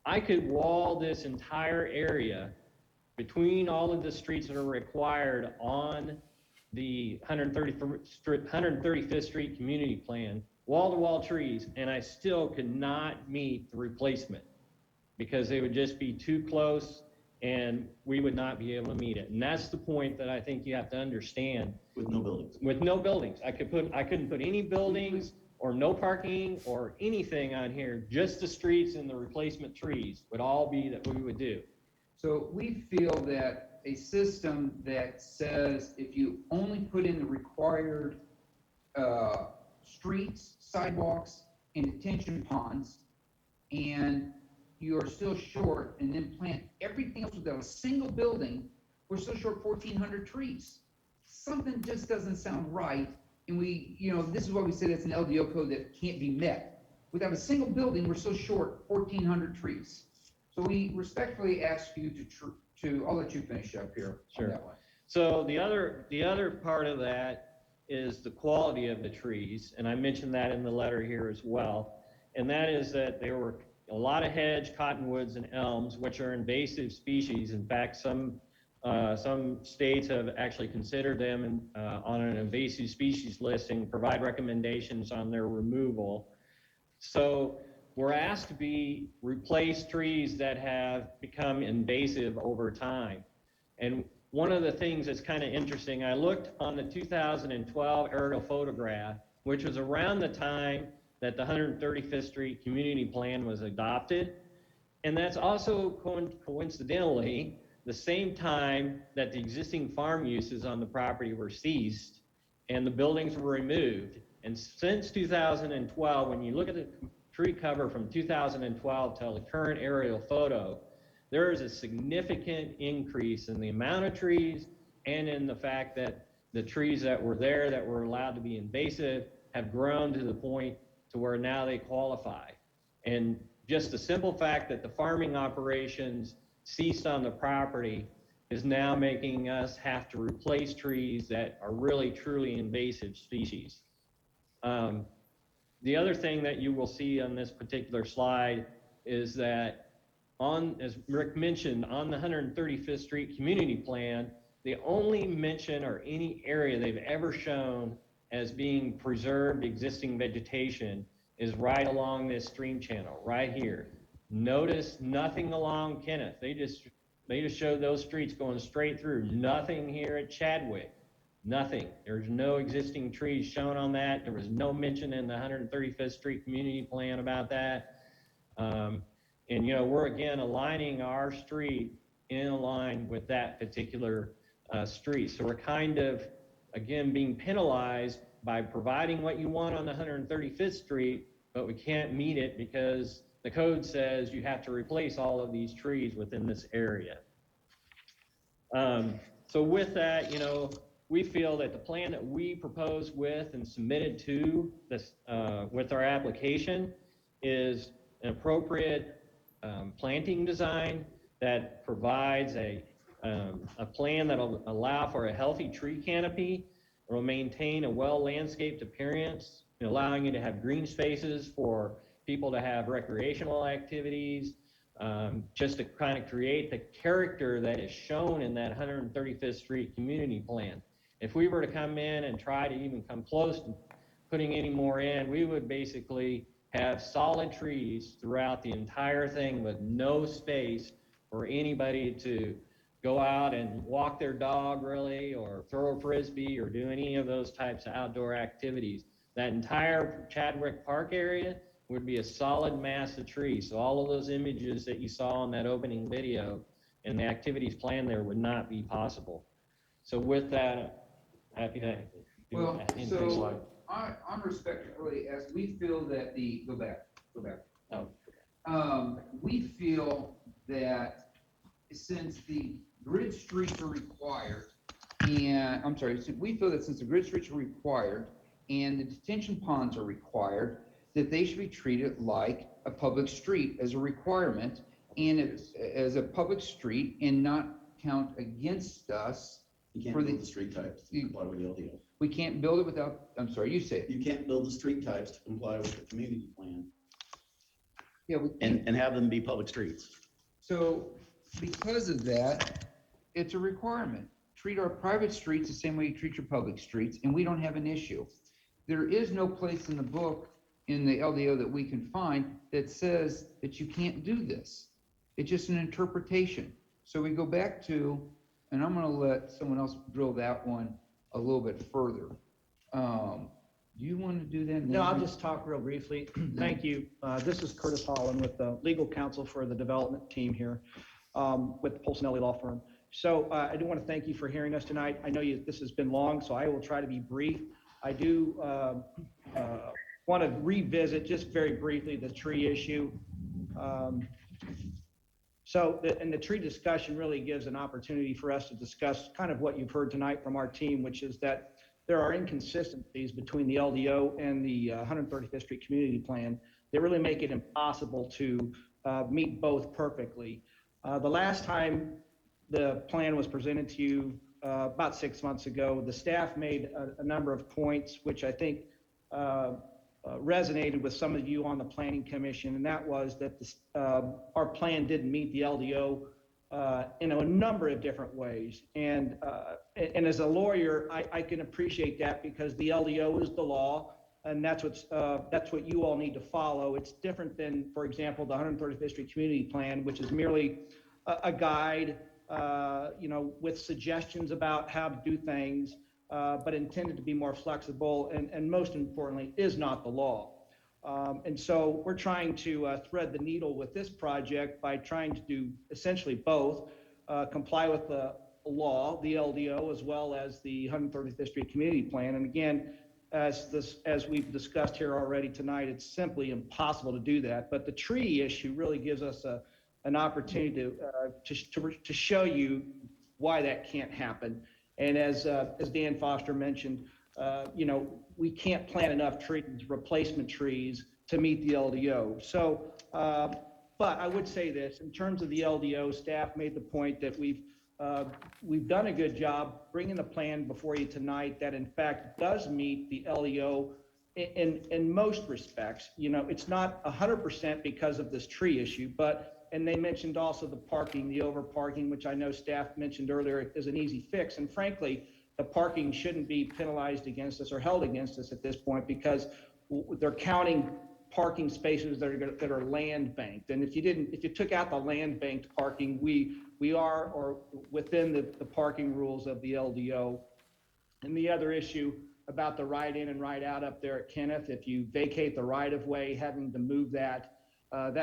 I could wall this entire area between all of the streets that are required on the 135th Street Community Plan, wall-to-wall trees, and I still could not meet the replacement because they would just be too close and we would not be able to meet it. And that's the point that I think you have to understand. With no buildings. With no buildings. I couldn't put any buildings or no parking or anything on here, just the streets and the replacement trees would all be that we would do. So we feel that a system that says if you only put in the required streets, sidewalks, and detention ponds, and you are still short, and then plant everything else without a single building, we're still short 1,400 trees. Something just doesn't sound right, and this is why we say that's an LDO code that can't be met. Without a single building, we're still short 1,400 trees. So we respectfully ask you to I'll let you finish up here on that one. So the other part of that is the quality of the trees, and I mentioned that in the letter here as well, and that is that there were a lot of hedge, cottonwoods, and elms, which are invasive species. In fact, some states have actually considered them on an invasive species list and provide recommendations on their removal. So we're asked to replace trees that have become invasive over time. And one of the things that's kind of interesting, I looked on the 2012 aerial photograph, which was around the time that the 135th Street Community Plan was adopted. And that's also coincidentally the same time that the existing farm uses on the property were ceased and the buildings were removed. And since 2012, when you look at the tree cover from 2012 till the current aerial photo, there is a significant increase in the amount of trees and in the fact that the trees that were there that were allowed to be invasive have grown to the point to where now they qualify. And just the simple fact that the farming operations ceased on the property is now making us have to replace trees that are really truly invasive species. The other thing that you will see on this particular slide is that as Rick mentioned, on the 135th Street Community Plan, the only mention or any area they've ever shown as being preserved existing vegetation is right along this stream channel, right here. Notice nothing along Kenneth. They just showed those streets going straight through. Nothing here at Chadwick. Nothing. There's no existing trees shown on that. There was no mention in the 135th Street Community Plan about that. And we're again aligning our street in line with that particular street. So we're kind of, again, being penalized by providing what you want on the 135th Street, but we can't meet it because the code says you have to replace all of these trees within this area. So with that, we feel that the plan that we proposed with and submitted to this with our application is an appropriate planting design that provides a plan that will allow for a healthy tree canopy. It will maintain a well-landscaped appearance, allowing you to have green spaces for people to have recreational activities, just to kind of create the character that is shown in that 135th Street Community Plan. If we were to come in and try to even come close to putting any more in, we would basically have solid trees throughout the entire thing with no space for anybody to go out and walk their dog really, or throw a frisbee or do any of those types of outdoor activities. That entire Chadwick Park area would be a solid mass of trees. So all of those images that you saw in that opening video and the activities planned there would not be possible. So with that, happy to Well, so I'm respectfully, as we feel that go back. Oh. We feel that since the grid streets are required, and, I'm sorry, so we feel that since the grid streets are required and the detention ponds are required, that they should be treated like a public street as a requirement and as a public street and not count against us. You can't for build the street types to comply with the LDO. We can't build it without, I'm sorry, you say it. You can't build the street types to comply with the community plan Yeah, and have them be public streets. so because of that, it's a requirement. Treat our private streets the same way you treat your public streets, and we don't have an issue. There is no place in the book, in the LDO that we can find that says that you can't do this. It's just an interpretation. So we go back to, and I'm gonna let someone else drill that one a little bit further. Do you want to do that? No, I'll just talk real briefly. Thank you. This is Curtis Holland with the legal counsel for the development team here with the Polsinelli Law Firm. So I do want to thank you for hearing us tonight. I know this has been long, so I will try to be brief. I do want to revisit just very briefly the tree issue. And the tree discussion really gives an opportunity for us to discuss kind of what you've heard tonight from our team, which is that there are inconsistencies between the LDO and the 135th Street Community Plan. They really make it impossible to meet both perfectly. The last time the plan was presented to you about 6 months ago, the staff made a number of points, which I think resonated with some of you on the Planning Commission, and that was that our plan didn't meet the LDO in a number of different ways. And as a lawyer, I can appreciate that because the LDO is the law, and that's what you all need to follow. It's different than, for example, the 135th Street Community Plan, which is merely a guide, with suggestions about how to do things, but intended to be more flexible and most importantly, is not the law. And so we're trying to thread the needle with this project by trying to do essentially both, comply with the law, the LDO, as well as the 135th Street Community Plan. And again, as we've discussed here already tonight, it's simply impossible to do that. But the tree issue really gives us an opportunity to show you why that can't happen. And as Dan Foster mentioned, we can't plant enough trees, replacement trees, to meet the LDO. So, but I would say this, in terms of the LDO, staff made the point that we've done a good job bringing the plan before you tonight that in fact does meet the LDO in most respects. It's not 100% because of this tree issue, and they mentioned also the parking, the over parking, which I know staff mentioned earlier is an easy fix. And frankly, the parking shouldn't be penalized against us or held against us at this point because they're counting parking spaces that are land banked. And if you took out the land banked parking, we are or within the parking rules of the LDO. And the other issue about the right in and right out up there at Kenneth, if you vacate the right of way, having to move that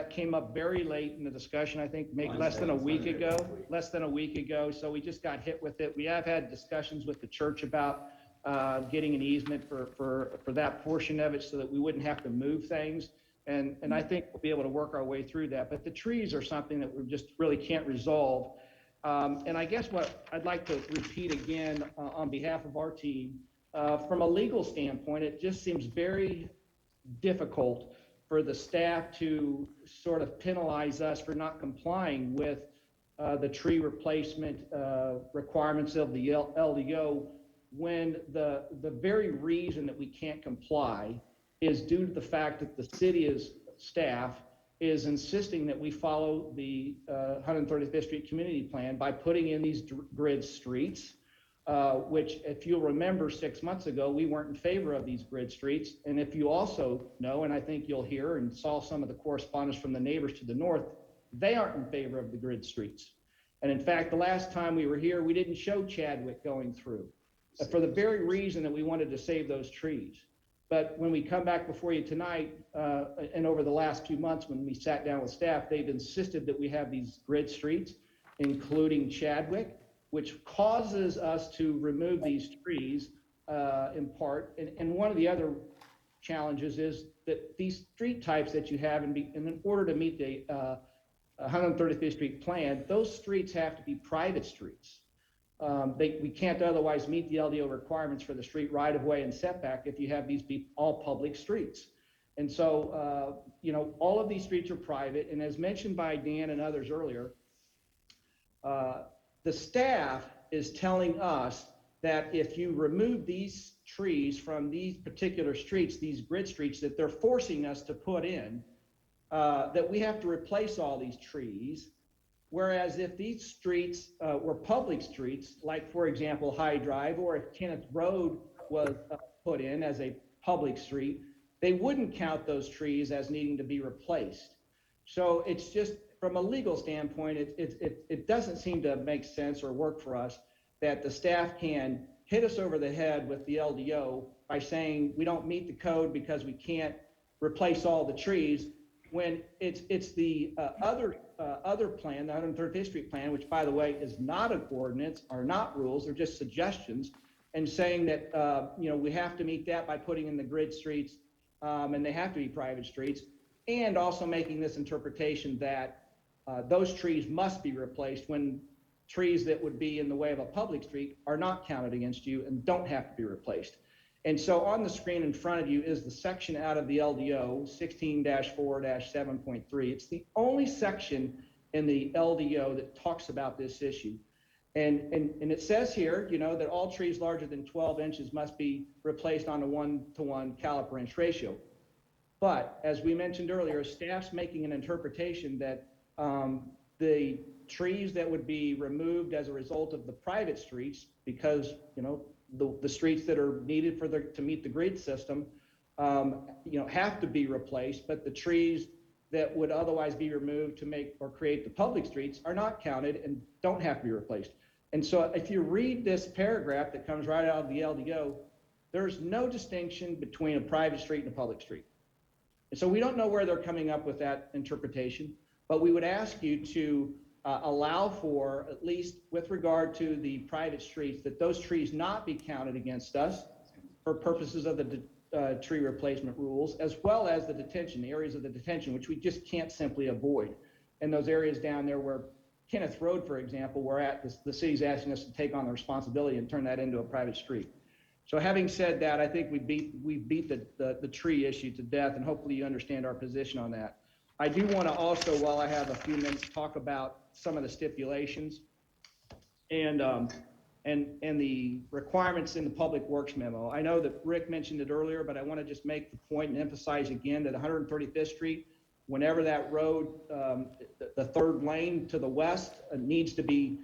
came up very late in the discussion, I think maybe less than a week ago. So we just got hit with it. We have had discussions with the church about getting an easement for that portion of it so that we wouldn't have to move things. And I think we'll be able to work our way through that. But the trees are something that we just really can't resolve. And I guess what I'd like to repeat again on behalf of our team, from a legal standpoint, it just seems very difficult for the staff to sort of penalize us for not complying with the tree replacement requirements of the LDO when the very reason that we can't comply is due to the fact that the city's staff is insisting that we follow the 135th Street Community Plan by putting in these grid streets, which if you'll remember 6 months ago, we weren't in favor of these grid streets. And if you also know, and I think you'll hear and saw some of the correspondence from the neighbors to the north, they aren't in favor of the grid streets. And in fact, the last time we were here, we didn't show Chadwick going through for the very reason that we wanted to save those trees. But when we come back before you tonight, and over the last 2 months when we sat down with staff, they've insisted that we have these grid streets, including Chadwick, which causes us to remove these trees in part. And one of the other challenges is that these street types that you have, in order to meet the 135th Street plan, those streets have to be private streets. We can't otherwise meet the LDO requirements for the street right of way and setback if you have these be all public streets. And so, all of these streets are private. And as mentioned by Dan and others earlier, the staff is telling us that if you remove these trees from these particular streets, these grid streets that they're forcing us to put in, that we have to replace all these trees. Whereas if these streets were public streets, like for example, High Drive, or if Kenneth Road was put in as a public street, they wouldn't count those trees as needing to be replaced. So it's just, from a legal standpoint, it doesn't seem to make sense or work for us that the staff can hit us over the head with the LDO by saying we don't meet the code because we can't replace all the trees, when it's the other plan, the 135th Street plan, which by the way is not an ordinance, are not rules, they're just suggestions, and saying that we have to meet that by putting in the grid streets, and they have to be private streets, and also making this interpretation that those trees must be replaced when trees that would be in the way of a public street are not counted against you and don't have to be replaced. And so on the screen in front of you is the section out of the LDO 16-4-7.3. It's the only section in the LDO that talks about this issue. And it says here, that all trees larger than 12 inches must be replaced on a 1-to-1 caliper inch ratio. But as we mentioned earlier, staff's making an interpretation that the trees that would be removed as a result of the private streets, because, the streets that are needed to meet the grid system, have to be replaced, but the trees that would otherwise be removed to make or create the public streets are not counted and don't have to be replaced. And so if you read this paragraph that comes right out of the LDO, there's no distinction between a private street and a public street. And so we don't know where they're coming up with that interpretation, but we would ask you to allow for, at least with regard to the private streets, that those trees not be counted against us for purposes of the tree replacement rules, as well as the detention, the areas of the detention, which we just can't simply avoid. And those areas down there where Kenneth Road, for example, the city's asking us to take on the responsibility and turn that into a private street. So having said that, I think we beat the tree issue to death, and hopefully you understand our position on that. I do want to also, while I have a few minutes, talk about some of the stipulations and the requirements in the Public Works memo. I know that Rick mentioned it earlier, but I want to just make the point and emphasize again that 135th Street, whenever that road, the third lane to the west needs to be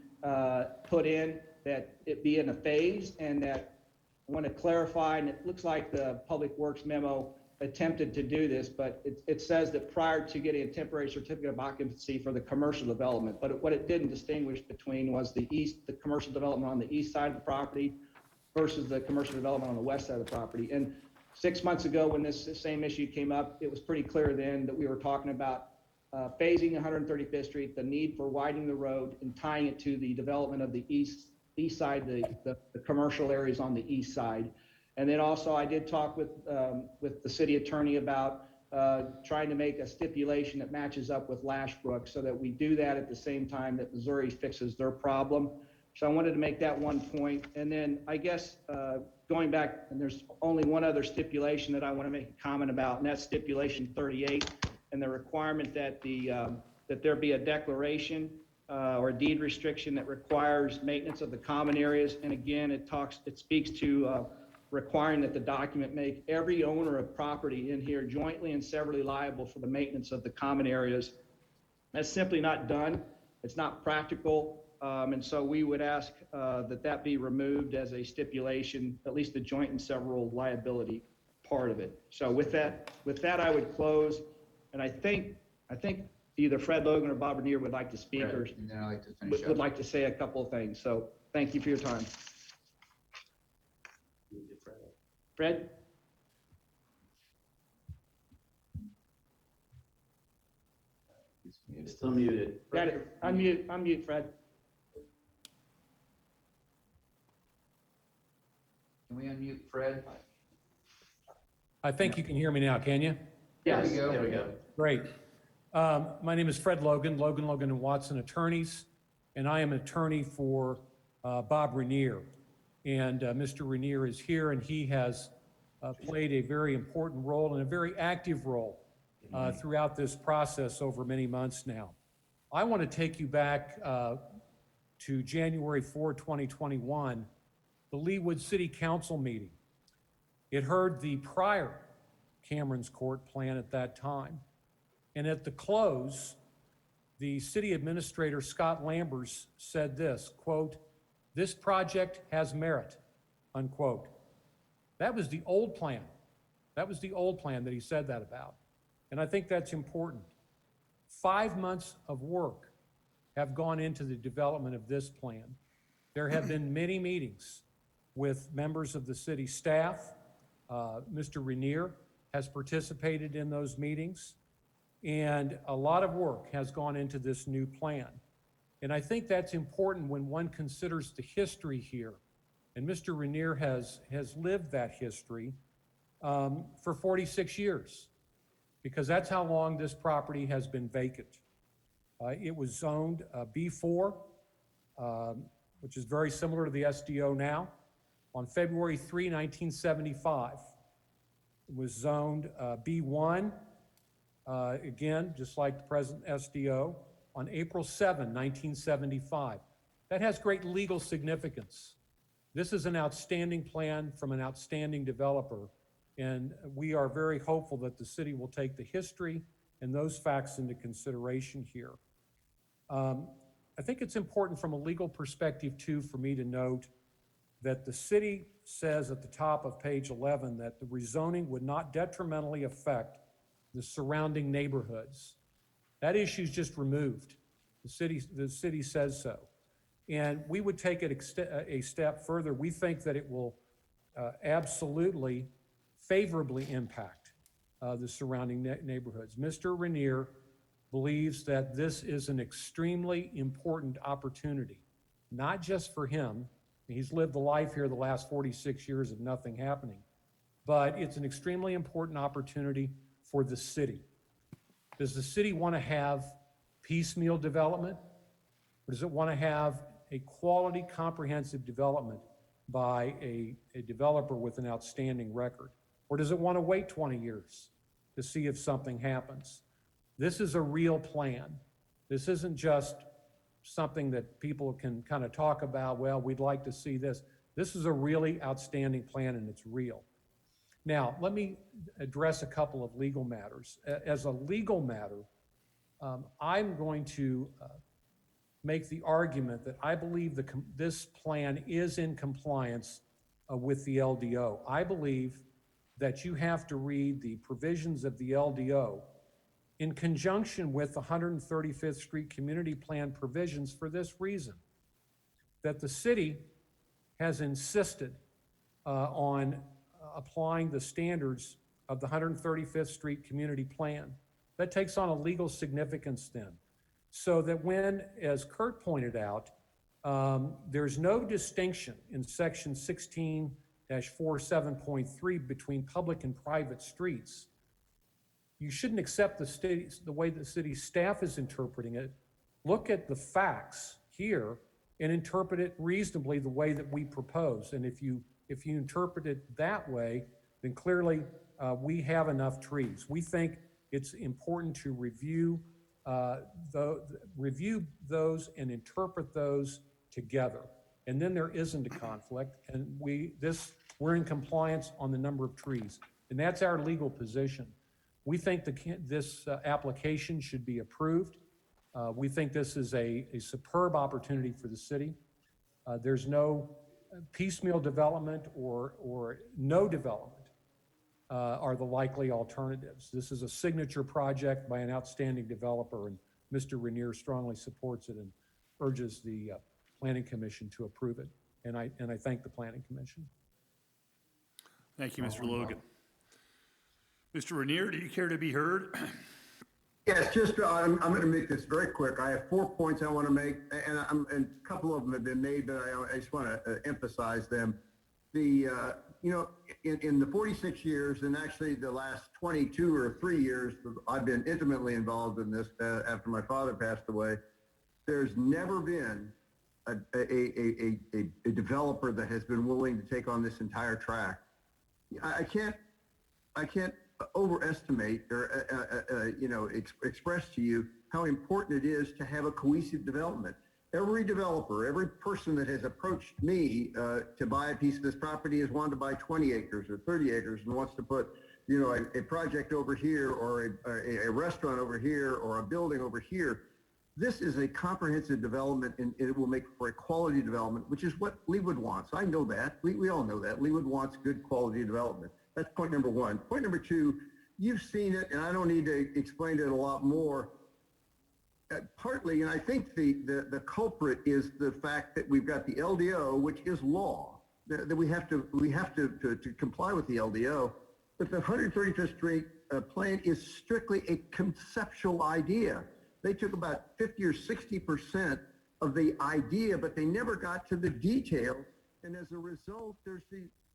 put in, that it be in a phase, and that I want to clarify, and it looks like the Public Works memo attempted to do this, but it says that prior to getting a temporary certificate of occupancy for the commercial development, but what it didn't distinguish between was the commercial development on the east side of the property versus the commercial development on the west side of the property. And 6 months ago, when this same issue came up, it was pretty clear then that we were talking about phasing 135th Street, the need for widening the road and tying it to the development of the east side, the commercial areas on the east side. And then also I did talk with the city attorney about trying to make a stipulation that matches up with Lashbrook so that we do that at the same time that Missouri fixes their problem. So I wanted to make that one point. And then I guess going back, and there's only one other stipulation that I want to make a comment about, and that's stipulation 38, and the requirement that that there be a declaration or a deed restriction that requires maintenance of the common areas. And again, it speaks to requiring that the document make every owner of property in here jointly and severally liable for the maintenance of the common areas. That's simply not done. It's not practical. And so we would ask that be removed as a stipulation, at least the joint and several liability part of it. So with that, I would close. And I think either Fred Logan or Bob Renier would like to speak, or and then I'd like to finish would up. like to say a couple of things. So thank you for your time. Fred? Still muted. Got it. Unmute, Fred. Can we unmute Fred? I think you can hear me now, can you? Yes. There we go. There we go. Great. My name is Fred Logan, Logan and Watson Attorneys, and I am an attorney for Bob Rainier. And Mr. Rainier is here, and he has played a very important role and a very active role throughout this process over many months now. I want to take you back to January 4, 2021, the Leawood City Council meeting. It heard the prior Cameron's Court plan at that time. And at the close, the city administrator, Scott Lambers, said this, quote, "This project has merit," unquote. That was the old plan. That was the old plan that he said that about. And I think that's important. 5 months of work have gone into the development of this plan. There have been many meetings with members of the city staff. Mr. Rainier has participated in those meetings, and a lot of work has gone into this new plan. And I think that's important when one considers the history here. And Mr. Rainier has lived that history for 46 years, because that's how long this property has been vacant. It was zoned B4, which is very similar to the SDO now, on February 3, 1975. It was zoned B1, again, just like the present SDO, on April 7, 1975. That has great legal significance. This is an outstanding plan from an outstanding developer, and we are very hopeful that the city will take the history and those facts into consideration here. I think it's important from a legal perspective, too, for me to note that the city says at the top of page 11 that the rezoning would not detrimentally affect the surrounding neighborhoods. That issue is just removed. The city says so. And we would take it a step further. We think that it will absolutely favorably impact the surrounding neighborhoods. Mr. Rainier believes that this is an extremely important opportunity, not just for him. He's lived the life here the last 46 years of nothing happening, but it's an extremely important opportunity for the city. Does the city want to have piecemeal development, or does it want to have a quality, comprehensive development by a developer with an outstanding record? Or does it want to wait 20 years to see if something happens? This is a real plan. This isn't just something that people can kind of talk about, well, we'd like to see this. This is a really outstanding plan, and it's real. Now, let me address a couple of legal matters. As a legal matter, I'm going to make the argument that I believe this plan is in compliance with the LDO. I believe that you have to read the provisions of the LDO in conjunction with the 135th Street Community Plan provisions for this reason, that the city has insisted on applying the standards of the 135th Street Community Plan. That takes on a legal significance then, so that when, as Kurt pointed out, there's no distinction in section 16-47.3 between public and private streets. You shouldn't accept the way the city staff is interpreting it. Look at the facts here and interpret it reasonably the way that we propose. And if you interpret it that way, then clearly we have enough trees. We think it's important to review those and interpret those together. And then there isn't a conflict, and we're in compliance on the number of trees. And that's our legal position. We think this application should be approved. We think this is a superb opportunity for the city. There's no piecemeal development or no development are the likely alternatives. This is a signature project by an outstanding developer, and Mr. Rainier strongly supports it and urges the Planning Commission to approve it. And I thank the Planning Commission. Thank you, Mr. Logan. Mr. Rainier, do you care to be heard? Yes, just I'm going to make this very quick. I have 4 points I want to make, and a couple of them have been made, but I just want to emphasize them. The in the 46 years, and actually the last 22 or 3 years, I've been intimately involved in this after my father passed away. There's never been a developer that has been willing to take on this entire tract. I can't overestimate or express to you how important it is to have a cohesive development. Every developer, every person that has approached me to buy a piece of this property has wanted to buy 20 acres or 30 acres and wants to put, a project over here or a restaurant over here or a building over here. This is a comprehensive development, and it will make for a quality development, which is what Leawood wants. I know that. We all know that. Leawood wants good quality development. That's point number one. Point number two, you've seen it, and I don't need to explain it a lot more. Partly, and I think the culprit is the fact that we've got the LDO, which is law, that we have to comply with the LDO, but the 135th Street plan is strictly a conceptual idea. They took about 50 or 60% of the idea, but they never got to the detail, and as a result, there's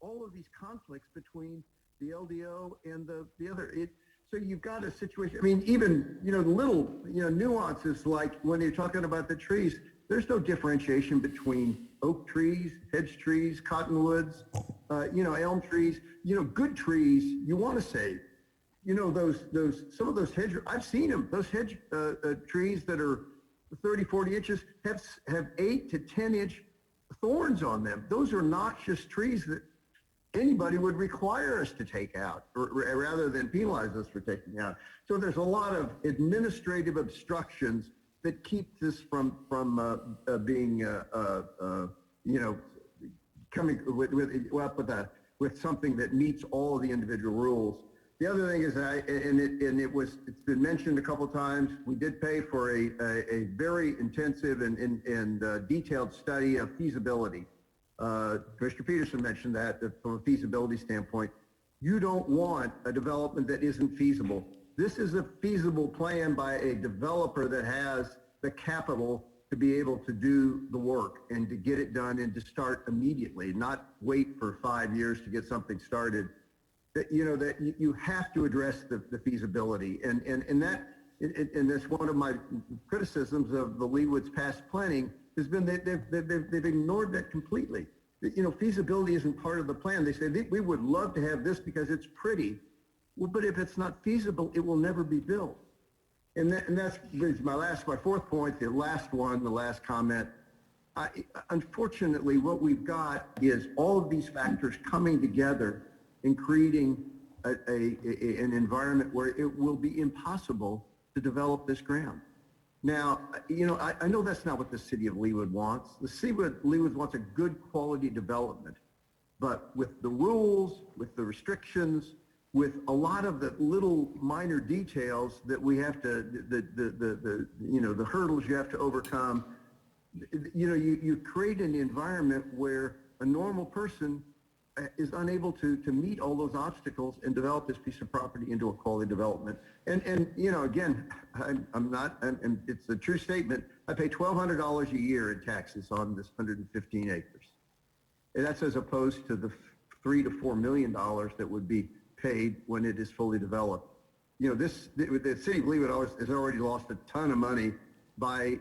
all of these conflicts between the LDO and the other. So you've got a situation, I mean, even, the little, nuances like when you're talking about the trees, there's no differentiation between oak trees, hedge trees, cottonwoods, elm trees, good trees you want to save. Some of those hedge, I've seen them, those hedge trees that are 30, 40 inches have 8 to 10 inch thorns on them. Those are noxious trees that anybody would require us to take out rather than penalize us for taking out. So there's a lot of administrative obstructions that keep this from being, coming with something that meets all of the individual rules. The other thing is, it's been mentioned a couple of times, we did pay for a very intensive and detailed study of feasibility. Commissioner Peterson mentioned that from a feasibility standpoint. You don't want a development that isn't feasible. This is a feasible plan by a developer that has the capital to be able to do the work and to get it done and to start immediately, not wait for 5 years to get something started. That you have to address the feasibility, and that's one of my criticisms of the Leawood's past planning has been that they've ignored that completely. Feasibility isn't part of the plan. They say we would love to have this because it's pretty, well, but if it's not feasible, it will never be built. And that's my fourth point, the last comment. Unfortunately, what we've got is all of these factors coming together and creating an environment where it will be impossible to develop this ground. Now, I know that's not what the city of Leawood wants. The city of Leawood wants a good quality development, but with the rules, with the restrictions, with a lot of the little minor details that we have to, the hurdles you have to overcome, you create an environment where a normal person is unable to meet all those obstacles and develop this piece of property into a quality development. And again, and it's a true statement, I pay $1,200 a year in taxes on this 115 acres. And that's as opposed to the $3 to $4 million that would be paid when it is fully developed. The city of Leawood has already lost a ton of money by,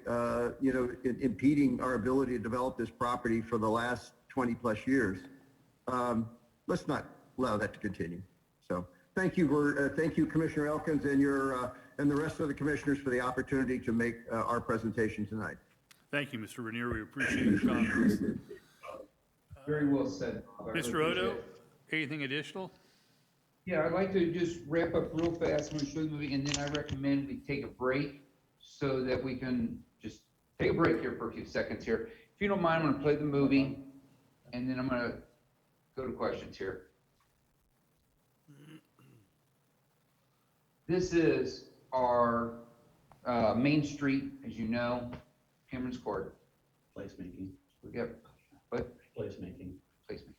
impeding our ability to develop this property for the last 20 plus years. Let's not allow that to continue. So thank you, Commissioner Elkins, and the rest of the commissioners for the opportunity to make our presentation tonight. Thank you, Mr. Renier. We appreciate your comments. Very well said, Bob. I really Mr. Odo, appreciate it. anything additional? Yeah, I'd like to just wrap up real fast. I'm going to show the movie, and then I recommend we take a break so that we can just take a break here for a few seconds here. If you don't mind, I'm going to play the movie, and then I'm going to go to questions here. This is our Main Street, as you know, Cameron's Court. Placemaking. We got what? Placemaking. Placemaking.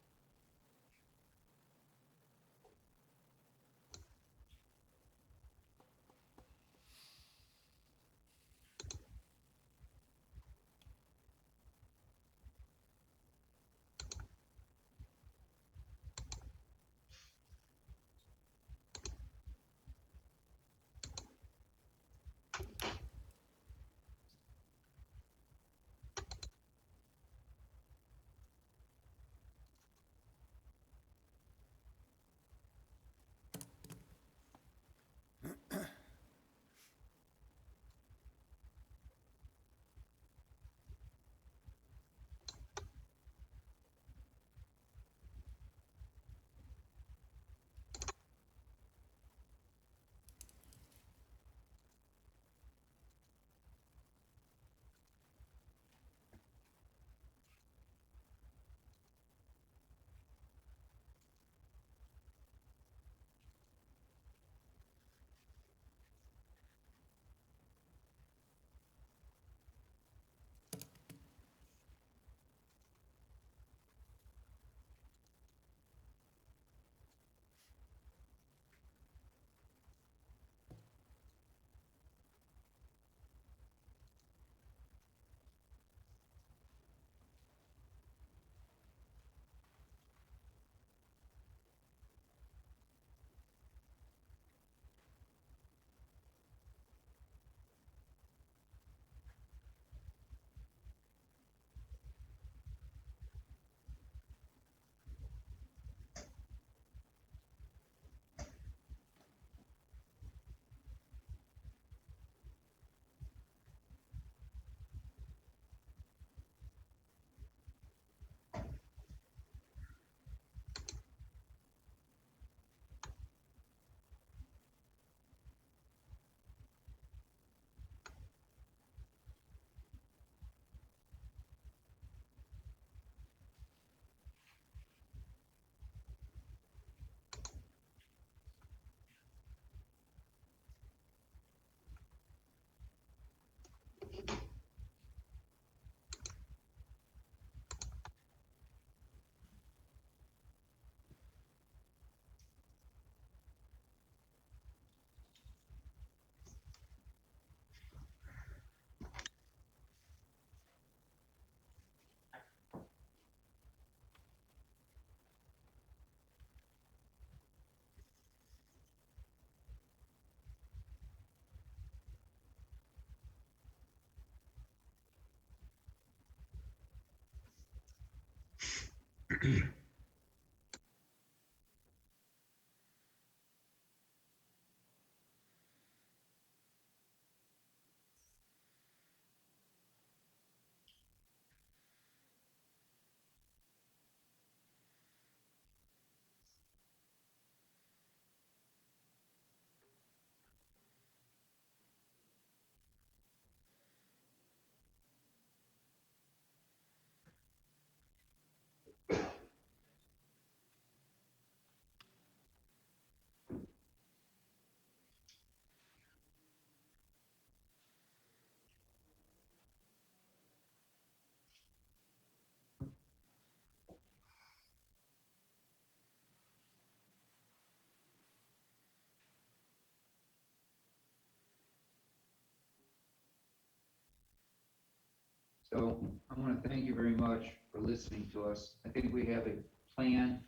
So I want to thank you very much for listening to us. I think we have a plan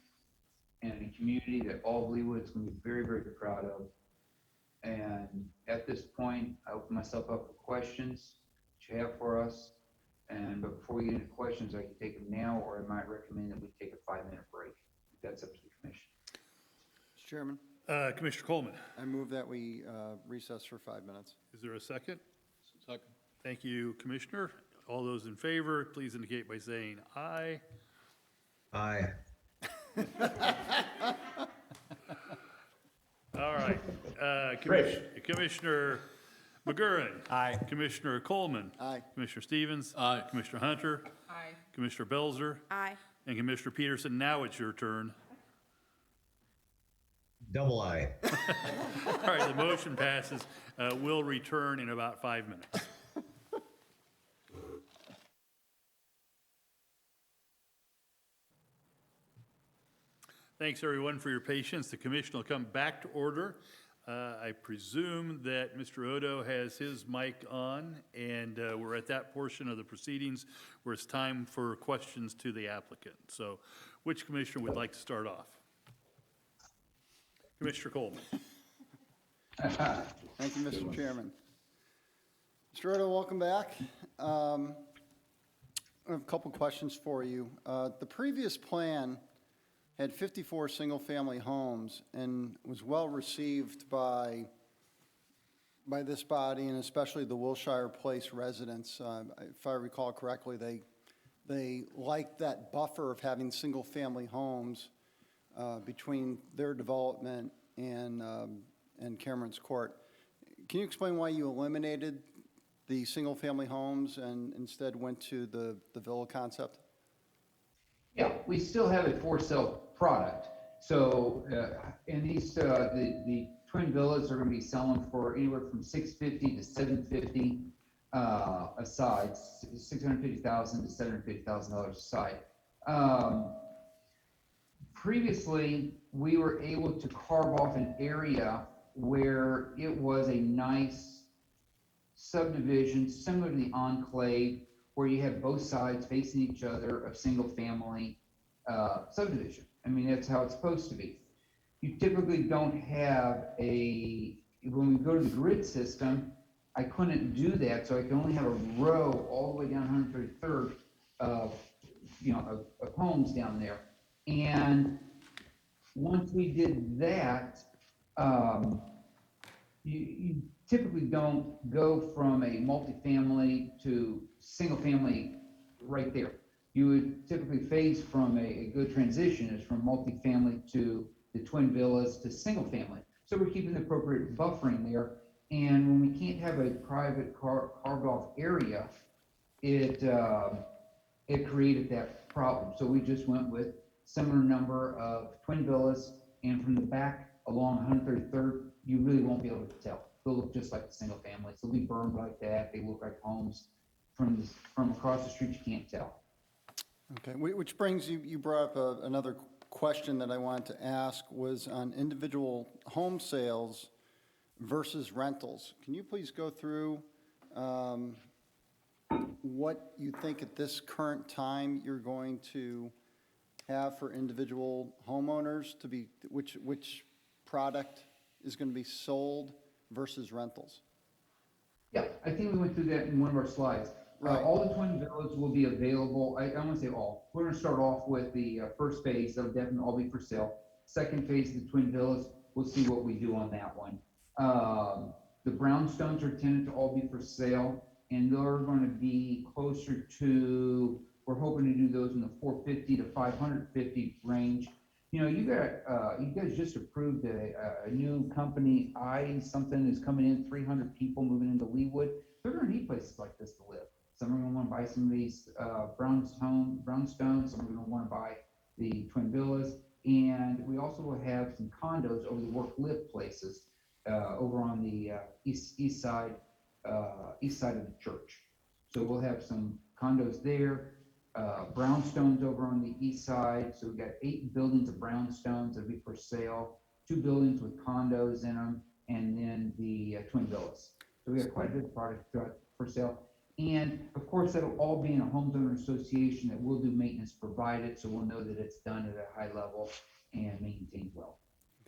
and a community that all of Leawood is going to be very, very proud of. And at this point, I open myself up for questions that you have for us. But before we get into questions, I can take them now, or I might recommend that we take a 5-minute break. That's up to the commission. Mr. Chairman, Commissioner Coleman, I move that we recess for 5 minutes. is there a second? Second. Thank you, Commissioner. All those in favor, please indicate by saying aye. Aye. All right. Commissioner McGurran. Aye. Commissioner Coleman. Aye. Commissioner Stevens. Aye. Commissioner Hunter. Aye. Commissioner Belzer. Aye. And Commissioner Peterson. Now it's your turn. Double aye. All right, the motion passes. We'll return in about 5 minutes. Thanks, everyone, for your patience. The commission will come back to order. I presume that Mr. Odo has his mic on, and we're at that portion of the proceedings where it's time for questions to the applicant. So which commissioner would like to start off? Commissioner Coleman. Thank you, Mr. Chairman. Mr. Odo, welcome back. I have a couple questions for you. The previous plan had 54 single-family homes and was well-received by this body and especially the Wilshire Place residents. If I recall correctly, they liked that buffer of having single-family homes between their development and Cameron's Court. Can you explain why you eliminated the single-family homes and instead went to the villa concept? Yeah, we still have a for sale product. So in these, the twin villas are going to be selling for anywhere from $650,000 to $750,000 a side, $650,000 to $750,000 a side. Previously, we were able to carve off an area where it was a nice subdivision similar to the enclave, where you have both sides facing each other of single family subdivision. I mean, that's how it's supposed to be. You typically don't have when we go to the grid system, I couldn't do that, so I can only have a row all the way down 133rd of homes down there. And once we did that, you typically don't go from a multifamily to single family right there. You would typically phase from a good transition is from multifamily to the twin villas to single family. So we're keeping the appropriate buffering there. And when we can't have a private carved off area, it created that problem. So we just went with similar number of twin villas, and from the back along 133rd, you really won't be able to tell. They'll look just like the single families. They'll be burned like that. They look like homes. From across the street, you can't tell. Okay, which brings you brought up another question that I wanted to ask was on individual home sales versus rentals. Can you please go through what you think at this current time you're going to have for individual homeowners to be, which product is going to be sold versus rentals? Yeah, I think we went through that in one of our slides. Right. All the twin villas will be available. I want to say all. We're going to start off with the first phase. They'll definitely all be for sale. Second phase, the twin villas, we'll see what we do on that one. The brownstones are tended to all be for sale, and they're going to be closer to, we're hoping to do those in the 450 to 550 range. You know, you guys just approved a new company, something is coming in, 300 people moving into Leawood. They're going to need places like this to live. Some are going to want to buy some of these brownstones. Some are going to want to buy the twin villas. And we also will have some condos over the work-live places over on the east side of the church. So we'll have some condos there. Brownstones over on the east side. So we've got 8 buildings of brownstones that'll be for sale, 2 buildings with condos in them, and then the twin villas. So we got quite a bit of product for sale. And of course, that'll all be in a homeowner association that will do maintenance provided, so we'll know that it's done at a high level and maintained well.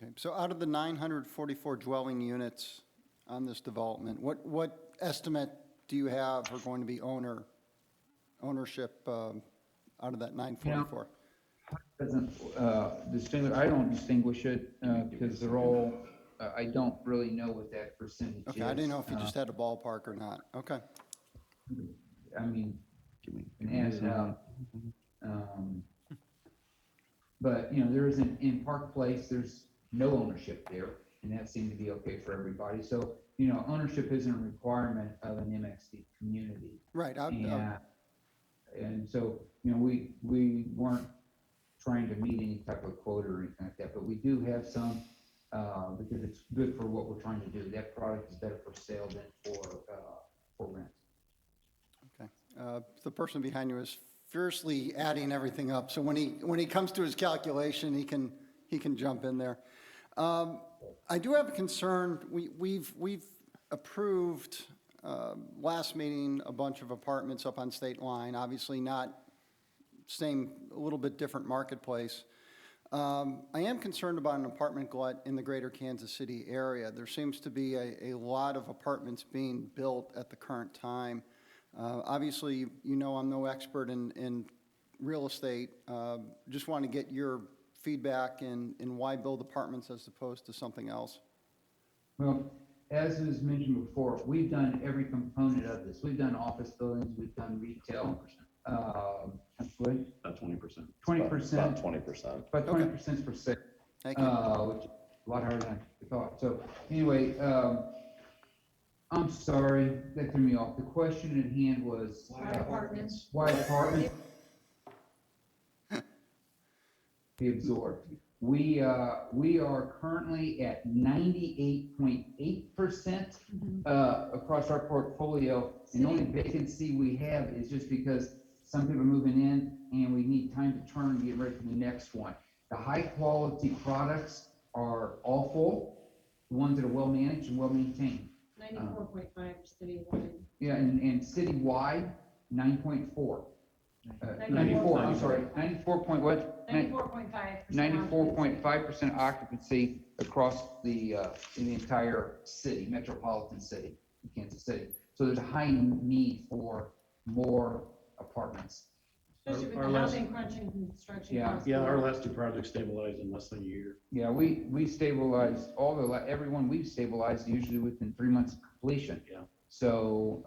Okay, so out of the 944 dwelling units on this development, what estimate do you have are going to be ownership out of that 944? Doesn't distinguish. I don't distinguish it because they're all. I don't really know what that percentage is. Okay, I didn't know if you just had a ballpark or not. Okay. I mean, and but you know, there isn't in Park Place. There's no ownership there, and that seemed to be okay for everybody. So you know, ownership isn't a requirement of an MXD community. Right. And so you know, we weren't trying to meet any type of quota or anything like that, but we do have some because it's good for what we're trying to do. That product is better for sale than for rent. Okay. The person behind you is fiercely adding everything up. So when he comes to his calculation, he can jump in there. I do have a concern. We've approved last meeting a bunch of apartments up on State Line. Obviously not a little bit different marketplace. I am concerned about an apartment glut in the greater Kansas City area. There seems to be a lot of apartments being built at the current time. Obviously, you know I'm no expert in real estate. Just want to get your feedback in why build apartments as opposed to something else. Well, as was mentioned before, we've done every component of this. We've done office buildings, we've done retail. What? About 20%. 20%. About 20%. About 20% for sale. Thank you. Which is a lot harder than I thought. So anyway, I'm sorry, that threw me off. The question at hand was. Why apartments? Why apartments? Be absorbed. We are currently at 98.8% across our portfolio. And the only vacancy we have is just because some people are moving in and we need time to turn and get ready for the next one. The high quality products are all full, the ones that are well managed and well maintained. 94.5 citywide. Yeah, and citywide, 9.4. 94, I'm sorry, 94 point what? 94.5%. 94.5% occupancy across in the entire city, metropolitan city, Kansas City. So there's a high need for more apartments. Especially with Our the last- housing crunch and construction Yeah. costs. Yeah, our last two projects stabilized in less than a year. Yeah, we stabilized everyone we've stabilized usually within 3 months of completion. Yeah. So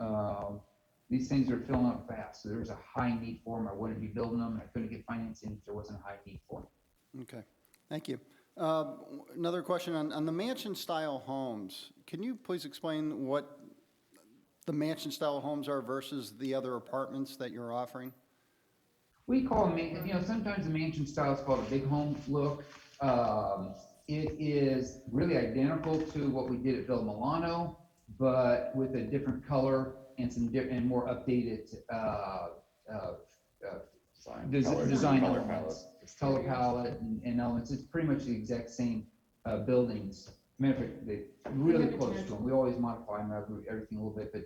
these things are filling up fast. So there's a high need for them. I wouldn't be building them, and I couldn't get financing if there wasn't a high need for them. Okay, thank you. Another question on the mansion-style homes. Can you please explain what the mansion-style homes are versus the other apartments that you're offering? We call them, sometimes the mansion style is called a big home look. It is really identical to what we did at Villa Milano, but with a different color and some different and more updated design color elements, color palette and elements. It's pretty much the exact same buildings. Matter of fact, they're really close to them. We always modify them, everything a little bit, but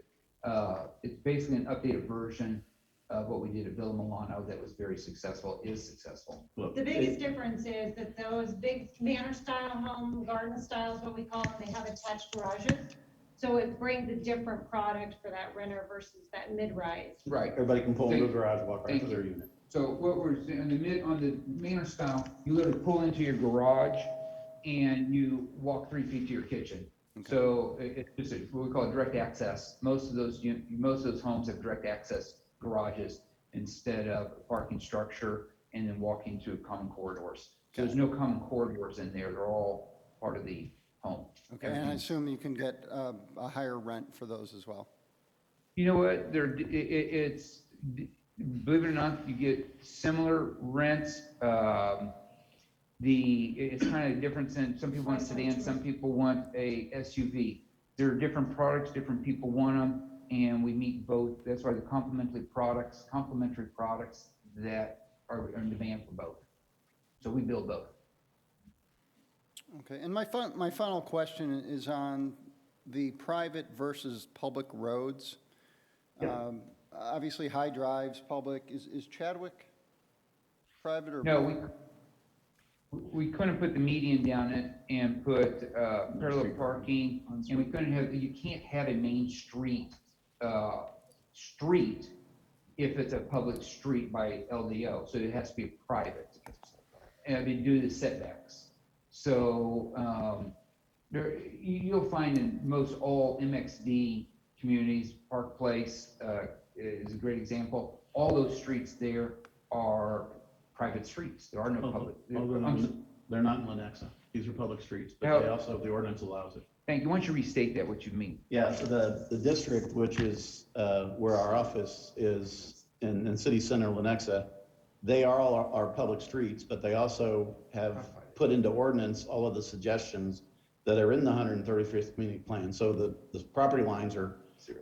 it's basically an updated version of what we did at Villa Milano that was very successful, is successful. The biggest difference is that those big manor style home, garden style is what we call them, they have attached garages. So it brings a different product for that renter versus that mid-rise. Right. Everybody can pull into a garage, walk right to their unit. So what we're saying on the manor style, you literally pull into your garage and you walk 3 feet to your kitchen. Okay. So it's just what we call direct access. Most of those homes have direct access garages instead of a parking structure and then walking to common corridors. So there's no common corridors in there. They're all part of the home. Okay, and I assume you can get a higher rent for those as well. You know what? It's believe it or not, you get similar rents. It's kind of different in some people want a sedan, some people want a SUV. There are different products, different people want them, and we meet both. That's why the complementary products that are in demand for both. So we build both. Okay, and my final question is on the private versus public roads. Yeah. Obviously, High Drive's public. Is Chadwick private or? No, we couldn't put the median down it and put parallel parking, and we couldn't have. You can't have a main street if it's a public street by LDO. So it has to be private, and due to the setbacks. So you'll find in most all MXD communities, Park Place is a great example. All those streets there are private streets. There are no public. They're not in Lenexa. These are public streets, but they also, the ordinance allows it. Thank you. Why don't you restate that, what you mean? Yeah, so the district, which is where our office is in city center Lenexa, they are all our public streets, but they also have put into ordinance all of the suggestions that are in the 135th community plan. So the property lines are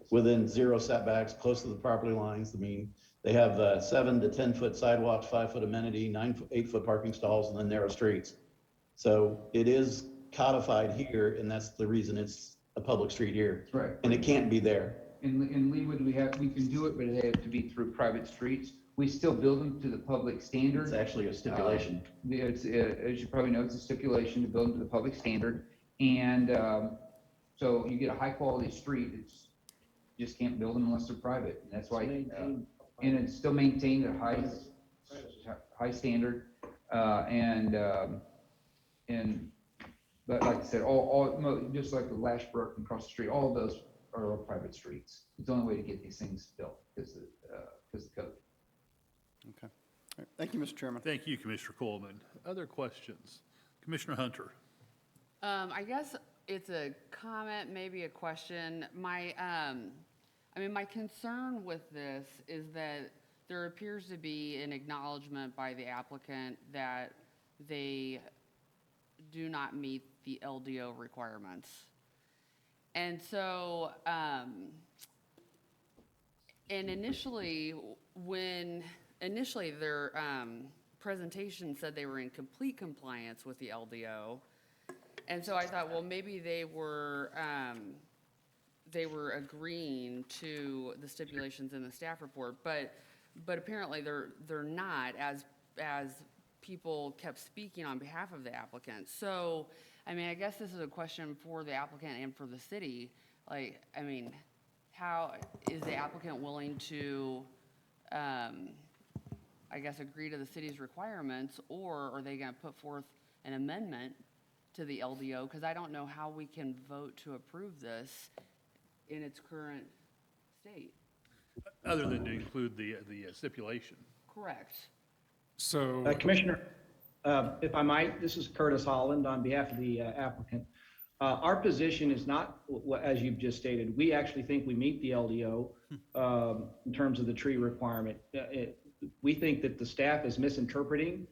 within 0 setbacks, close to the property lines. I mean, they have 7 to 10 foot sidewalks, 5 foot amenity, 8 foot parking stalls, and then narrow streets. So it is codified here, and that's the reason it's a public street here. Right. And it can't be there. In Leawood, we can do it, but it has to be through private streets. we still build them to the public standard. It's actually a stipulation. It's, as you probably know, it's a stipulation to build them to the public standard. And so you get a high quality street, it's, you just can't build them unless they're private. And that's why, and it's still maintained at high standard. But like I said, just like the Lashbrook and across the street, all of those are private streets. It's the only way to get these things built because of the code. Okay. All right. Thank you, Mr. Chairman. Thank you, Commissioner Coleman. Other questions? Commissioner Hunter? I guess it's a comment, maybe a question. My concern with this is that there appears to be an acknowledgement by the applicant that they do not meet the LDO requirements. And so, and initially their presentation said they were in complete compliance with the LDO. And so I thought, well, maybe they were agreeing to the stipulations in the staff report, but apparently they're not, as people kept speaking on behalf of the applicant. So, I mean, I guess this is a question for the applicant and for the city. Like, I mean, how is the applicant willing to, I guess, agree to the city's requirements, or are they going to put forth an amendment to the LDO? Because I don't know how we can vote to approve this in its current state. Other than to include the stipulation. Correct. So, Commissioner, if I might, this is Curtis Holland on behalf of the applicant. Our position is not, as you've just stated, we actually think we meet the LDO in terms of the tree requirement. We think that the staff is misinterpreting,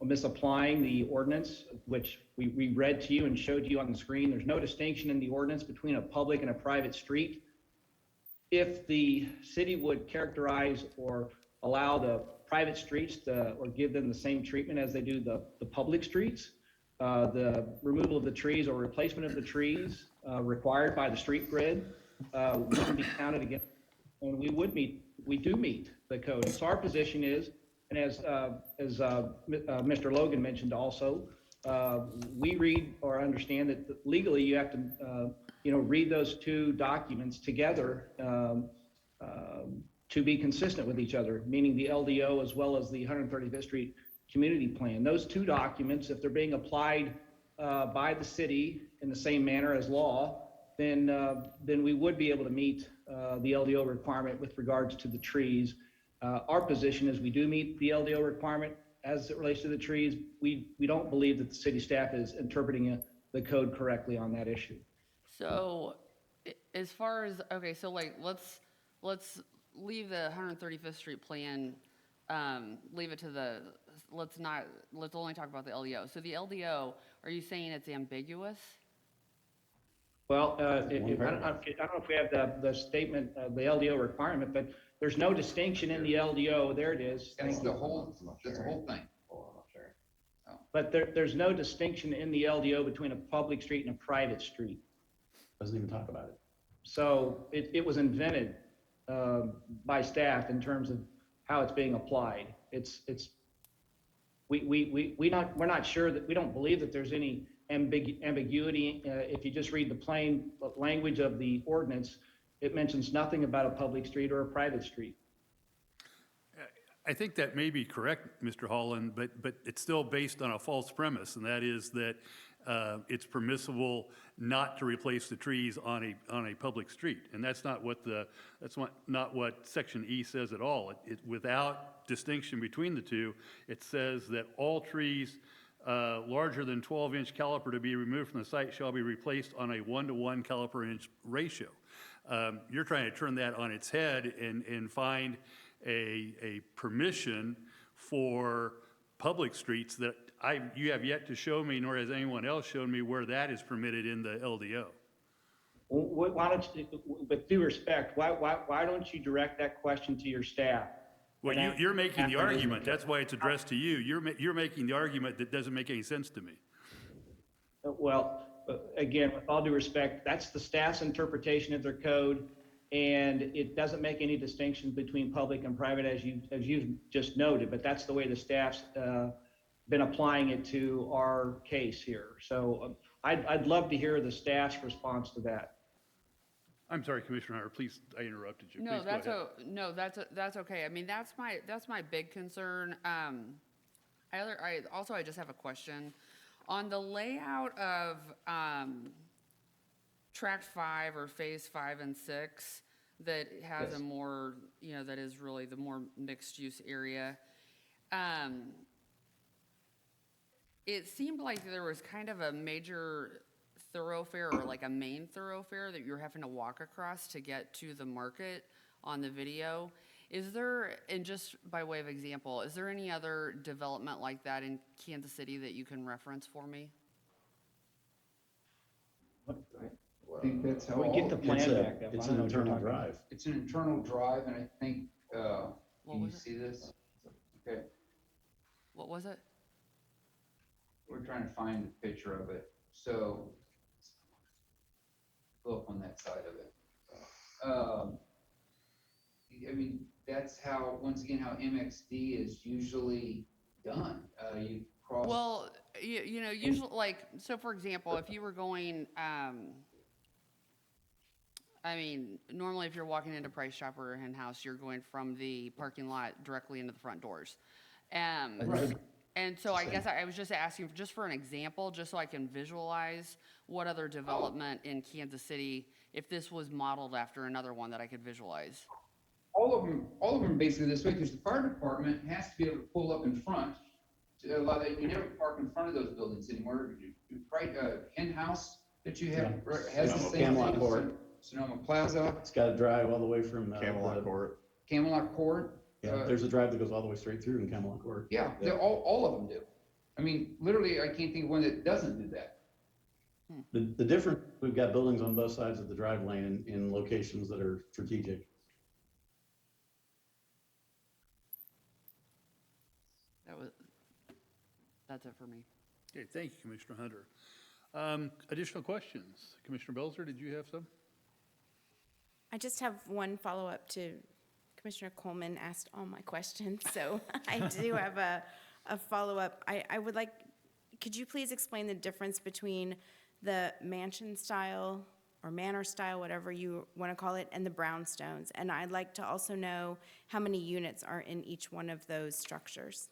misapplying the ordinance, which we read to you and showed you on the screen. There's no distinction in the ordinance between a public and a private street. If the city would characterize or allow the private streets or give them the same treatment as they do the public streets, the removal of the trees or replacement of the trees required by the street grid wouldn't be counted against, and we do meet the code. So our position is, and as Mr. Logan mentioned also, we read or understand that legally you have to read those two documents together to be consistent with each other, meaning the LDO as well as the 135th Street Community Plan. Those two documents, if they're being applied by the city in the same manner as law, then we would be able to meet the LDO requirement with regards to the trees. Our position is we do meet the LDO requirement as it relates to the trees. We don't believe that the city staff is interpreting the code correctly on that issue. So, as far as, okay, so like, let's leave the 135th Street plan, leave it to the, let's only talk about the LDO. So the LDO, are you saying it's ambiguous? Well, I don't know if we have the statement, the LDO requirement, but there's no distinction in the LDO. There it is. That's the whole thing. But there's no distinction in the LDO between a public street and a private street. Doesn't even talk about it. So it was invented by staff in terms of how it's being applied. We're not sure that, we don't believe that there's any ambiguity. If you just read the plain language of the ordinance, it mentions nothing about a public street or a private street. I think that may be correct, Mr. Holland, but it's still based on a false premise, and that is that it's permissible not to replace the trees on a public street, and that's not what Section E says at all. Without distinction between the two, it says that all trees larger than 12-inch caliper to be removed from the site shall be replaced on a 1-to-1 caliper inch ratio. You're trying to turn that on its head and find a permission for public streets that you have yet to show me, nor has anyone else shown me where that is permitted in the LDO. Why don't you, with due respect, why don't you direct that question to your staff? Well, you're making the argument. That's why it's addressed to you. You're making the argument that doesn't make any sense to me. Well, again, with all due respect, that's the staff's interpretation of their code. and it doesn't make any distinctions between public and private, as you've just noted, but that's the way the staff's been applying it to our case here. So I'd love to hear the staff's response to that. I'm sorry, Commissioner Hunter, please, I interrupted you. No, Please go ahead. no, that's okay. I mean, that's my big concern. I just have a question. On the layout of track 5 or phase 5 and 6 that has Yes. a more, that is really the more mixed use area, it seemed like there was kind of a major thoroughfare or like a main thoroughfare that you're having to walk across to get to the market on the video. Is there, and just by way of example, is there any other development like that in Kansas City that you can reference for me? I think that's how. We get the plan back up. It's I don't an know what you're internal talking about. drive. It's an internal drive, and I think, What can you was it? see this? Okay, What was it? we're trying to find a picture of it, so go up on that side of it. I mean, that's how, once again, how MXD is usually done. You cross. Well, usually, like, so for example, if you were going, I mean, normally if you're walking into Price Chopper or Hen House, you're going from the parking lot directly into the front doors. Right. And so I guess I was just asking just for an example, just so I can visualize what other development in Kansas City, if this was modeled after another one that I could visualize. All of them basically this way, because the fire department has to be able to pull up in front. To allow that, you never park in front of those buildings anymore. Right, Hen House that you have has the same Camelot thing. Court. Sonoma Plaza, It's got a drive all the way from. Camelot Court. Camelot Court. Yeah, there's a drive that goes all the way straight through in Camelot Court. Yeah, all of them do. I mean, literally, I can't think of one that doesn't do that. The difference, we've got buildings on both sides of the drive lane in locations that are strategic. That's it for me. Okay, thank you, Commissioner Hunter. Additional questions? Commissioner Belzer, did you have some? I just have one follow-up to Commissioner Coleman asked all my questions, so I do have a follow-up. I would like, could you please explain the difference between the mansion style or manor style, whatever you want to call it, and the brownstones? And I'd like to also know how many units are in each one of those structures.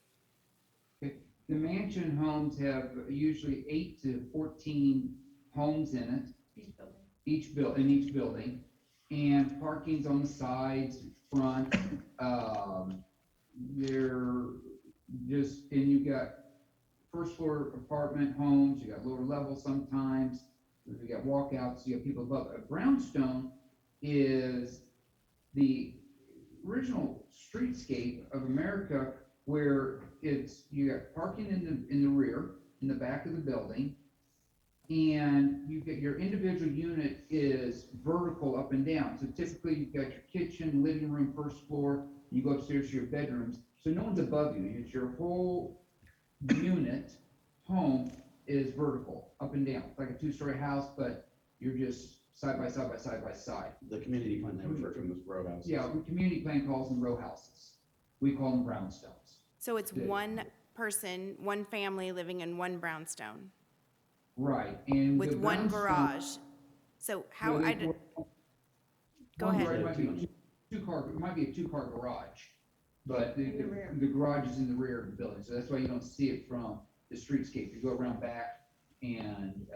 Okay. The mansion homes have usually 8 to 14 homes in it. Each building. And parking's on the sides, front. They're just, and you've got first floor apartment homes, you got lower level sometimes. You got walkouts, you got people above. A brownstone is the original streetscape of America, where you got parking in the rear, in the back of the building, and you get your individual unit is vertical up and down. So typically you've got your kitchen, living room, first floor, you go upstairs to your bedrooms. So no one's above you. It's your whole unit, home is vertical, up and down. It's like a 2-story house, but you're just side by side by side by side. The community plan, they refer to them as row houses. Yeah, the community plan calls them row houses. We call them brownstones. So it's one person, one family living in one brownstone Right, and with the one brownstone- garage. So how, Yeah, I did, go one ahead. garage might be a it might be a 2-car garage, but the garage is in the rear of the building, so that's why you don't see it from the streetscape. You go around back and,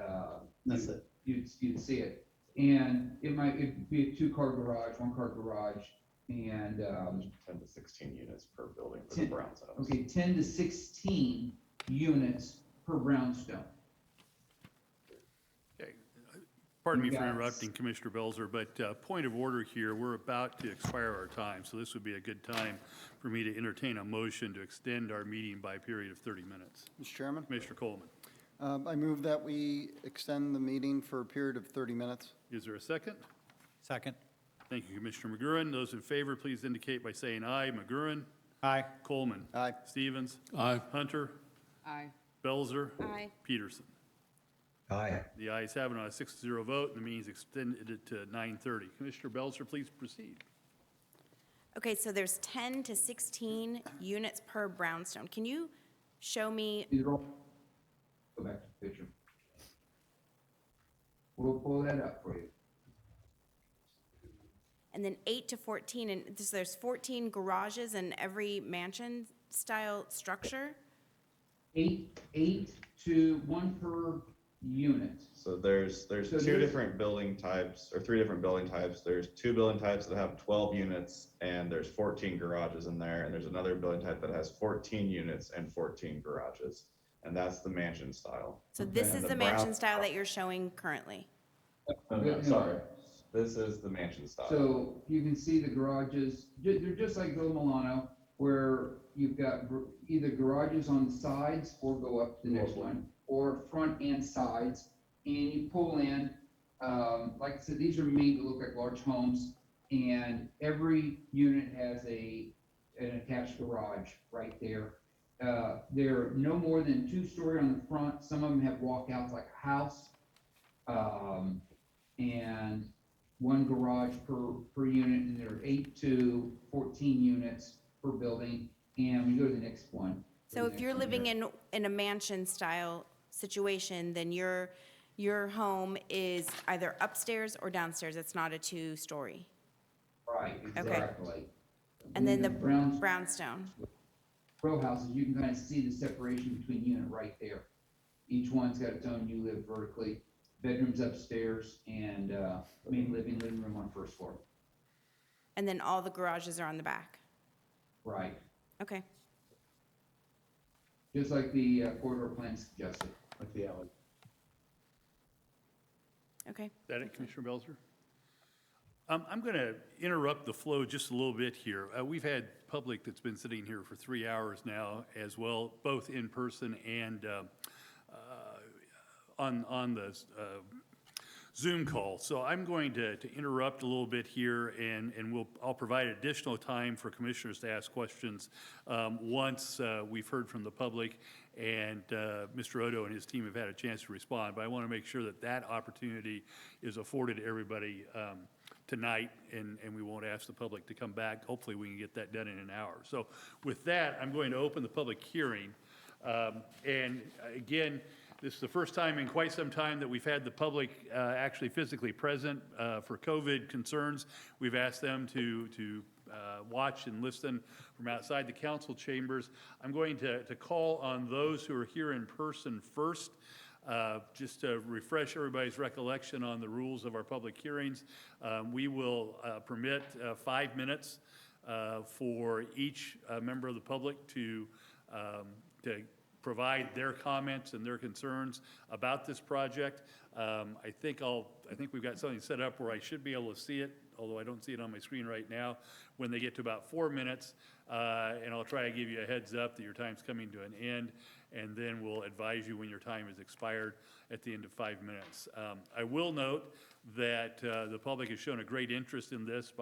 That's it. you'd see it. And it'd be a 2-car garage, 1-car garage, and, 10 to 16 units per building for the 10 brownstones. okay, 10 to 16 units per brownstone. Okay. Pardon me for Yes. interrupting, Commissioner Belzer, but point of order here, we're about to expire our time, so this would be a good time for me to entertain a motion to extend our meeting by a period of 30 minutes. Mr. Chairman, Commissioner Coleman, I move that we extend the meeting for a period of 30 minutes. is there a second? Second. Thank you, Commissioner McGurran. Those in favor, please indicate by saying aye. McGurran? Aye. Coleman? Aye. Stevens? Aye. Hunter? Aye. Belzer? Aye. Peterson? Aye. The ayes have it on a 6-0 vote, and the meeting is extended to 9:30. Commissioner Belzer, please proceed. Okay, so there's 10 to 16 units per brownstone. Can you show me, Go back to the picture. We'll pull that up for you. and then 8 to 14, and there's 14 garages in every mansion-style structure? Eight to one per unit. So there's So two there's- different building types, or three different building types. There's two building types that have 12 units, and there's 14 garages in there. And there's another building type that has 14 units and 14 garages. And that's the mansion style. So this And is the the brown- mansion style that you're showing currently? No, sorry. This is the mansion style. So you can see the garages, they're just like Villa Milano, where you've got either garages on the sides or go up to the next one, or front and sides, and you pull in, like I said, these are made to look like large homes, and every unit has an attached garage right there. They're no more than 2-story on the front. Some of them have walkouts like a house. And one garage per unit, and there are 8 to 14 units per building. And we go to the next one. So if you're living in a mansion-style situation, then your home is either upstairs or downstairs. It's not a 2-story. Right, exactly. And then the brown brownstone. row houses, you can kind of see the separation between unit right there. Each one's got its own, you live vertically, bedrooms upstairs, and main living room on first floor. And then all the garages are on the back. Right, Okay. just like the corridor plan suggested. Like the alley. Okay. Is that it, Commissioner Belzer? I'm going to interrupt the flow just a little bit here. We've had public that's been sitting here for 3 hours now as well, both in person and on the Zoom call. So I'm going to interrupt a little bit here, and I'll provide additional time for commissioners to ask questions once we've heard from the public and Mr. Odo and his team have had a chance to respond. But I want to make sure that that opportunity is afforded to everybody tonight, and we won't ask the public to come back. Hopefully, we can get that done in an hour. So with that, I'm going to open the public hearing. And again, this is the first time in quite some time that we've had the public actually physically present for COVID concerns. We've asked them to watch and listen from outside the council chambers. I'm going to call on those who are here in person first. Just to refresh everybody's recollection on the rules of our public hearings, we will permit 5 minutes for each member of the public to provide their comments and their concerns about this project. I think we've got something set up where I should be able to see it, although I don't see it on my screen right now, when they get to about 4 minutes, and I'll try to give you a heads up that your time's coming to an end, and then we'll advise you when your time is expired at the end of 5 minutes. I will note that the public has shown a great interest in this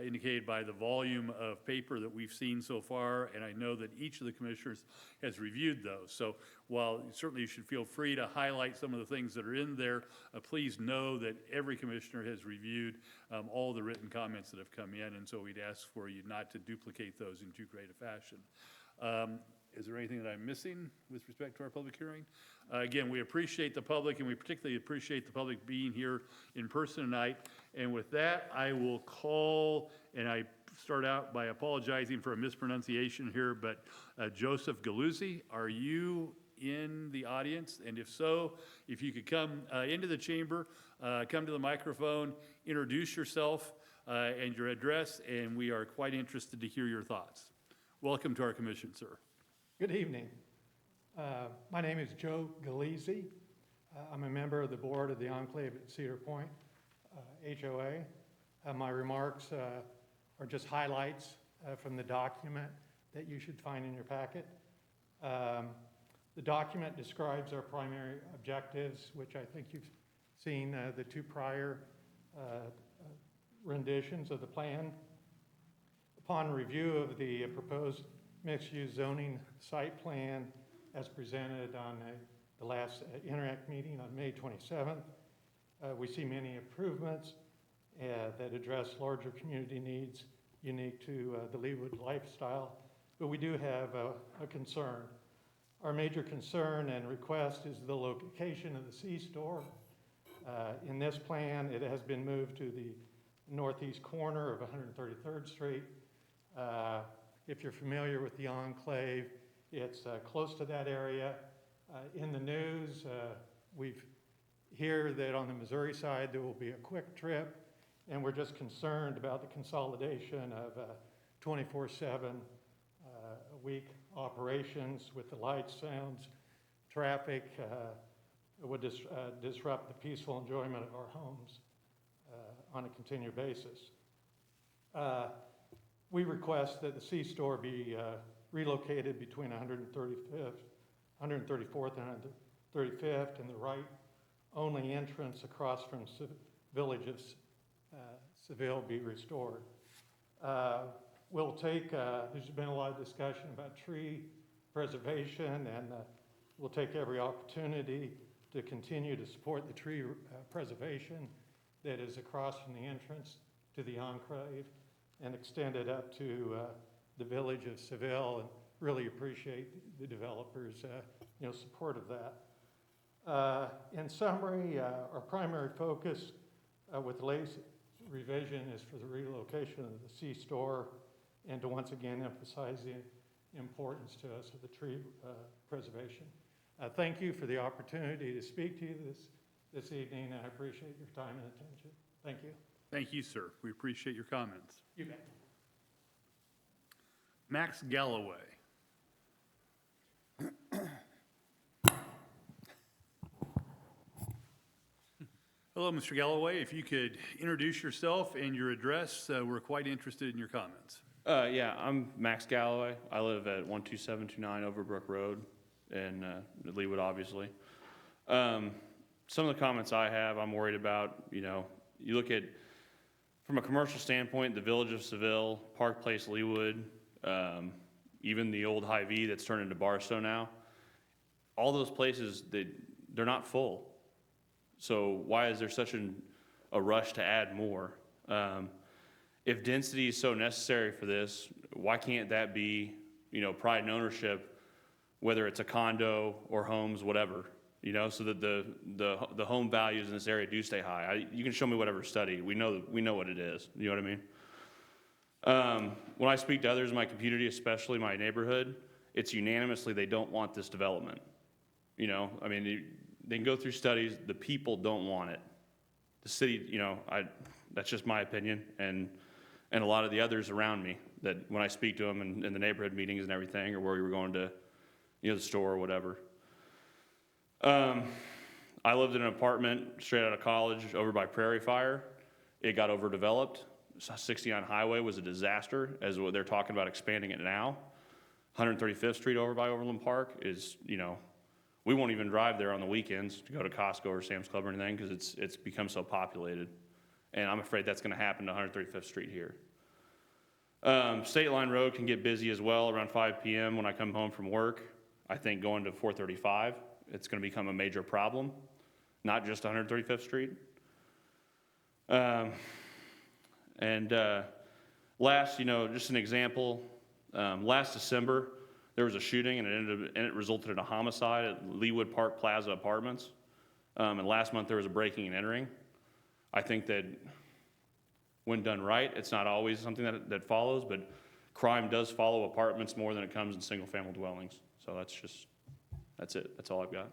indicated by the volume of paper that we've seen so far, and I know that each of the commissioners has reviewed those. So while certainly you should feel free to highlight some of the things that are in there, please know that every commissioner has reviewed all the written comments that have come in, and so we'd ask for you not to duplicate those in too great a fashion. Is there anything that I'm missing with respect to our public hearing? Again, we appreciate the public, and we particularly appreciate the public being here in person tonight. And with that, I will call, and I start out by apologizing for a mispronunciation here, but Joseph Galuzzi, are you in the audience? And if so, if you could come into the chamber, come to the microphone, introduce yourself and your address, and we are quite interested to hear your thoughts. Welcome to our commission, sir. Good evening. My name is Joe Galizzi. I'm a member of the board of the Enclave at Cedar Point, HOA. My remarks are just highlights from the document that you should find in your packet. The document describes our primary objectives, which I think you've seen the two prior renditions of the plan. Upon review of the proposed mixed-use zoning site plan as presented on the last Interact meeting on May 27th. We see many improvements that address larger community needs unique to the Leawood lifestyle, but we do have a concern. Our major concern and request is the location of the C-store. In this plan, it has been moved to the northeast corner of 133rd Street. If you're familiar with the Enclave, it's close to that area. In the news, we've hear that on the Missouri side, there will be a quick trip, and we're just concerned about the consolidation of 24/7 a week operations with the lights, sounds, traffic. It would disrupt the peaceful enjoyment of our homes on a continued basis. We request that the C-store be relocated between 134th and 135th, and the right-only entrance across from Village of Seville be restored. We'll take, there's been a lot of discussion about tree preservation, and we'll take every opportunity to continue to support the tree preservation that is across from the entrance to the Enclave and extend it up to the Village of Seville, and really appreciate the developers' support of that. In summary, our primary focus with the latest revision is for the relocation of the C-store and to once again emphasize the importance to us of the tree preservation. Thank you for the opportunity to speak to you this evening, and I appreciate your time and attention. Thank you. Thank you, sir. We appreciate your comments. You bet. Max Galloway. Hello, Mr. Galloway. If you could introduce yourself and your address, we're quite interested in your comments. Yeah, I'm Max Galloway. I live at 12729 Overbrook Road in Leawood, obviously. Some of the comments I have, I'm worried about, you look at, from a commercial standpoint, the Village of Seville, Park Place, Leawood, even the old Hy-Vee that's turned into Barstow now, all those places, they're not full. So why is there such a rush to add more? If density is so necessary for this, why can't that be, pride and ownership, whether it's a condo or homes, whatever, so that the home values in this area do stay high. You can show me whatever study. We know what it is. You know what I mean? When I speak to others in my community, especially my neighborhood, it's unanimously they don't want this development. They can go through studies. The people don't want it. The city, that's just my opinion, and a lot of the others around me that when I speak to them in the neighborhood meetings and everything, or where we were going to, the store or whatever. I lived in an apartment straight out of college over by Prairie Fire. It got overdeveloped. 69 Highway was a disaster, as what they're talking about expanding it now. 135th Street over by Overland Park is, we won't even drive there on the weekends to go to Costco or Sam's Club or anything because it's become so populated. And I'm afraid that's going to happen to 135th Street here. State Line Road can get busy as well around 5 p.m. when I come home from work. I think going to 435, it's going to become a major problem, not just 135th Street. Last, just an example, last December, there was a shooting and it resulted in a homicide at Leawood Park Plaza Apartments. And last month there was a breaking and entering. I think that when done right, it's not always something that follows, but crime does follow apartments more than it comes in single-family dwellings. So that's it. That's all I've got.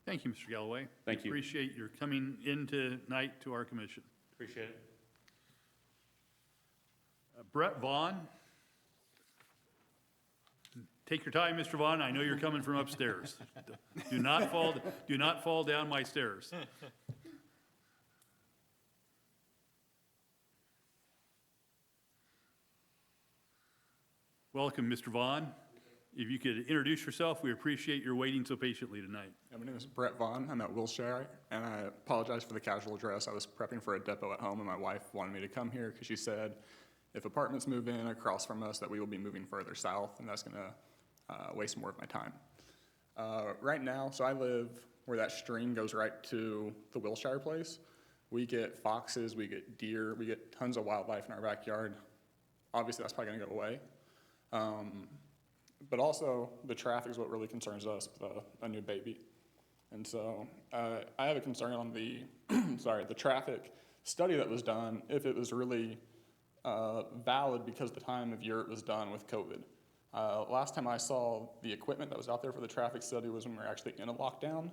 Thank you, Mr. Galloway. Thank you. Appreciate your coming in tonight to our commission. Appreciate it. Brett Vaughn. Take your time, Mr. Vaughn. I know you're coming from upstairs. Do not fall down my stairs. Welcome, Mr. Vaughn. If you could introduce yourself, we appreciate your waiting so patiently tonight. My name is Brett Vaughn. I'm at Wilshire, and I apologize for the casual address. I was prepping for a depot at home, and my wife wanted me to come here because she said if apartments move in across from us that we will be moving further south, and that's going to waste more of my time. Right now, so I live where that stream goes right to the Wilshire place. We get foxes, we get deer, we get tons of wildlife in our backyard. Obviously, that's probably gonna go away. But also, the traffic is what really concerns us with a new baby. And so I have a concern on the, the traffic study that was done, if it was really valid because the time of year it was done with COVID. Last time I saw the equipment that was out there for the traffic study was when we were actually in a lockdown,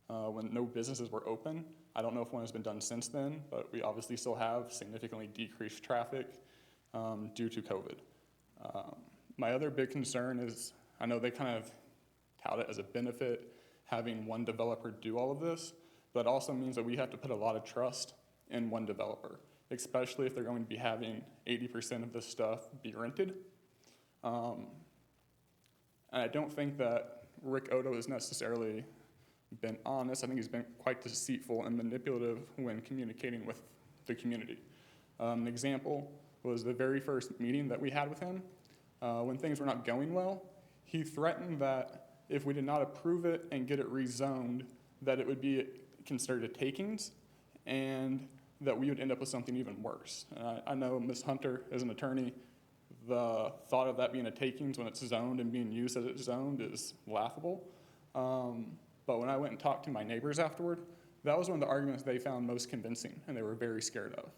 when no businesses were open. I don't know if one has been done since then, but we obviously still have significantly decreased traffic due to COVID. My other big concern is, I know they kind of tout it as a benefit having one developer do all of this, but it also means that we have to put a lot of trust in one developer, especially if they're going to be having 80% of this stuff be rented. And I don't think that Rick Odo has necessarily been honest. I think he's been quite deceitful and manipulative when communicating with the community. An example was the very first meeting that we had with him. When things were not going well, he threatened that if we did not approve it and get it rezoned, that it would be considered a takings and that we would end up with something even worse. I know Ms. Hunter, as an attorney, the thought of that being a takings when it's zoned and being used as it's zoned is laughable. But when I went and talked to my neighbors afterward, that was one of the arguments they found most convincing and they were very scared of.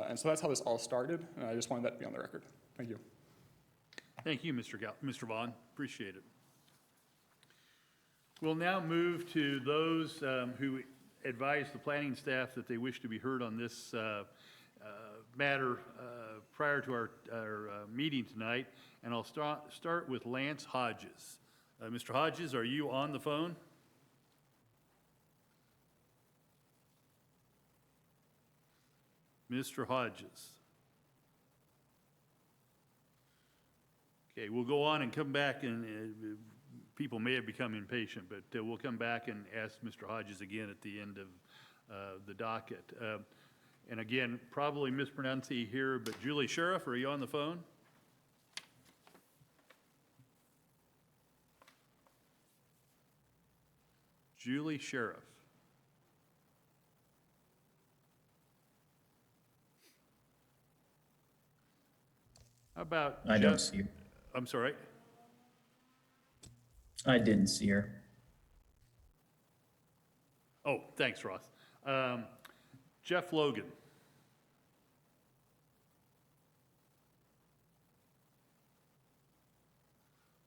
And so that's how this all started, and I just wanted that to be on the record. Thank you. Thank you, Mr. Vaughn. Appreciate it. We'll now move to those who advise the planning staff that they wish to be heard on this matter prior to our meeting tonight. And I'll start with Lance Hodges. Mr. Hodges, are you on the phone? Mr. Hodges. Okay, we'll go on and come back, and people may have become impatient, but we'll come back and ask Mr. Hodges again at the end of the docket. And again, probably mispronouncing here, but Julie Sheriff, are you on the phone? Julie Sheriff. How about I don't see her. I'm sorry? I didn't see her. Oh, thanks, Ross. Jeff Logan.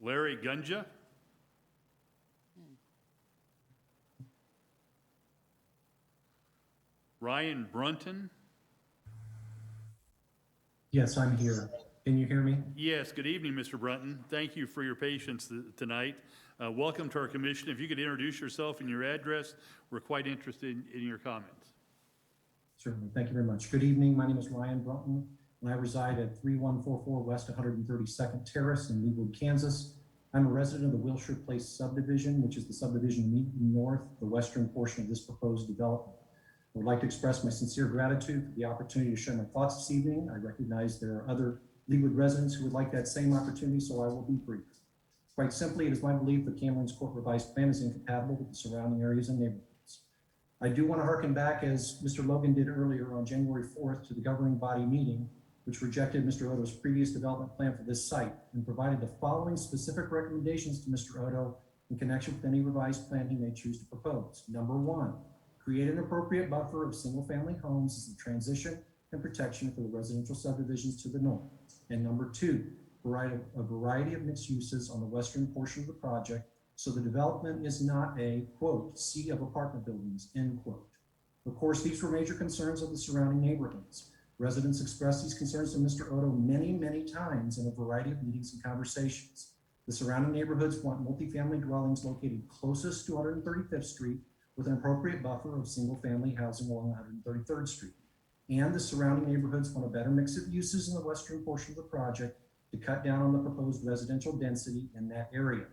Larry Gunja. Ryan Brunton. Yes, I'm here. Can you hear me? Yes, good evening, Mr. Brunton. Thank you for your patience tonight. Welcome to our commission. If you could introduce yourself and your address, we're quite interested in your comments. Certainly. Thank you very much. Good evening. My name is Ryan Brunton, and I reside at 3144 West 132nd Terrace in Leawood, Kansas. I'm a resident of the Wilshire Place subdivision, which is the subdivision immediately north, the western portion of this proposed development. I would like to express my sincere gratitude for the opportunity to share my thoughts this evening. I recognize there are other Leawood residents who would like that same opportunity, so I will be brief. Quite simply, it is my belief that Cameron's Court revised plan is incompatible with the surrounding areas and neighborhoods. I do want to harken back, as Mr. Logan did earlier, on January 4th to the governing body meeting, which rejected Mr. Odo's previous development plan for this site and provided the following specific recommendations to Mr. Odo in connection with any revised plan he may choose to propose. Number one, create an appropriate buffer of single-family homes as the transition and protection for the residential subdivisions to the north. And number two, provide a variety of mixed uses on the western portion of the project so the development is not a, quote, sea of apartment buildings, end quote. Of course, these were major concerns of the surrounding neighborhoods. Residents expressed these concerns to Mr. Odo many, many times in a variety of meetings and conversations. The surrounding neighborhoods want multifamily dwellings located closest to 135th Street with an appropriate buffer of single-family housing along 133rd Street. And the surrounding neighborhoods want a better mix of uses in the western portion of the project to cut down on the proposed residential density in that area.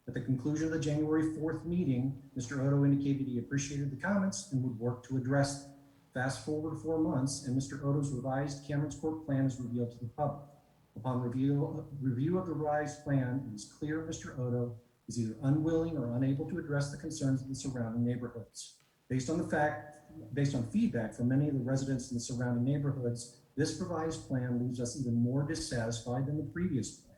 At the conclusion of the January 4th meeting, Mr. Odo indicated he appreciated the comments and would work to address them. Fast forward 4 months, and Mr. Odo's revised Cameron's Court plan is revealed to the public. Upon review of the revised plan, it is clear Mr. Odo is either unwilling or unable to address the concerns of the surrounding neighborhoods. Based on feedback from many of the residents in the surrounding neighborhoods, this revised plan leaves us even more dissatisfied than the previous plan.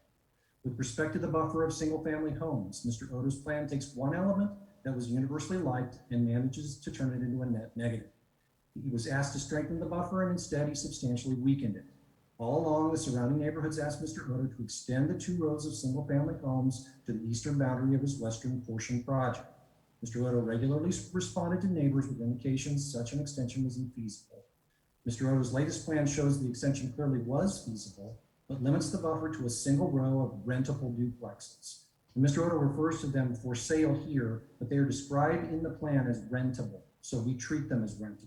With respect to the buffer of single-family homes, Mr. Odo's plan takes one element that was universally liked and manages to turn it into a net negative. He was asked to strengthen the buffer, and instead he substantially weakened it. All along, the surrounding neighborhoods asked Mr. Odo to extend the 2 rows of single-family homes to the eastern boundary of his western portion project. Mr. Odo regularly responded to neighbors with indications such an extension was infeasible. Mr. Odo's latest plan shows the extension clearly was feasible, but limits the buffer to a single row of rentable duplexes. And Mr. Odo refers to them for sale here, but they are described in the plan as rentable, so we treat them as rentable.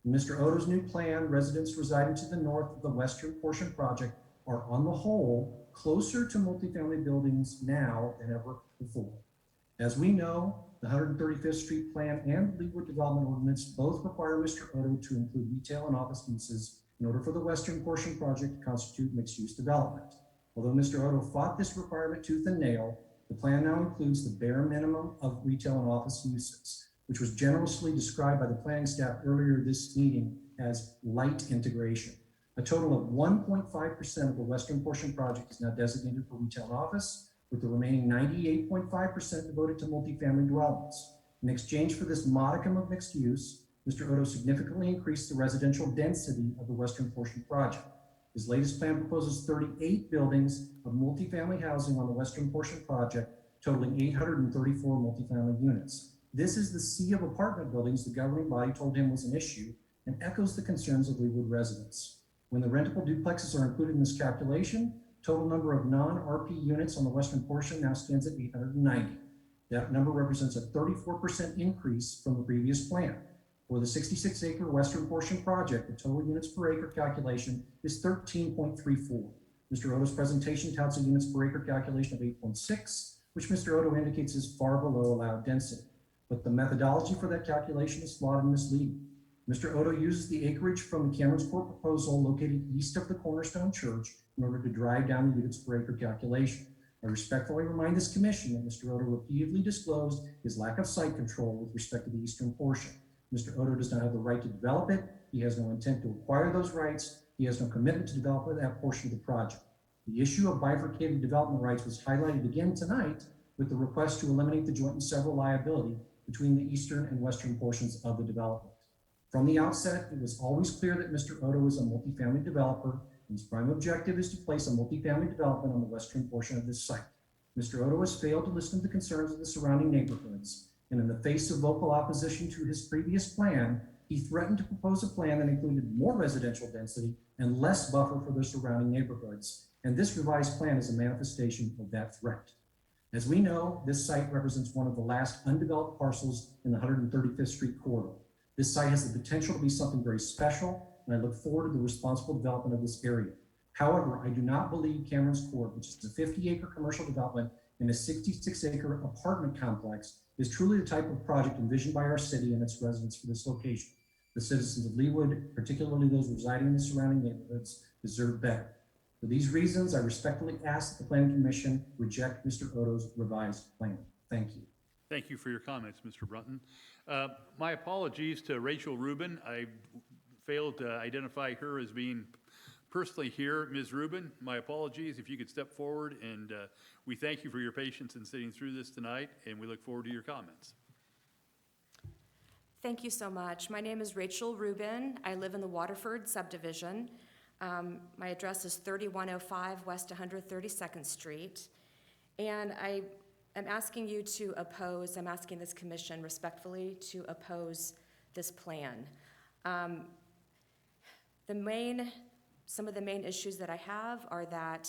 In Mr. Odo's new plan, residents residing to the north of the western portion project are, on the whole, closer to multifamily buildings now than ever before. As we know, the 135th Street Plan and Leawood Development Ordinance both require Mr. Odo to include retail and office uses in order for the western portion project to constitute mixed-use development. Although Mr. Odo fought this requirement tooth and nail, the plan now includes the bare minimum of retail and office uses, which was generously described by the planning staff earlier this meeting as light integration. A total of 1.5% of the western portion project is now designated for retail and office, with the remaining 98.5% devoted to multifamily dwellings. In exchange for this modicum of mixed use, Mr. Odo significantly increased the residential density of the western portion project. His latest plan proposes 38 buildings of multifamily housing on the western portion project, totaling 834 multifamily units. This is the sea of apartment buildings the governing body told him was an issue and echoes the concerns of Leawood residents. When the rentable duplexes are included in this calculation, total number of non-RP units on the western portion now stands at 890. That number represents a 34% increase from the previous plan. For the 66-acre western portion project, the total units per acre calculation is 13.34. Mr. Odo's presentation touts a units per acre calculation of 8.6, which Mr. Odo indicates is far below allowed density. But the methodology for that calculation is flawed and misleading. Mr. Odo uses the acreage from the Cameron's Court proposal located east of the Cornerstone Church in order to drive down the units per acre calculation. I respectfully remind this commission that Mr. Odo repeatedly disclosed his lack of site control with respect to the eastern portion. Mr. Odo does not have the right to develop it. He has no intent to acquire those rights. He has no commitment to develop that portion of the project. The issue of bifurcated development rights was highlighted again tonight with the request to eliminate the joint and several liability between the eastern and western portions of the development. From the outset, it was always clear that Mr. Odo is a multifamily developer, and his prime objective is to place a multifamily development on the western portion of this site. Mr. Odo has failed to listen to the concerns of the surrounding neighborhoods, and in the face of vocal opposition to his previous plan, he threatened to propose a plan that included more residential density and less buffer for the surrounding neighborhoods, and this revised plan is a manifestation of that threat. As we know, this site represents one of the last undeveloped parcels in the 135th Street corridor. This site has the potential to be something very special, and I look forward to the responsible development of this area. However, I do not believe Cameron's Court, which is a 50-acre commercial development and a 66-acre apartment complex, is truly the type of project envisioned by our city and its residents for this location. The citizens of Leawood, particularly those residing in the surrounding neighborhoods, deserve better. For these reasons, I respectfully ask that the Planning Commission reject Mr. Odo's revised plan. Thank you. Thank you for your comments, Mr. Brunton. My apologies to Rachel Rubin. I failed to identify her as being personally here. Ms. Rubin, my apologies. If you could step forward, and we thank you for your patience in sitting through this tonight, and we look forward to your comments. Thank you so much. My name is Rachel Rubin. I live in the Waterford subdivision. My address is 3105 West 132nd Street. And I'm asking you to oppose, I'm asking this commission respectfully to oppose this plan. Some of the main issues that I have are that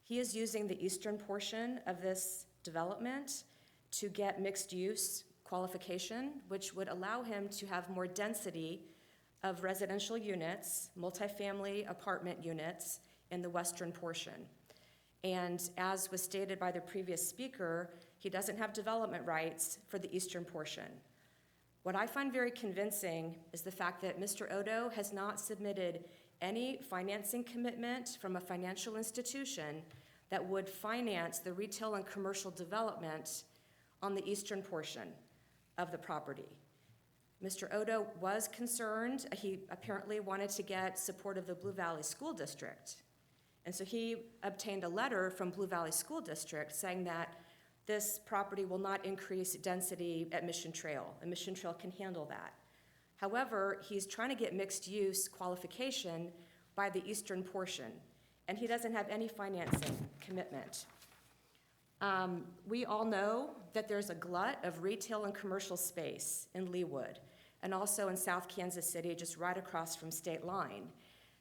he is using the eastern portion of this development to get mixed use qualification, which would allow him to have more density of residential units, multifamily apartment units in the western portion. And as was stated by the previous speaker, he doesn't have development rights for the eastern portion. What I find very convincing is the fact that Mr. Odo has not submitted any financing commitment from a financial institution that would finance the retail and commercial development on the eastern portion of the property. Mr. Odo was concerned. He apparently wanted to get support of the Blue Valley School District. And so he obtained a letter from Blue Valley School District saying that this property will not increase density at Mission Trail, and Mission Trail can handle that. However, he's trying to get mixed use qualification by the eastern portion, and he doesn't have any financing commitment. We all know that there's a glut of retail and commercial space in Leawood, and also in South Kansas City, just right across from state line.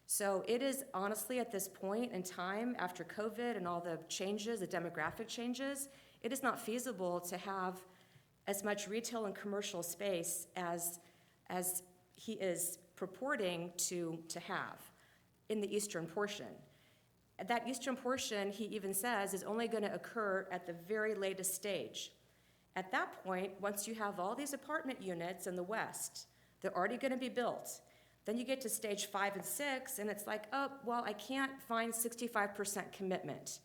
So it is honestly at this point in time, after COVID and all the changes, the demographic changes, it is not feasible to have as much retail and commercial space as he is purporting to have in the eastern portion. That eastern portion, he even says, is only going to occur at the very latest stage. At that point, once you have all these apartment units in the west, they're already going to be built. Then you get to stage 5 and 6, and it's like, oh, well, I can't find 65% commitment.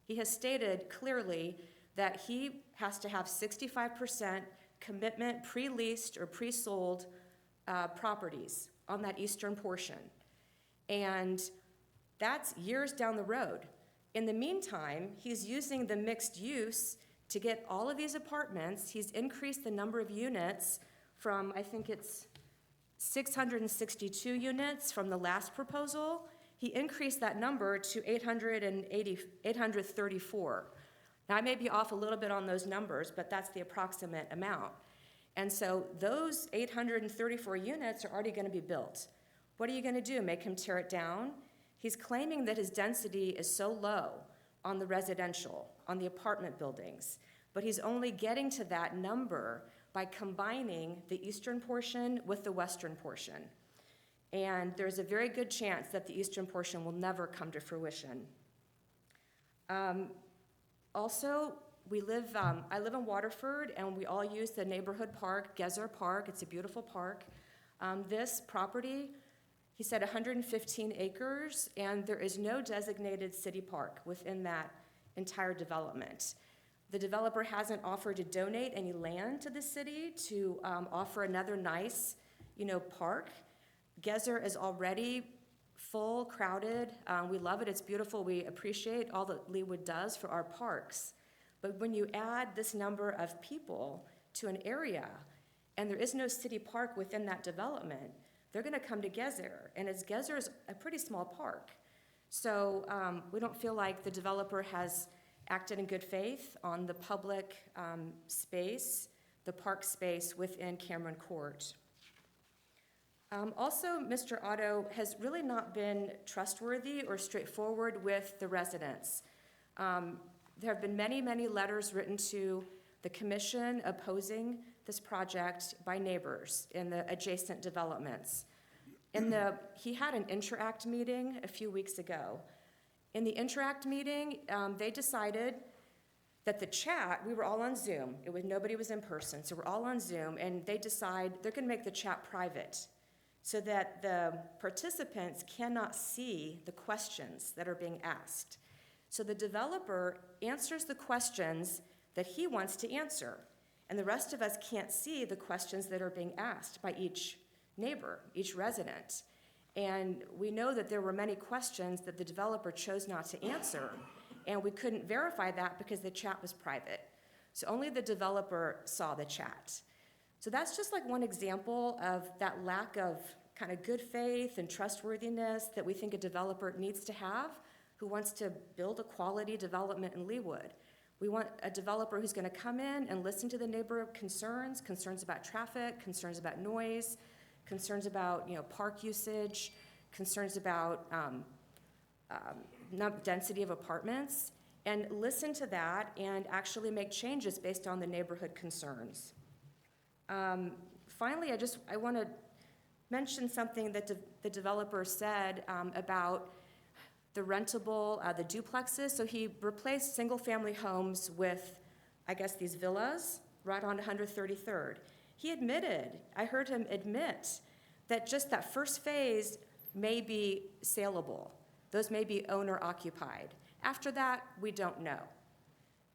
He has stated clearly that he has to have 65% commitment pre-leased or pre-sold properties on that eastern portion. And that's years down the road. In the meantime, he's using the mixed use to get all of these apartments. He's increased the number of units from, I think it's 662 units from the last proposal. He increased that number to 834. Now, I may be off a little bit on those numbers, but that's the approximate amount. And so those 834 units are already going to be built. What are you going to do, make him tear it down? He's claiming that his density is so low on the residential, on the apartment buildings, but he's only getting to that number by combining the eastern portion with the western portion. And there's a very good chance that the eastern portion will never come to fruition. Also, I live in Waterford, and we all use the neighborhood park, Gezer Park. It's a beautiful park. This property, he said 115 acres, and there is no designated city park within that entire development. The developer hasn't offered to donate any land to the city to offer another nice, park. Gezer is already full, crowded. We love it. It's beautiful. We appreciate all that Leawood does for our parks. But when you add this number of people to an area, and there is no city park within that development, they're going to come to Gezer, and Gezer is a pretty small park. So we don't feel like the developer has acted in good faith on the public space, the park space within Cameron Court. Also, Mr. Otto has really not been trustworthy or straightforward with the residents. There have been many, many letters written to the commission opposing this project by neighbors in the adjacent developments. He had an Interact meeting a few weeks ago. In the Interact meeting, they decided that the chat, we were all on Zoom. Nobody was in person, so we're all on Zoom, and they decide they're going to make the chat private so that the participants cannot see the questions that are being asked. So the developer answers the questions that he wants to answer, and the rest of us can't see the questions that are being asked by each neighbor, each resident. And we know that there were many questions that the developer chose not to answer, and we couldn't verify that because the chat was private. So only the developer saw the chat. So that's just like one example of that lack of kind of good faith and trustworthiness that we think a developer needs to have who wants to build a quality development in Leawood. We want a developer who's going to come in and listen to the neighbor concerns about traffic, concerns about noise, concerns about park usage, concerns about density of apartments, and listen to that and actually make changes based on the neighborhood concerns. Finally, I want to mention something that the developer said about the rentable, the duplexes. So he replaced single-family homes with, I guess, these villas right on 133rd. He admitted, I heard him admit, that just that first phase may be saleable. Those may be owner-occupied. After that, we don't know.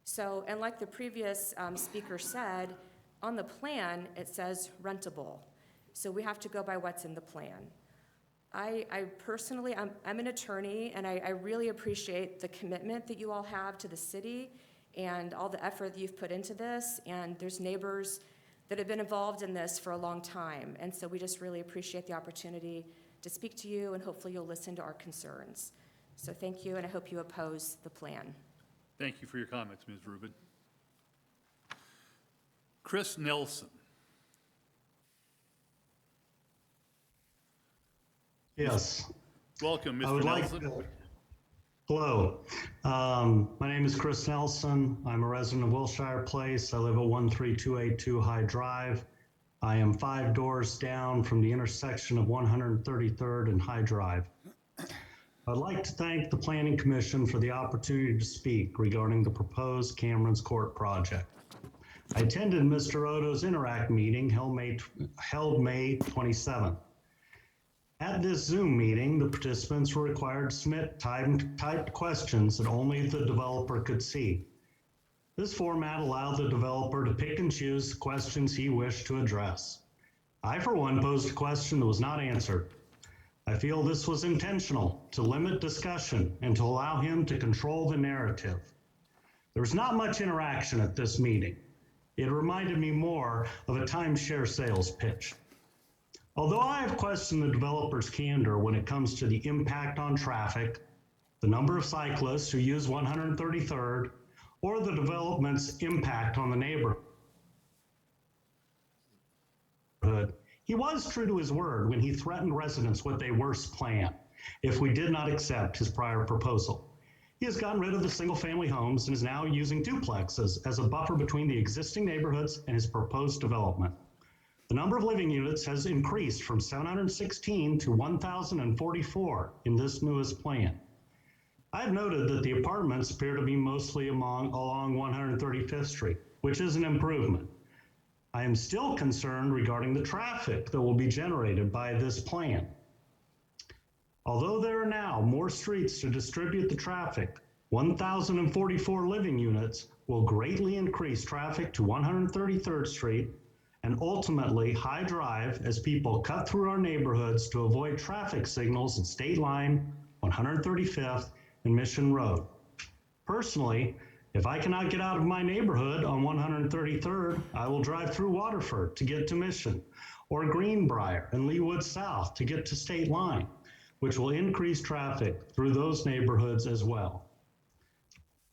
So, and like the previous speaker said, on the plan, it says rentable. So we have to go by what's in the plan. I personally, I'm an attorney, and I really appreciate the commitment that you all have to the city and all the effort that you've put into this. And there's neighbors that have been involved in this for a long time. And so we just really appreciate the opportunity to speak to you, and hopefully you'll listen to our concerns. So thank you, and I hope you oppose the plan. Thank you for your comments, Ms. Rubin. Chris Nelson. Yes. Welcome, I Mr. would Nelson. Hello. My name is Chris Nelson. I'm a resident of Wilshire Place. I live at 13282 High Drive. I am 5 doors down from the intersection of 133rd and High Drive. I'd like to thank the Planning Commission for the opportunity to speak regarding the proposed Cameron's Court project. I attended Mr. Odo's Interact meeting held May 27th. At this Zoom meeting, the participants were required to submit typed questions that only the developer could see. This format allowed the developer to pick and choose the questions he wished to address. I, for one, posed a question that was not answered. I feel this was intentional to limit discussion and to allow him to control the narrative. There was not much interaction at this meeting. It reminded me more of a timeshare sales pitch. Although I have questioned the developer's candor when it comes to the impact on traffic, the number of cyclists who use 133rd, or the development's impact on the neighborhood, he was true to his word when he threatened residents with a worse plan if we did not accept his prior proposal. He has gotten rid of the single-family homes and is now using duplexes as a buffer between the existing neighborhoods and his proposed development. The number of living units has increased from 716 to 1,044 in this newest plan. I have noted that the apartments appear to be mostly along 135th Street, which is an improvement. I am still concerned regarding the traffic that will be generated by this plan. Although there are now more streets to distribute the traffic, 1,044 living units will greatly increase traffic to 133rd Street and ultimately High Drive as people cut through our neighborhoods to avoid traffic signals at State Line, 135th, and Mission Road. Personally, if I cannot get out of my neighborhood on 133rd, I will drive through Waterford to get to Mission, or Greenbrier and Leawood South to get to State Line, which will increase traffic through those neighborhoods as well.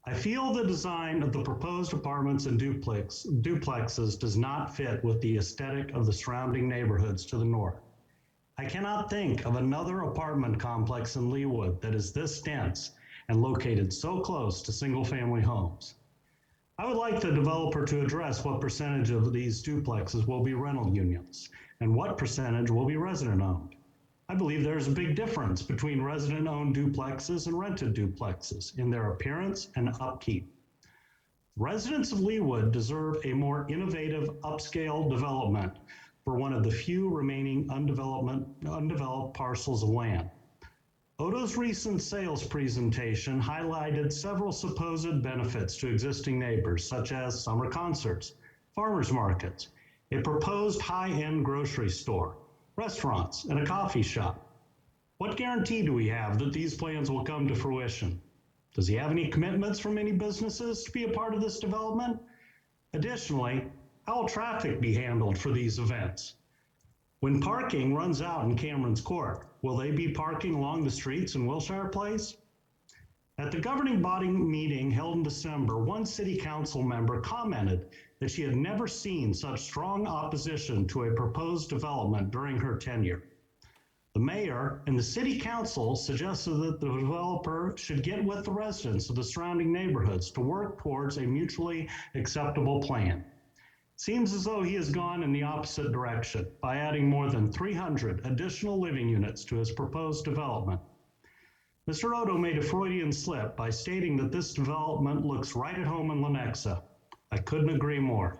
I feel the design of the proposed apartments and duplexes does not fit with the aesthetic of the surrounding neighborhoods to the north. I cannot think of another apartment complex in Leawood that is this dense and located so close to single-family homes. I would like the developer to address what percentage of these duplexes will be rental units and what percentage will be resident-owned. I believe there's a big difference between resident-owned duplexes and rented duplexes in their appearance and upkeep. Residents of Leawood deserve a more innovative upscale development for one of the few remaining undeveloped parcels of land. Odo's recent sales presentation highlighted several supposed benefits to existing neighbors, such as summer concerts, farmers markets, a proposed high-end grocery store, restaurants, and a coffee shop. What guarantee do we have that these plans will come to fruition? Does he have any commitments from any businesses to be a part of this development? Additionally, how will traffic be handled for these events? When parking runs out in Cameron's Court, will they be parking along the streets in Wilshire Place? At the governing body meeting held in December, one city council member commented that she had never seen such strong opposition to a proposed development during her tenure. The mayor and the city council suggested that the developer should get with the residents of the surrounding neighborhoods to work towards a mutually acceptable plan. Seems as though he has gone in the opposite direction by adding more than 300 additional living units to his proposed development. Mr. Odo made a Freudian slip by stating that this development looks right at home in Lenexa. I couldn't agree more.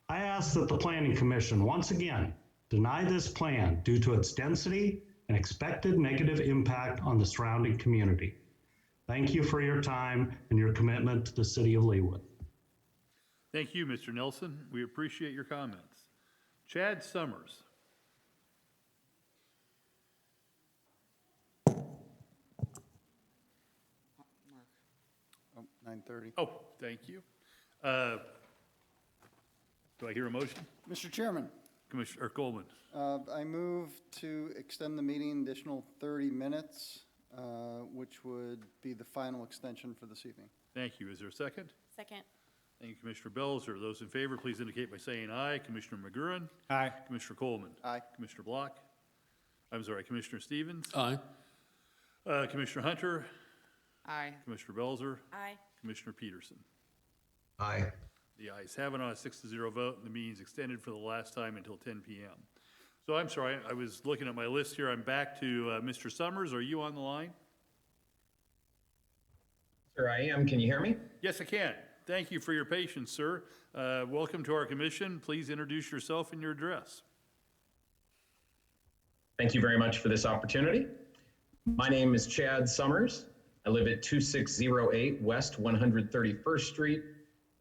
I ask that the Planning Commission once again deny this plan due to its density and expected negative impact on the surrounding community. Thank you for your time and your commitment to the city of Leawood. Thank you, Mr. Nelson. We appreciate your comments. Chad Summers. Oh, 9:30. Oh, thank you. Do I hear a motion? Mr. Chairman, Commissioner Coleman. I move to extend the meeting additional 30 minutes, which would be the final extension for this evening. Thank you. Is there a second? Second. Thank you, Commissioner Belzer. Those in favor, please indicate by saying aye. Commissioner McGurran? Aye. Commissioner Coleman? Aye. Commissioner Block? I'm sorry, Commissioner Stevens? Aye. Commissioner Hunter? Aye. Commissioner Belzer? Aye. Commissioner Peterson? Aye. The ayes have it on a 6-0 vote, and the meeting is extended for the last time until 10 p.m. So I'm sorry, I was looking at my list here. I'm back to Mr. Summers. Are you on the line? Sir, I am. Can you hear me? Yes, I can. Thank you for your patience, sir. Welcome to our commission. Please introduce yourself and your address. Thank you very much for this opportunity. My name is Chad Summers. I live at 2608 West 131st Street,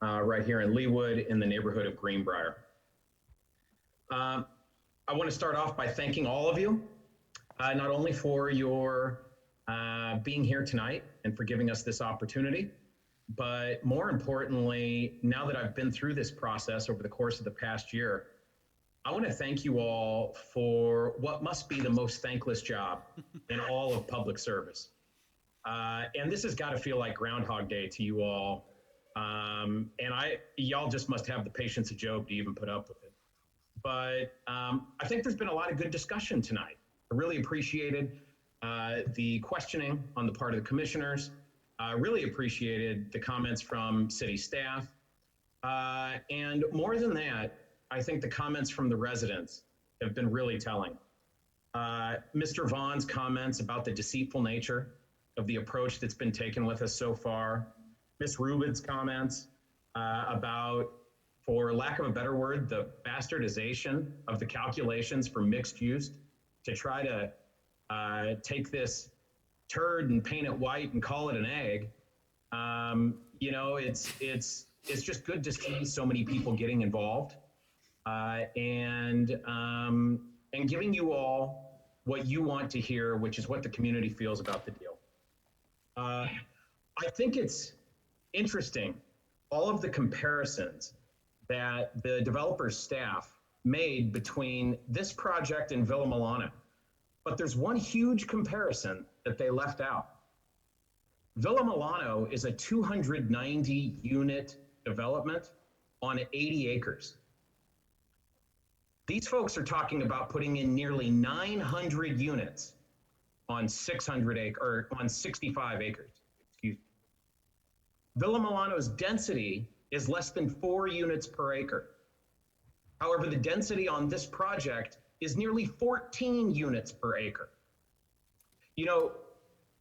right here in Leawood in the neighborhood of Greenbrier. I want to start off by thanking all of you, not only for your being here tonight and for giving us this opportunity, but more importantly, now that I've been through this process over the course of the past year, I want to thank you all for what must be the most thankless job in all of public service. And this has got to feel like Groundhog Day to you all. And y'all just must have the patience of Job to even put up with it. But I think there's been a lot of good discussion tonight. I really appreciated the questioning on the part of the commissioners. I really appreciated the comments from city staff. And more than that, I think the comments from the residents have been really telling. Mr. Vaughn's comments about the deceitful nature of the approach that's been taken with us so far. Ms. Rubin's comments about, for lack of a better word, the bastardization of the calculations for mixed use to try to take this turd and paint it white and call it an egg. You know, it's just good to see so many people getting involved and giving you all what you want to hear, which is what the community feels about the deal. I think it's interesting, all of the comparisons that the developer's staff made between this project and Villa Milano. But there's one huge comparison that they left out. Villa Milano is a 290 unit development on 80 acres. These folks are talking about putting in nearly 900 units on 65 acres. Excuse me. Villa Milano's density is less than 4 units per acre. However, the density on this project is nearly 14 units per acre. You know,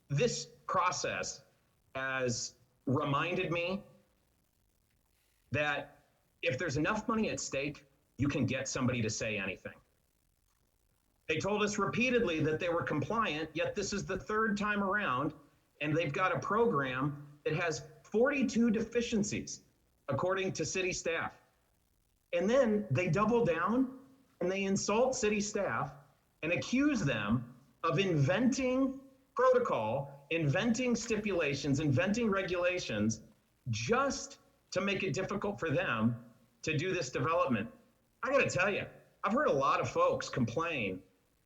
this process has reminded me that if there's enough money at stake, you can get somebody to say anything. They told us repeatedly that they were compliant, yet this is the third time around, and they've got a program that has 42 deficiencies, according to city staff. And then they double down and they insult city staff and accuse them of inventing protocol, inventing stipulations, inventing regulations, just to make it difficult for them to do this development. I gotta tell you, I've heard a lot of folks complain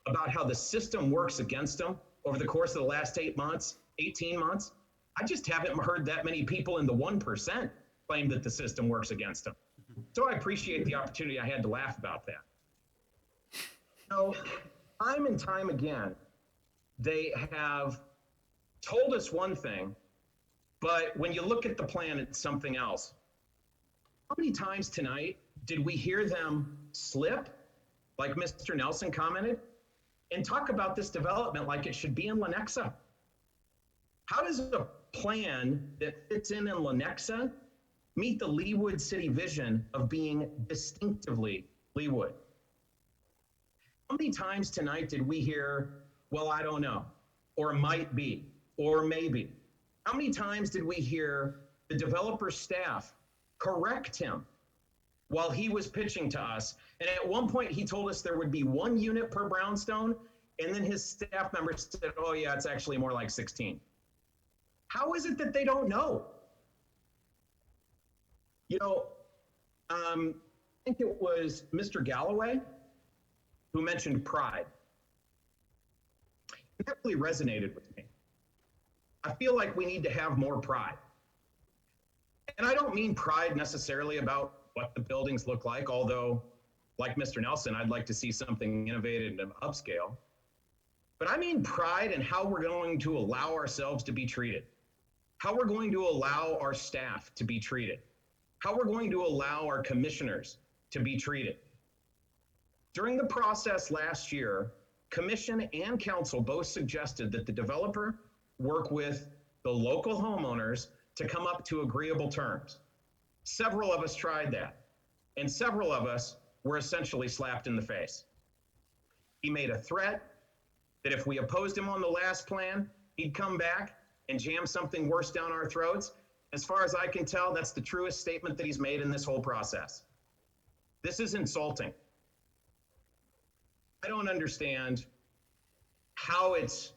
about how the system works against them over the course of the last 18 months. I just haven't heard that many people in the 1% claim that the system works against them. So I appreciate the opportunity I had to laugh about that. So time and time again, they have told us one thing, but when you look at the plan, it's something else. How many times tonight did we hear them slip, like Mr. Nelson commented, and talk about this development like it should be in Lenexa? How does a plan that fits in Lenexa meet the Leawood city vision of being distinctively Leawood? How many times tonight did we hear, well, I don't know, or might be, or maybe? How many times did we hear the developer staff correct him while he was pitching to us? And at one point he told us there would be 1 unit per brownstone, and then his staff members said, oh yeah, it's actually more like 16. How is it that they don't know? You know, I think it was Mr. Galloway who mentioned pride. And that really resonated with me. I feel like we need to have more pride. And I don't mean pride necessarily about what the buildings look like, although, like Mr. Nelson, I'd like to see something innovative and upscale. But I mean pride in how we're going to allow ourselves to be treated, how we're going to allow our staff to be treated, how we're going to allow our commissioners to be treated. During the process last year, Commission and Council both suggested that the developer work with the local homeowners to come up to agreeable terms. Several of us tried that, and several of us were essentially slapped in the face. He made a threat that if we opposed him on the last plan, he'd come back and jam something worse down our throats. As far as I can tell, that's the truest statement that he's made in this whole process. This is insulting. I don't understand how it's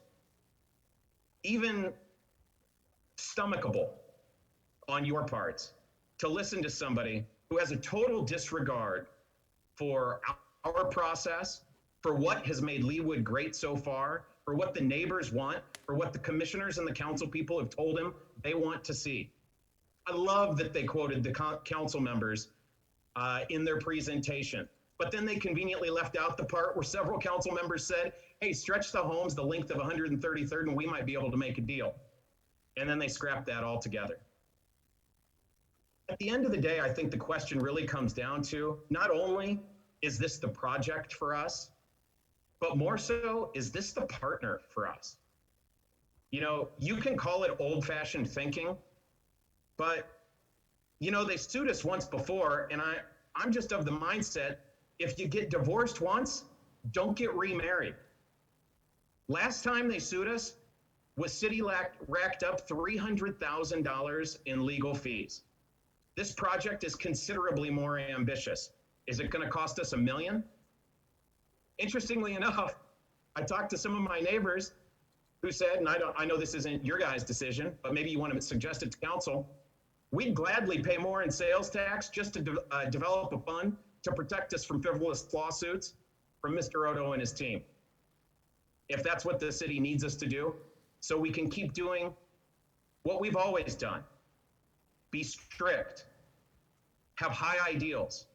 even stomachable on your parts to listen to somebody who has a total disregard for our process, for what has made Leawood great so far, for what the neighbors want, for what the commissioners and the council people have told him they want to see. I love that they quoted the council members in their presentation, but then they conveniently left out the part where several council members said, hey, stretch the homes the length of 133rd and we might be able to make a deal. And then they scrapped that altogether. At the end of the day, I think the question really comes down to not only is this the project for us, but more so, is this the partner for us? You know, you can call it old-fashioned thinking, but, you know, they sued us once before, and I'm just of the mindset, if you get divorced once, don't get remarried. Last time they sued us was city racked up $300,000 in legal fees. This project is considerably more ambitious. Is it going to cost us $1 million? Interestingly enough, I talked to some of my neighbors who said, and I know this isn't your guys' decision, but maybe you want to suggest it to council, we'd gladly pay more in sales tax just to develop a fund to protect us from frivolous lawsuits from Mr. Odo and his team. If that's what the city needs us to do, so we can keep doing what we've always done. Be strict, have high ideals,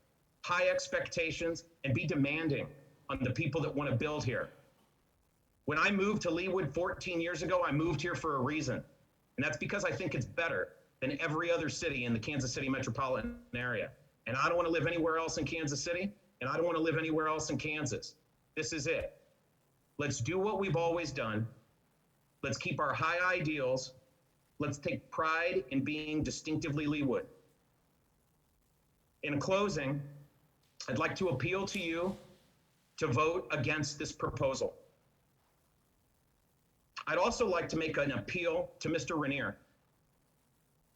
high expectations, and be demanding on the people that want to build here. When I moved to Leawood 14 years ago, I moved here for a reason. And that's because I think it's better than every other city in the Kansas City metropolitan area. And I don't want to live anywhere else in Kansas City, and I don't want to live anywhere else in Kansas. This is it. Let's do what we've always done. Let's keep our high ideals. Let's take pride in being distinctively Leawood. In closing, I'd like to appeal to you to vote against this proposal. I'd also like to make an appeal to Mr. Rainier.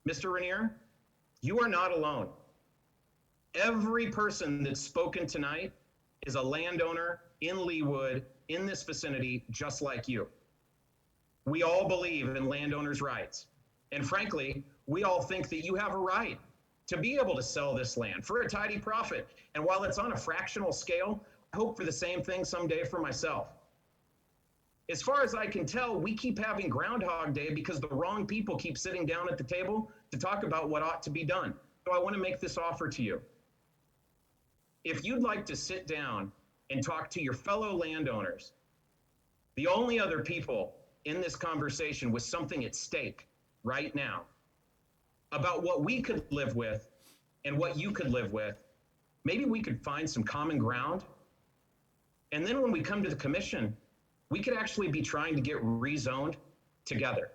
Mr. Rainier, you are not alone. Every person that's spoken tonight is a landowner in Leawood, in this vicinity, just like you. We all believe in landowners' rights. And frankly, we all think that you have a right to be able to sell this land for a tidy profit. And while it's on a fractional scale, I hope for the same thing someday for myself. As far as I can tell, we keep having Groundhog Day because the wrong people keep sitting down at the table to talk about what ought to be done. So I want to make this offer to you. If you'd like to sit down and talk to your fellow landowners, the only other people in this conversation with something at stake right now about what we could live with and what you could live with, maybe we could find some common ground. And then when we come to the commission, we could actually be trying to get rezoned together.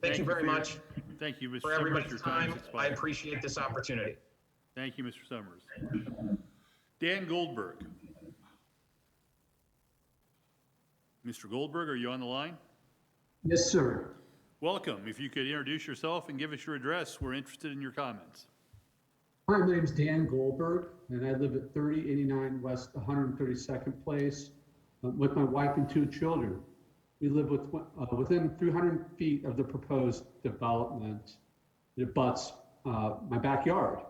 Thank you very much. Thank you, Mr. For Summers. everybody's Your time time. has I expired. appreciate this opportunity. Thank you, Mr. Summers. Dan Goldberg. Mr. Goldberg, are you on the line? Yes, sir. Welcome. If you could introduce yourself and give us your address, we're interested in your comments. Hi, my name is Dan Goldberg, and I live at 3089 West 132nd Place with my wife and 2 children. We live within 300 feet of the proposed development. It abuts my backyard.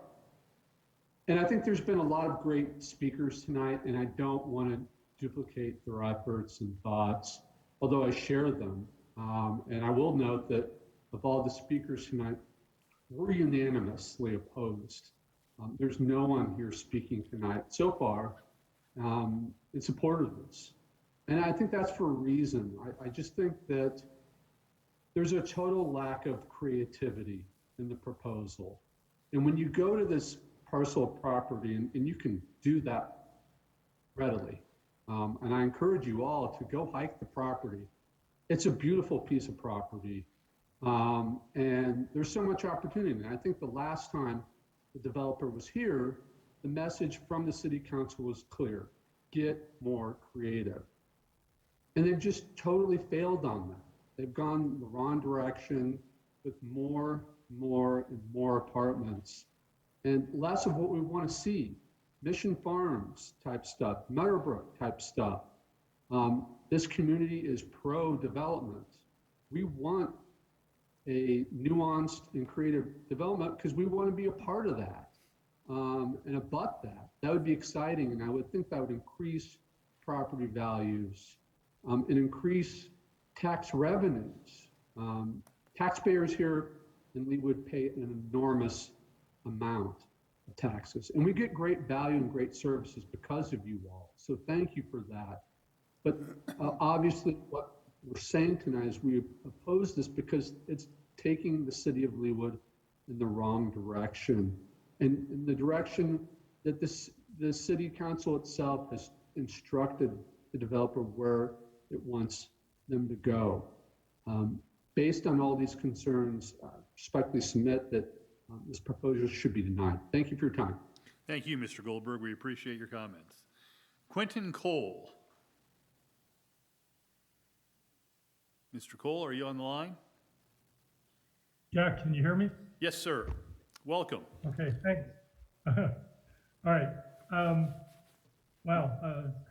And I think there's been a lot of great speakers tonight, and I don't want to duplicate their efforts and thoughts, although I share them. And I will note that of all the speakers tonight, we're unanimously opposed. There's no one here speaking tonight so far in support of this. And I think that's for a reason. I just think that there's a total lack of creativity in the proposal. And when you go to this parcel of property, and you can do that readily, and I encourage you all to go hike the property. It's a beautiful piece of property, and there's so much opportunity. And I think the last time the developer was here, the message from the city council was clear: get more creative. And they've just totally failed on that. They've gone the wrong direction with more and more apartments and less of what we want to see. Mission Farms type stuff, Meadowbrook type stuff. This community is pro-development. We want a nuanced and creative development because we want to be a part of that and abut that. That would be exciting, and I would think that would increase property values and increase tax revenues. Taxpayers here in Leawood pay an enormous amount of taxes, and we get great value and great services because of you all. So thank you for that. But obviously what we're saying tonight is we oppose this because it's taking the city of Leawood in the wrong direction, and in the direction that the city council itself has instructed the developer where it wants them to go. Based on all these concerns, I respectfully submit that this proposal should be denied. Thank you for your time. Thank you, Mr. Goldberg. We appreciate your comments. Quentin Cole. Mr. Cole, are you on the line? Yeah, can you hear me? Yes, sir. Welcome. Okay, thanks. All right.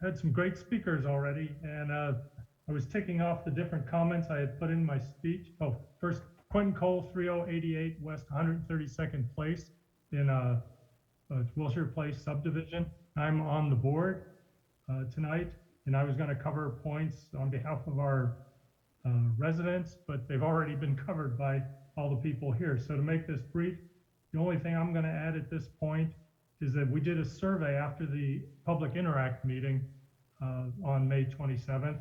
Had some great speakers already, and I was ticking off the different comments I had put in my speech. Oh, first, Quentin Cole, 3088 West 132nd Place in Wilshire Place subdivision. I'm on the board tonight, and I was going to cover points on behalf of our residents, but they've already been covered by all the people here. So to make this brief, the only thing I'm going to add at this point is that we did a survey after the public interact meeting on May 27th,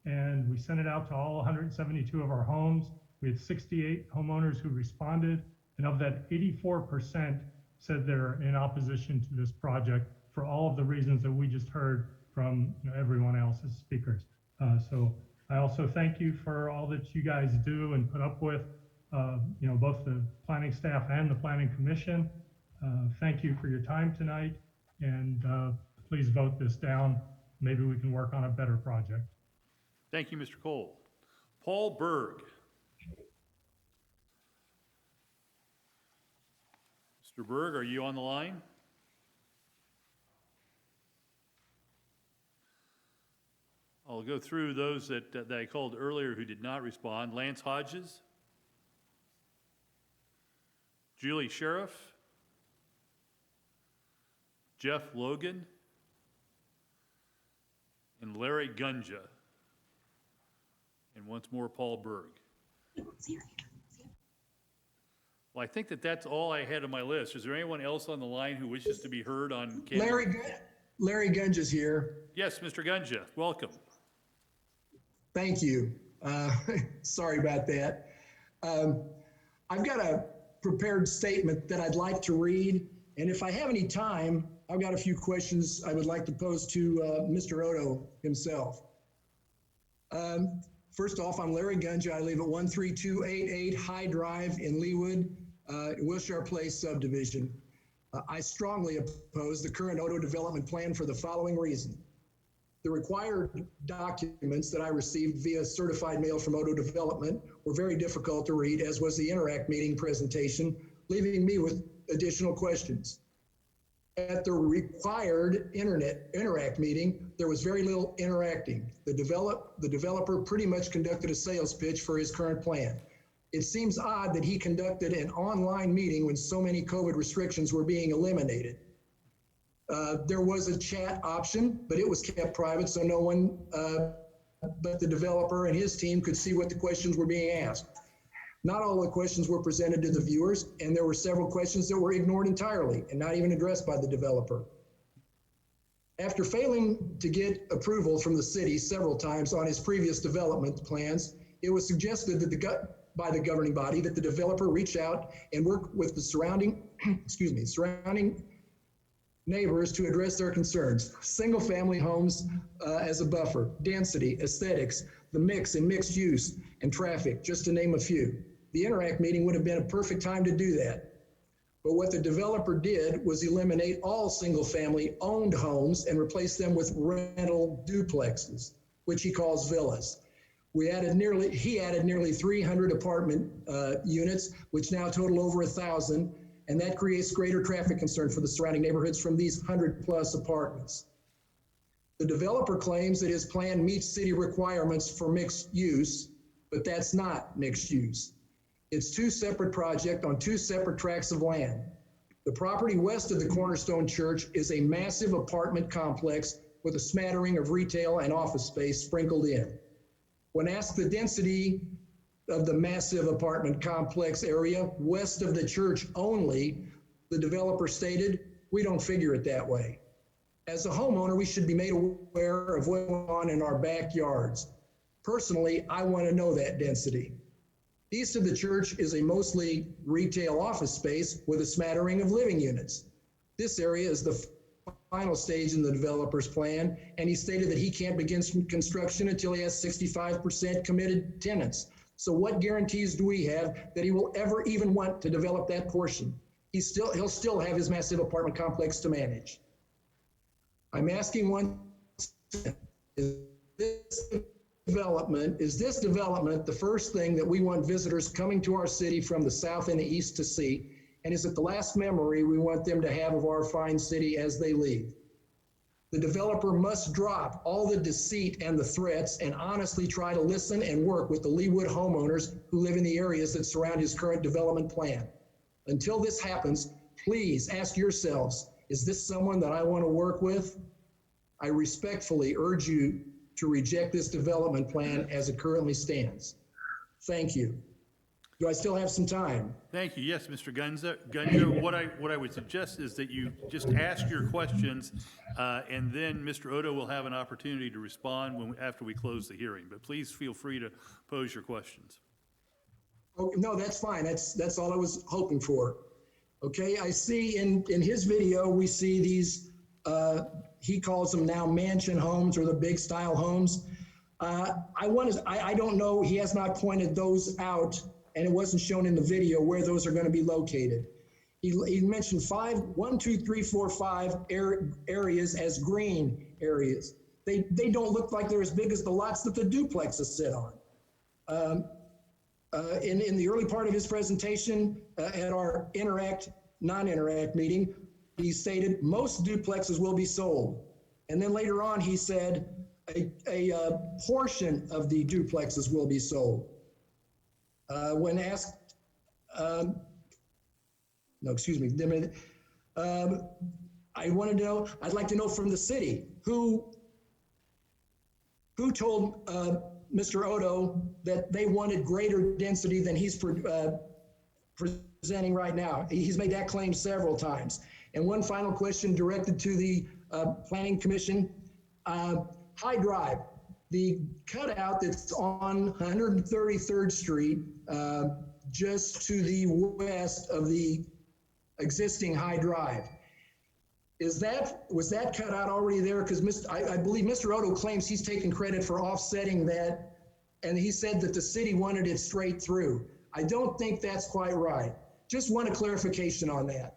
and we sent it out to all 172 of our homes. We had 68 homeowners who responded, and of that, 84% said they're in opposition to this project for all of the reasons that we just heard from everyone else's speakers. So I also thank you for all that you guys do and put up with, both the planning staff and the planning commission. Thank you for your time tonight, and please vote this down. Maybe we can work on a better project. Thank you, Mr. Cole. Paul Berg. Mr. Berg, are you on the line? I'll go through those that I called earlier who did not respond. Lance Hodges, Julie Sheriff, Jeff Logan, and Larry Gunja. And once more, Paul Berg. Well, I think that's all I had on my list. Is there anyone else on the line who wishes to be heard on camera? Larry Gunja's here. Yes, Mr. Gunja, welcome. Thank you. Sorry about that. I've got a prepared statement that I'd like to read, and if I have any time, I've got a few questions I would like to pose to Mr. Odo himself. First off, I'm Larry Gunja. I live at 13288 High Drive in Leawood, Wilshire Place subdivision. I strongly oppose the current Odo development plan for the following reason. The required documents that I received via certified mail from Odo Development were very difficult to read, as was the Interact meeting presentation, leaving me with additional questions. At the required Interact meeting, there was very little interacting. The developer pretty much conducted a sales pitch for his current plan. It seems odd that he conducted an online meeting when so many COVID restrictions were being eliminated. There was a chat option, but it was kept private, so no one but the developer and his team could see what the questions were being asked. Not all the questions were presented to the viewers, and there were several questions that were ignored entirely and not even addressed by the developer. After failing to get approval from the city several times on his previous development plans, it was suggested that by the governing body that the developer reach out and work with the surrounding neighbors to address their concerns. Single-family homes as a buffer, density, aesthetics, the mix and mixed use, and traffic, just to name a few. The Interact meeting would have been a perfect time to do that. But what the developer did was eliminate all single-family owned homes and replace them with rental duplexes, which he calls villas. He added nearly 300 apartment units, which now total over 1,000, and that creates greater traffic concern for the surrounding neighborhoods from these 100+ apartments. The developer claims that his plan meets city requirements for mixed use, but that's not mixed use. It's two separate projects on two separate tracts of land. The property west of the Cornerstone Church is a massive apartment complex with a smattering of retail and office space sprinkled in. When asked the density of the massive apartment complex area west of the church only, the developer stated, "We don't figure it that way. As a homeowner, we should be made aware of what's going on in our backyards. Personally, I want to know that density." East of the church is a mostly retail office space with a smattering of living units. This area is the final stage in the developer's plan, and he stated that he can't begin construction until he has 65% committed tenants. So what guarantees do we have that he will ever even want to develop that portion? He'll still have his massive apartment complex to manage. I'm asking once, is this development the first thing that we want visitors coming to our city from the south and the east to see? And is it the last memory we want them to have of our fine city as they leave? The developer must drop all the deceit and the threats and honestly try to listen and work with the Leawood homeowners who live in the areas that surround his current development plan. Until this happens, please ask yourselves, is this someone that I want to work with? I respectfully urge you to reject this development plan as it currently stands. Thank you. Do I still have some time? Thank you. Yes, Mr. Gunza. What I would suggest is that you just ask your questions, and then Mr. Odo will have an opportunity to respond after we close the hearing. But please feel free to pose your questions. Oh, no, that's fine. That's all I was hoping for. Okay, I see in his video, we see these, he calls them now mansion homes or the big style homes. I don't know, he has not pointed those out, and it wasn't shown in the video where those are going to be located. He mentioned 1, 2, 3, 4, 5 areas as green areas. They don't look like they're as big as the lots that the duplexes sit on. In the early part of his presentation at our non-interact meeting, he stated most duplexes will be sold. And then later on, he said a portion of the duplexes will be sold. When asked, I wanted to know, I'd like to know from the city, who told Mr. Odo that they wanted greater density than he's presenting right now. He's made that claim several times. And one final question directed to the Planning Commission. High Drive, the cutout that's on 133rd Street, just to the west of the existing High Drive. Was that cutout already there? Because I believe Mr. Odo claims he's taken credit for offsetting that, and he said that the city wanted it straight through. I don't think that's quite right. Just want a clarification on that.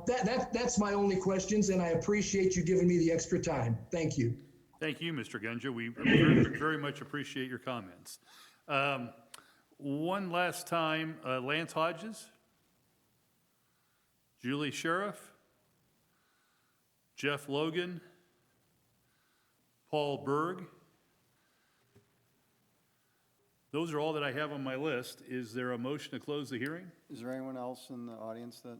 That's my only questions, and I appreciate you giving me the extra time. Thank you. Thank you, Mr. Gunja. We very, very much appreciate your comments. One last time, Lance Hodges, Julie Sheriff, Jeff Logan, Paul Berg. Those are all that I have on my list. Is there a motion to close the hearing? Is there anyone else in the audience that?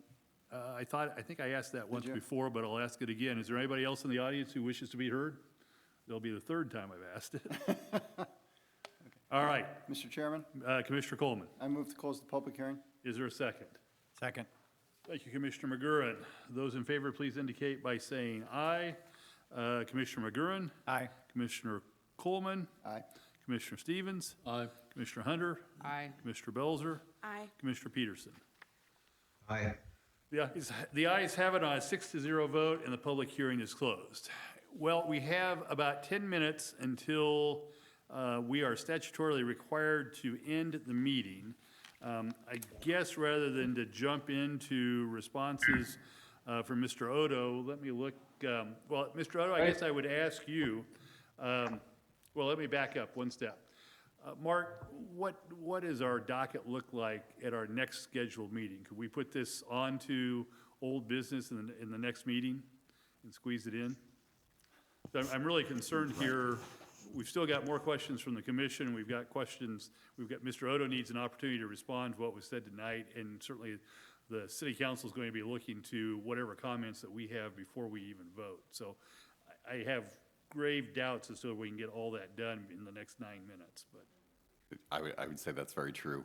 I think I asked that once you? before, but I'll ask it again. Is there anybody else in the audience who wishes to be heard? There'll be the third time I've asked it. All right. Mr. Chairman, Commissioner Coleman, I move to close the public hearing. is there a second? Second. Thank you, Commissioner McGurran. Those in favor, please indicate by saying aye. Commissioner McGurran? Aye. Commissioner Coleman? Aye. Commissioner Stevens? Aye. Commissioner Hunter? Aye. Commissioner Belzer? Aye. Commissioner Peterson? Aye. The ayes have it on a 6-0 vote, and the public hearing is closed. Well, we have about 10 minutes until we are statutorily required to end the meeting. I guess rather than to jump into responses from Mr. Odo, let me look, well, Mr. Odo, I guess I would ask you, well, let me back up one step. Mark, what does our docket look like at our next scheduled meeting? Could we put this on to old business in the next meeting and squeeze it in? So I'm really concerned here. We've still got more questions from the commission. We've got questions. Mr. Odo needs an opportunity to respond to what was said tonight, and certainly the city council is going to be looking to whatever comments that we have before we even vote. So I have grave doubts as to whether we can get all that done in the next 9 minutes, but. I would say that's very true.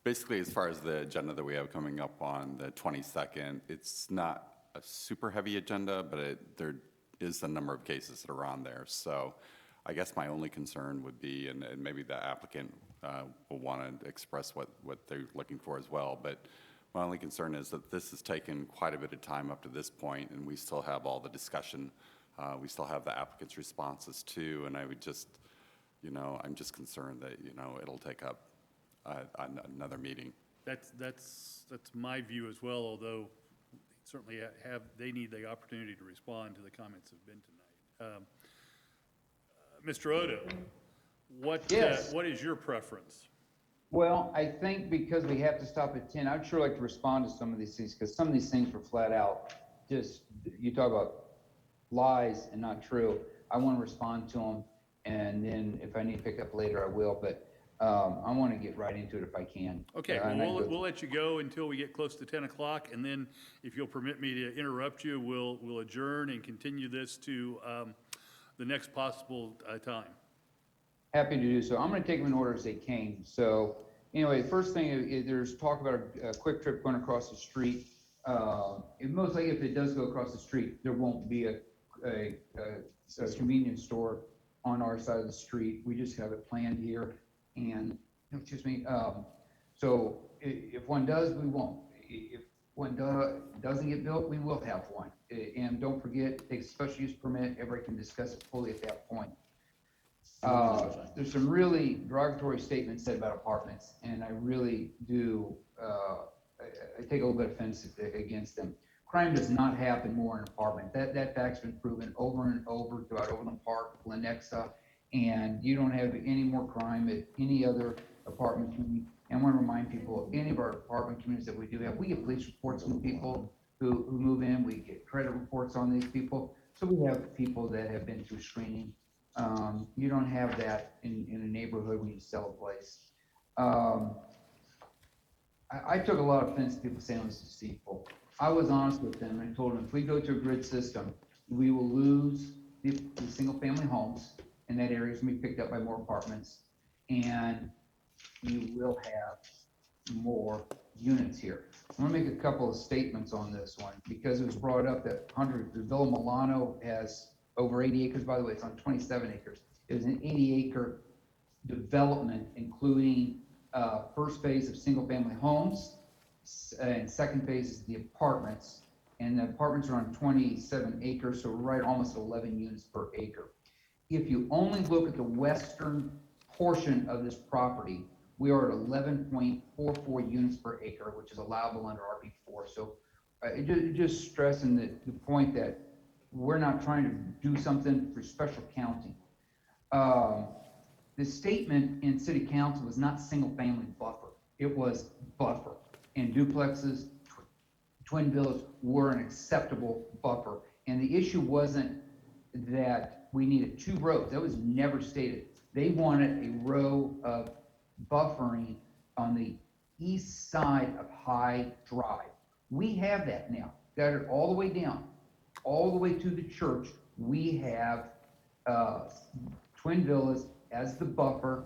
Basically, as far as the agenda that we have coming up on the 22nd, it's not a super heavy agenda, but there is a number of cases that are on there. So I guess my only concern would be, and maybe the applicant will want to express what they're looking for as well, but my only concern is that this has taken quite a bit of time up to this point, and we still have all the discussion. We still have the applicant's responses too, and I would just, I'm just concerned that, it'll take up another meeting. That's my view as well, although certainly they need the opportunity to respond to the comments that have been tonight. Mr. Odo, Yes. what is your preference? Well, I think because we have to stop at 10, I'd sure like to respond to some of these things, because some of these things were flat out, just, you talk about lies and not true. I want to respond to them, and then if I need to pick up later, I will, but I want to get right into it if I can. Okay, well, we'll let you go until we get close to 10 o'clock, and then if you'll permit me to interrupt you, we'll adjourn and continue this to the next possible time. Happy to do so. I'm going to take them in order as they came. So anyway, the first thing is there's talk about a quick trip going across the street. Most likely, if it does go across the street, there won't be a convenience store on our side of the street. We just have it planned here. And, excuse me, so if one does, we won't. If one doesn't get built, we will have one. And don't forget, it takes a special use permit. Everybody can discuss it fully at that point. There's some really derogatory statements said about apartments, and I really do, I take a little bit of offense against them. Crime does not happen more in an apartment. That fact's been proven over and over throughout Overland Park, Lenexa, and you don't have any more crime at any other apartment community. And I want to remind people, any of our apartment communities that we do have, we get police reports from people who move in. We get credit reports on these people. So we have people that have been through screening. You don't have that in a neighborhood when you sell a place. I took a lot of offense to people saying it was deceitful. I was honest with them and I told them if we go to a grid system, we will lose the single family homes, and that area is going to be picked up by more apartments, and you will have more units here. I'm going to make a couple of statements on this one because it was brought up that the Villa Milano has over 80 acres. By the way, it's on 27 acres. It was an 80-acre development, including first phase of single-family homes, and second phase is the apartments. And the apartments are on 27 acres, so we're right almost 11 units per acre. If you only look at the western portion of this property, we are at 11.44 units per acre, which is allowable under RB4. So just stressing the point that we're not trying to do something for special counting. The statement in city council was not single-family buffer. It was buffer. And duplexes, twin villas were an acceptable buffer. And the issue wasn't that we needed 2 rows. That was never stated. They wanted a row of buffering on the east side of High Drive. We have that now. Got it all the way down, all the way to the church. We have twin villas as the buffer.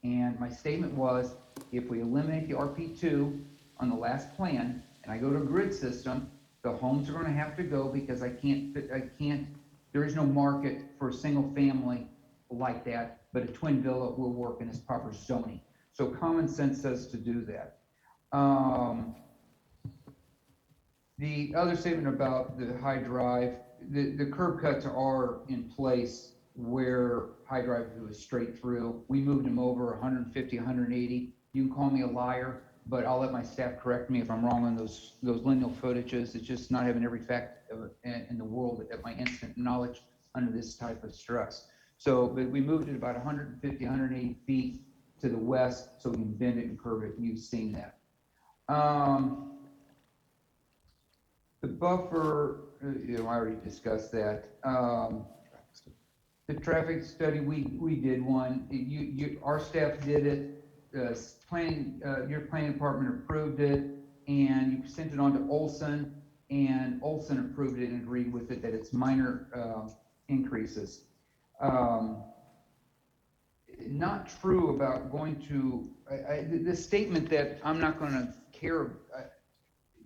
And my statement was, if we eliminate the RP2 on the last plan, and I go to a grid system, the homes are going to have to go because I can't, there is no market for a single family like that, but a twin villa will work in its proper zoning. So common sense says to do that. The other statement about the High Drive, the curb cuts are in place where High Drive was straight through. We moved them over 150, 180. You can call me a liar, but I'll let my staff correct me if I'm wrong on those lineal footages. It's just not having every fact in the world at my instant knowledge under this type of stress. So, but we moved it about 150, 180 feet to the west so we can bend it and curve it, and you've seen that. The buffer, I already discussed that. The traffic study, we did one. Our staff did it. Your planning department approved it, and you sent it on to Olson, and Olson approved it and agreed with it that it's minor increases. Not true about going to the statement that I'm not going to care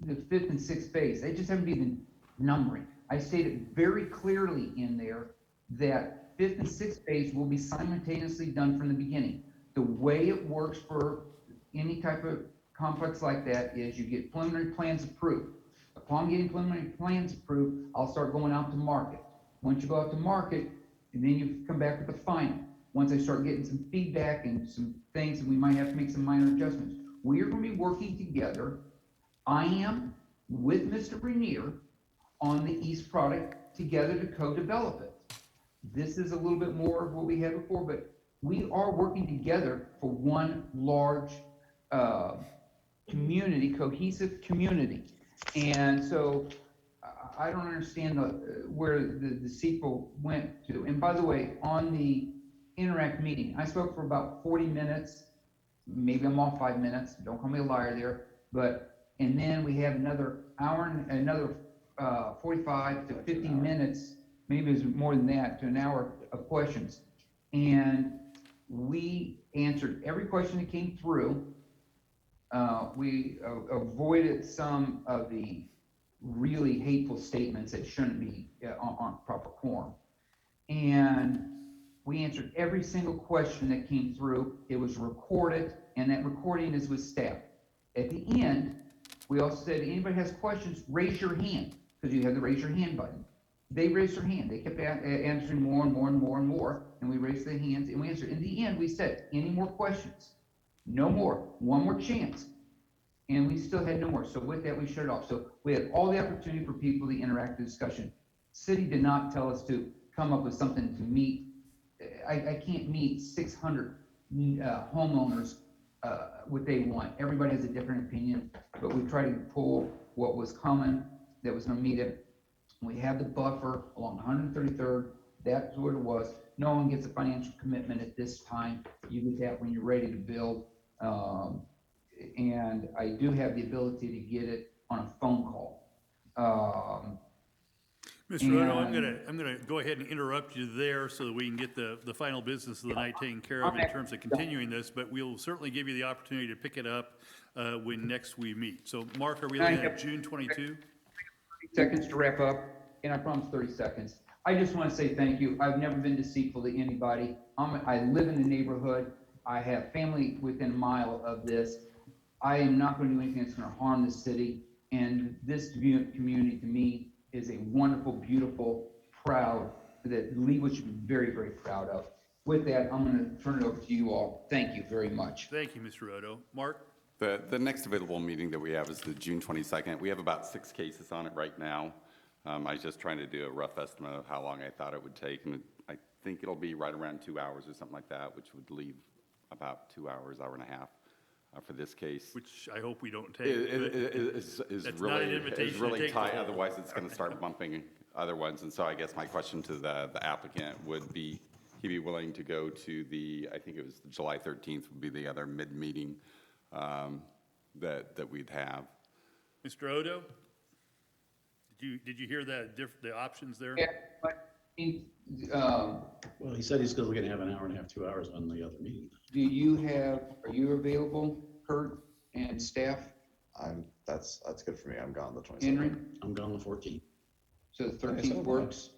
the 5th and 6th phase. They just haven't been numbering. I stated very clearly in there that 5th and 6th phase will be simultaneously done from the beginning. The way it works for any type of complex like that is you get preliminary plans approved. Upon getting preliminary plans approved, I'll start going out to market. Once you go out to market, and then you come back with the final. Once I start getting some feedback and some things, and we might have to make some minor adjustments. We are going to be working together. I am with Mr. Rainier on the East product together to co-develop it. This is a little bit more of what we had before, but we are working together for one large community, cohesive community. And so I don't understand where the sequel went to. And by the way, on the Interact meeting, I spoke for about 40 minutes. Maybe I'm off 5 minutes. Don't call me a liar there. And then we had another hour, another 45 to 50 minutes, maybe it was more than that, to an hour of questions. And we answered every question that came through. We avoided some of the really hateful statements that shouldn't be on proper quorum. And we answered every single question that came through. It was recorded, and that recording is with staff. At the end, we also said, anybody has questions, raise your hand, because you have the raise your hand button. They raised their hand. They kept answering more and more and more and more, and we raised their hands, and we answered. In the end, we said, any more questions? No more. One more chance. And we still had no more. So with that, we shut it off. So we had all the opportunity for people to interact in discussion. City did not tell us to come up with something to meet. I can't meet 600 homeowners what they want. Everybody has a different opinion, but we try to pull what was common that was going to meet it. We have the buffer along 133rd. That's what it was. No one gets a financial commitment at this time. You get that when you're ready to build. And I do have the ability to get it on a phone call. Mr. Odo, I'm gonna go ahead and interrupt you there so that we can get the final business of the night taken care of in terms of continuing this, but we'll certainly give you the opportunity to pick it up when next we meet. So Mark, are we looking at June 22? 30 seconds to wrap up, and I promise 30 seconds. I just want to say thank you. I've never been deceitful to anybody. I live in the neighborhood. I have family within a mile of this. I am not going to do anything that's going to harm the city. And this community, to me, is a wonderful, beautiful, proud, that Leawood should be very, very proud of. With that, I'm going to turn it over to you all. Thank you very much. Thank you, Mr. Odo. Mark? The next available meeting that we have is the June 22nd. We have about 6 cases on it right now. I was just trying to do a rough estimate of how long I thought it would take, and I think it'll be right around 2 hours or something like that, which would leave about 2 hours, hour and a half for this case. Which I hope we don't take. Is That's not an invitation to really take the tight, whole- otherwise it's going to start bumping other ones. And so I guess my question to the applicant would be, he'd be willing to go to I think it was July 13th would be the other mid-meeting that we'd have. Mr. Odo? Did you hear that, the options there? Yeah, but, Well, he said he's still going to have an hour and a half, 2 hours on the other meeting. are you available, Kurt and staff? That's good for me. I'm gone the 22nd. Henry? I'm gone the 14th. So the Okay, 13th so works?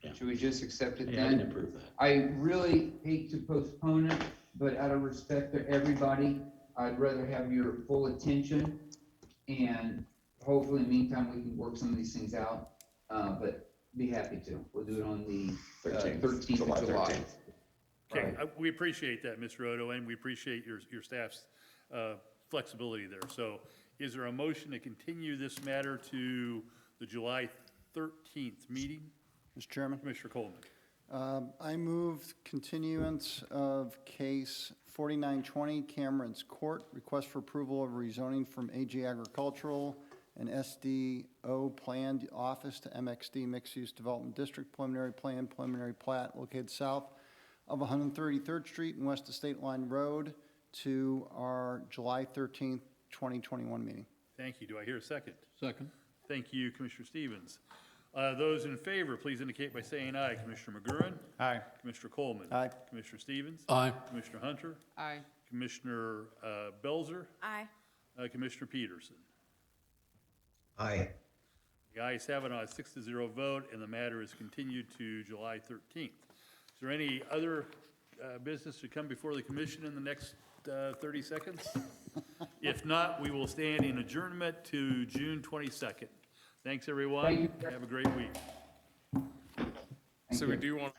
Yeah. Should we just accept it Yeah, I then? can approve that. I really hate to postpone it, but out of respect to everybody, I'd rather have your full attention. And hopefully in the meantime, we can work some of these things out, but be happy to. We'll do it on the 13th July of July. 13th. Okay, we appreciate that, Mr. Odo, and we appreciate your staff's flexibility there. So is there a motion to continue this matter to the July 13th meeting? Mr. Chairman? Commissioner Coleman. I move continuance of case 4920 Cameron's Court, request for approval of rezoning from AG Agricultural and SDO Planned Office to MXD Mixed Use Development District preliminary plan, preliminary plat located south of 133rd Street and west of State Line Road to our July 13th, 2021 meeting. Thank you. Do I hear a second? Second. Thank you, Commissioner Stevens. Those in favor, please indicate by saying aye. Commissioner McGurran? Aye. Commissioner Coleman? Aye. Commissioner Stevens? Aye. Commissioner Hunter? Aye. Commissioner Belzer? Aye. Commissioner Peterson? Aye. The ayes have it on a 6-0 vote, and the matter is continued to July 13th. Is there any other business to come before the commission in the next 30 seconds? If not, we will stand in adjournment to June 22nd. Thanks, everyone. Have a great week. Thank So you. we do want